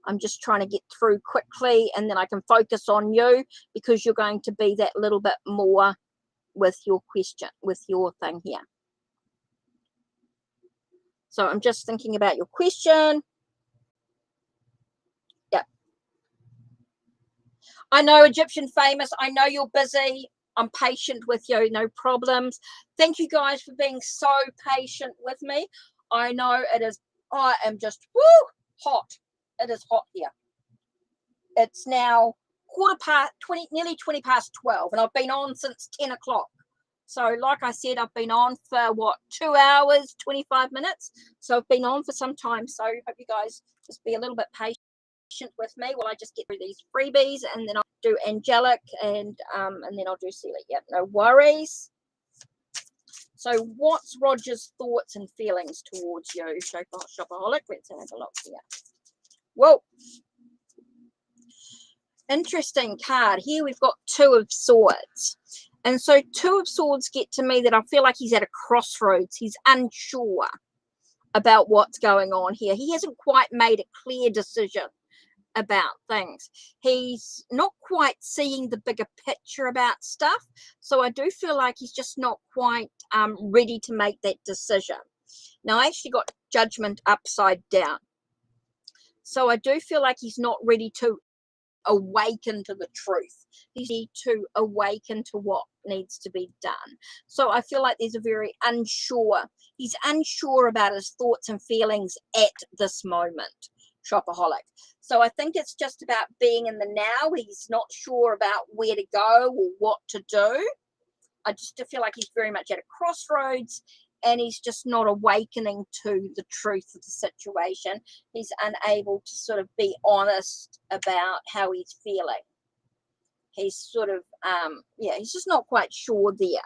I'm just trying to get through quickly, and then I can focus on you, because you're going to be that little bit more with your question, with your thing here. So I'm just thinking about your question. Yep. I know, Egyptian Famous. I know you're busy. I'm patient with you. No problems. Thank you guys for being so patient with me. I know it is. I am just hot. It is hot here. It's now nearly 20 past 12, and I've been on since 10 o'clock. So like I said, I've been on for 2 hours, 25 minutes. So I've been on for some time. So I hope you guys just be a little bit patient with me while I just get through these freebies, and then I'll do Angelic, and then I'll do Celia. Yep, no worries. So what's Roger's thoughts and feelings towards you, Shopaholic? Let's have a look here. Whoa. Interesting card. Here we've got Two of Swords. And so Two of Swords get to me that I feel like he's at a crossroads. He's unsure about what's going on here. He hasn't quite made a clear decision about things. He's not quite seeing the bigger picture about stuff. So I do feel like he's just not quite ready to make that decision. Now, I actually got Judgment upside down. So I do feel like he's not ready to awaken to the truth. He needs to awaken to what needs to be done. So I feel like there's a very he's unsure about his thoughts and feelings at this moment, Shopaholic. So I think it's just about being in the now. He's not sure about where to go or what to do. I just feel like he's very much at a crossroads, and he's just not awakening to the truth of the situation. He's unable to sort of be honest about how he's feeling. He's sort of, he's just not quite sure there.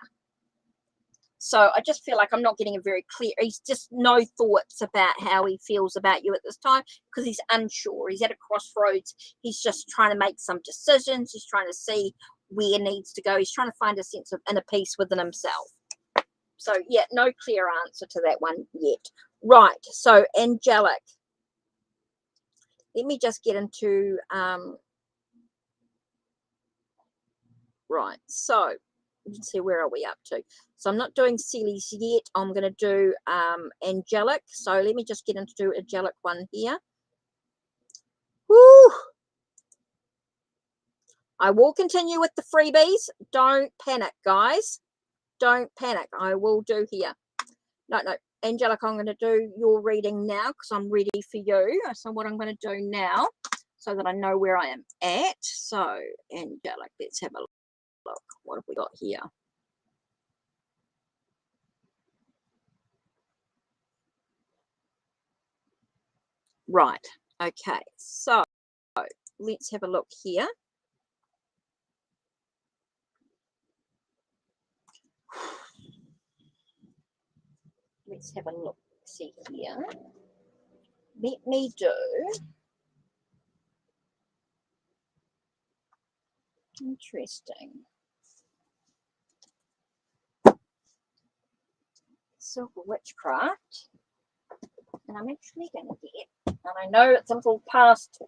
So I just feel like I'm not getting a very clear, he's just no thoughts about how he feels about you at this time, because he's unsure. He's at a crossroads. He's just trying to make some decisions. He's trying to see where he needs to go. He's trying to find a sense of inner peace within himself. So, yeah, no clear answer to that one yet. Right, so Angelic. Let me just get into, right, so let's see, where are we up to? So I'm not doing Celi's yet. I'm going to do Angelic. So let me just get into Angelic one here. Woo! I will continue with the freebies. Don't panic, guys. Don't panic. I will do here. No, Angelic, I'm going to do your reading now, because I'm ready for you. So what I'm going to do now, so that I know where I am at. So Angelic, let's have a look. What have we got here? Right. Okay. So let's have a look here. Let's have a look. See here. Let me do. Interesting. Silver Witchcraft. And I'm actually going to get And I know it's a little past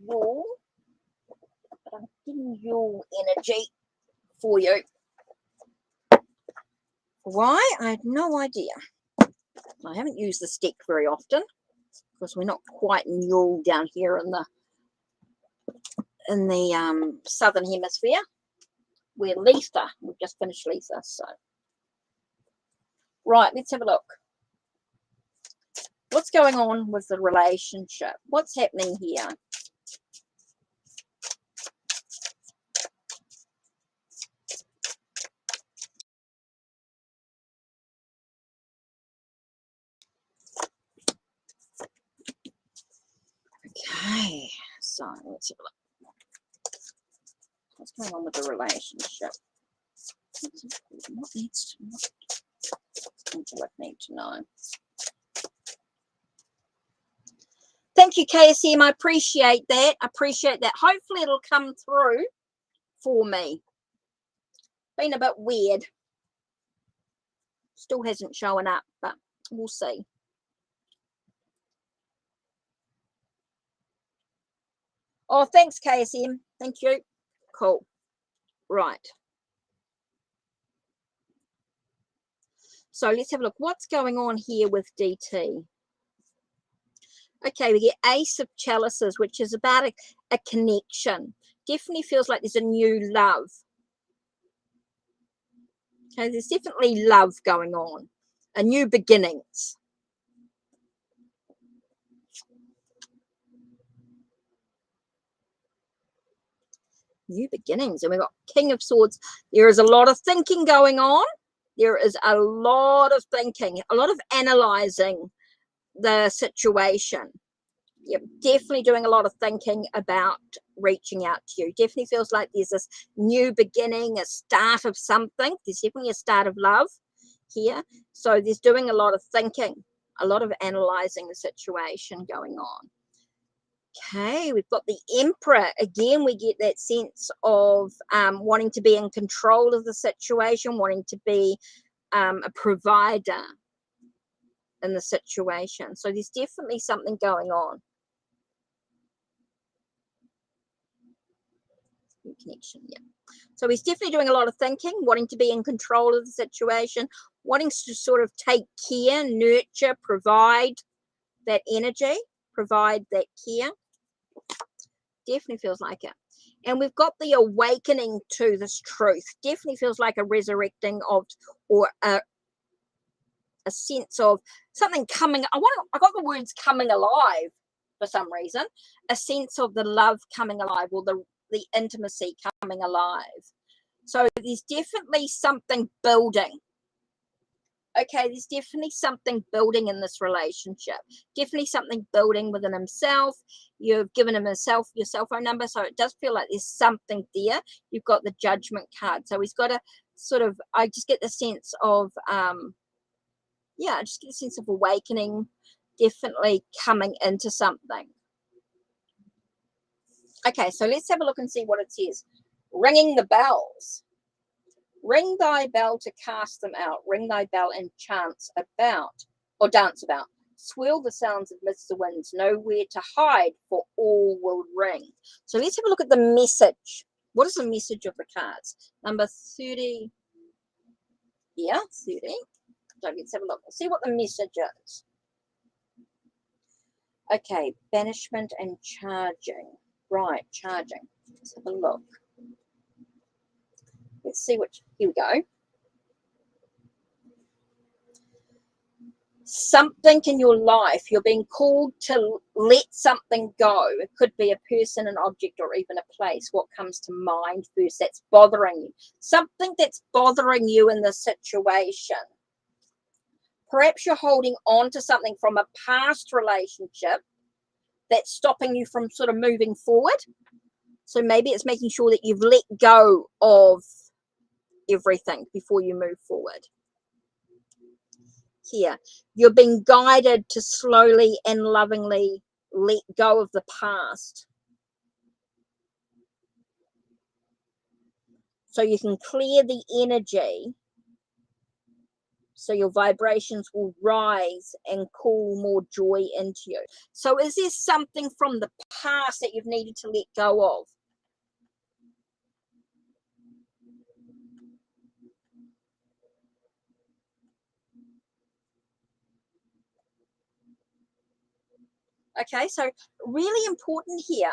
Yule, but I'm getting Yule energy for you. Why? I have no idea. I haven't used the stick very often because we're not quite in Yule down here in the southern hemisphere. We're Letha. We've just finished Letha, so right. Let's have a look. What's going on with the relationship? What's happening here? Okay, so let's have a look. What's going on with the relationship? What do I need to know? Thank you, KSM. I appreciate that. I appreciate that. Hopefully it'll come through for me. Been a bit weird. Still hasn't shown up, but we'll see. Oh, thanks, KSM. Thank you. Cool. Right. So let's have a look. What's going on here with DT? Okay, we get Ace of Chalices, which is about a connection. Definitely feels like there's a new love. Okay, there's definitely love going on. A new beginnings. New beginnings. And we've got King of Swords. There is a lot of thinking going on. There is a lot of thinking, a lot of analyzing the situation. Yep, definitely doing a lot of thinking about reaching out to you. Definitely feels like there's this new beginning, a start of something. There's definitely a start of love here. So there's doing a lot of thinking, a lot of analyzing the situation going on. Okay, we've got the Emperor. Again, we get that sense of wanting to be in control of the situation, wanting to be a provider in the situation. So there's definitely something going on. Connection, yeah. So he's definitely doing a lot of thinking, wanting to be in control of the situation, wanting to sort of take care, nurture, provide that energy, provide that care. Definitely feels like it. And we've got the awakening to this truth. Definitely feels like a resurrecting of, or a sense of something coming. I got the words coming alive for some reason. A sense of the love coming alive, or the intimacy coming alive. So there's definitely something building. Okay, there's definitely something building in this relationship. Definitely something building within himself. You've given him your cell phone number, so it does feel like there's something there. You've got the Judgment card. So he's got a sort of, I just get the sense of, yeah, I just get a sense of awakening, definitely coming into something. Okay, so let's have a look and see what it says. Ringing the bells. Ring thy bell to cast them out. Ring thy bell and chance about, or dance about. Swirl the sounds amidst the winds. Nowhere to hide, for all will ring. So let's have a look at the message. What is the message of the cards? Number 30. Yeah, 30. So let's have a look. Let's see what the message is. Okay, banishment and charging. Right, charging. Let's have a look. Let's see what, here we go. Something in your life, you're being called to let something go. It could be a person, an object, or even a place. What comes to mind first that's bothering you? Something that's bothering you in the situation. Perhaps you're holding on to something from a past relationship that's stopping you from sort of moving forward. So maybe it's making sure that you've let go of everything before you move forward. Here, you're being guided to slowly and lovingly let go of the past, so you can clear the energy, So your vibrations will rise and call more joy into you. So is there something from the past that you've needed to let go of? Okay, so really important here.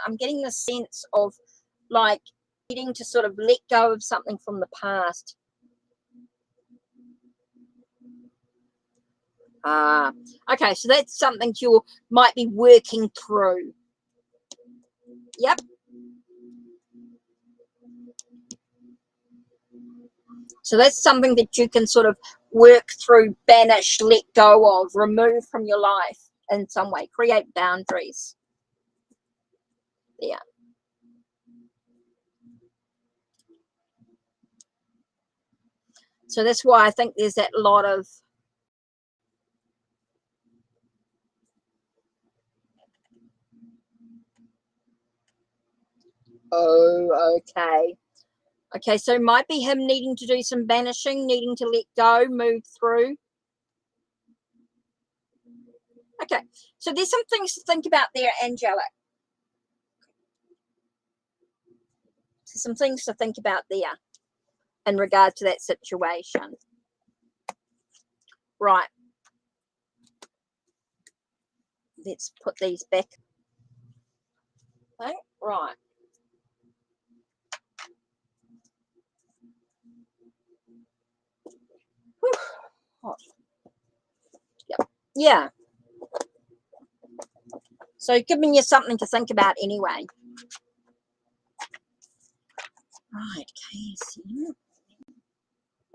I'm getting the sense of like needing to sort of let go of something from the past. Okay, so that's something you might be working through. Yep. So that's something that you can sort of work through, banish, let go of, remove from your life in some way, create boundaries. Yeah. So that's why I think there's that lot of okay. Okay, so it might be him needing to do some banishing, needing to let go, move through. Okay, so there's some things to think about there, Angelic. Some things to think about there in regard to that situation. Right. Let's put these back. Okay, right. Whew. Hot. Yep. Yeah. So giving you something to think about anyway. Right, KSM.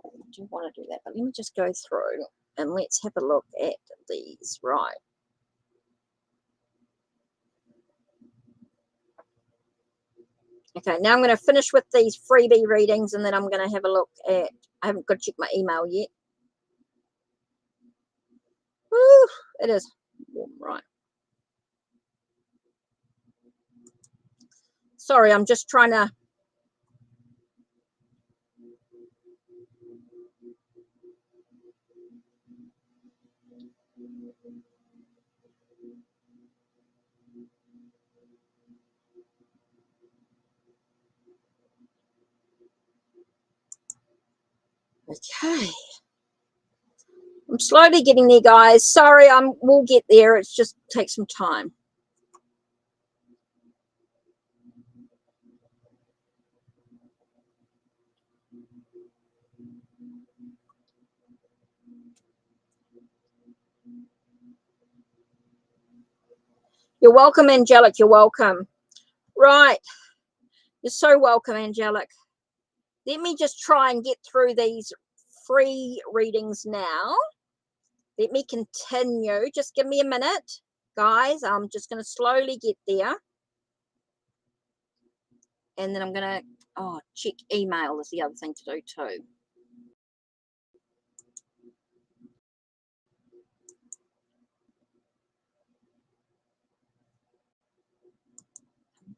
I do want to do that, but let me just go through and let's have a look at these. Right. Okay, now I'm going to finish with these freebie readings and then I'm going to have a look at, I haven't got to check my email yet. Woo, it is warm, right. Sorry, I'm just trying to. Okay. I'm slowly getting there, guys. Sorry, we'll get there. It's just takes some time. You're welcome, Angelic. You're welcome. Right. You're so welcome, Angelic. Let me just try and get through these free readings now. Let me continue. Just give me a minute, guys. I'm just going to slowly get there. And then I'm going to, check email is the other thing to do too.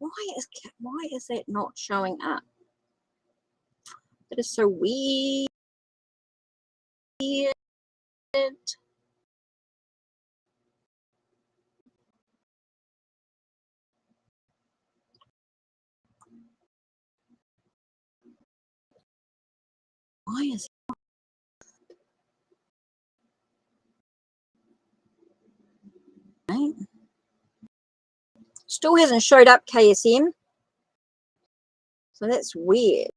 Why is that not showing up? That is so weird. Why is it? Still hasn't showed up, KSM. So that's weird.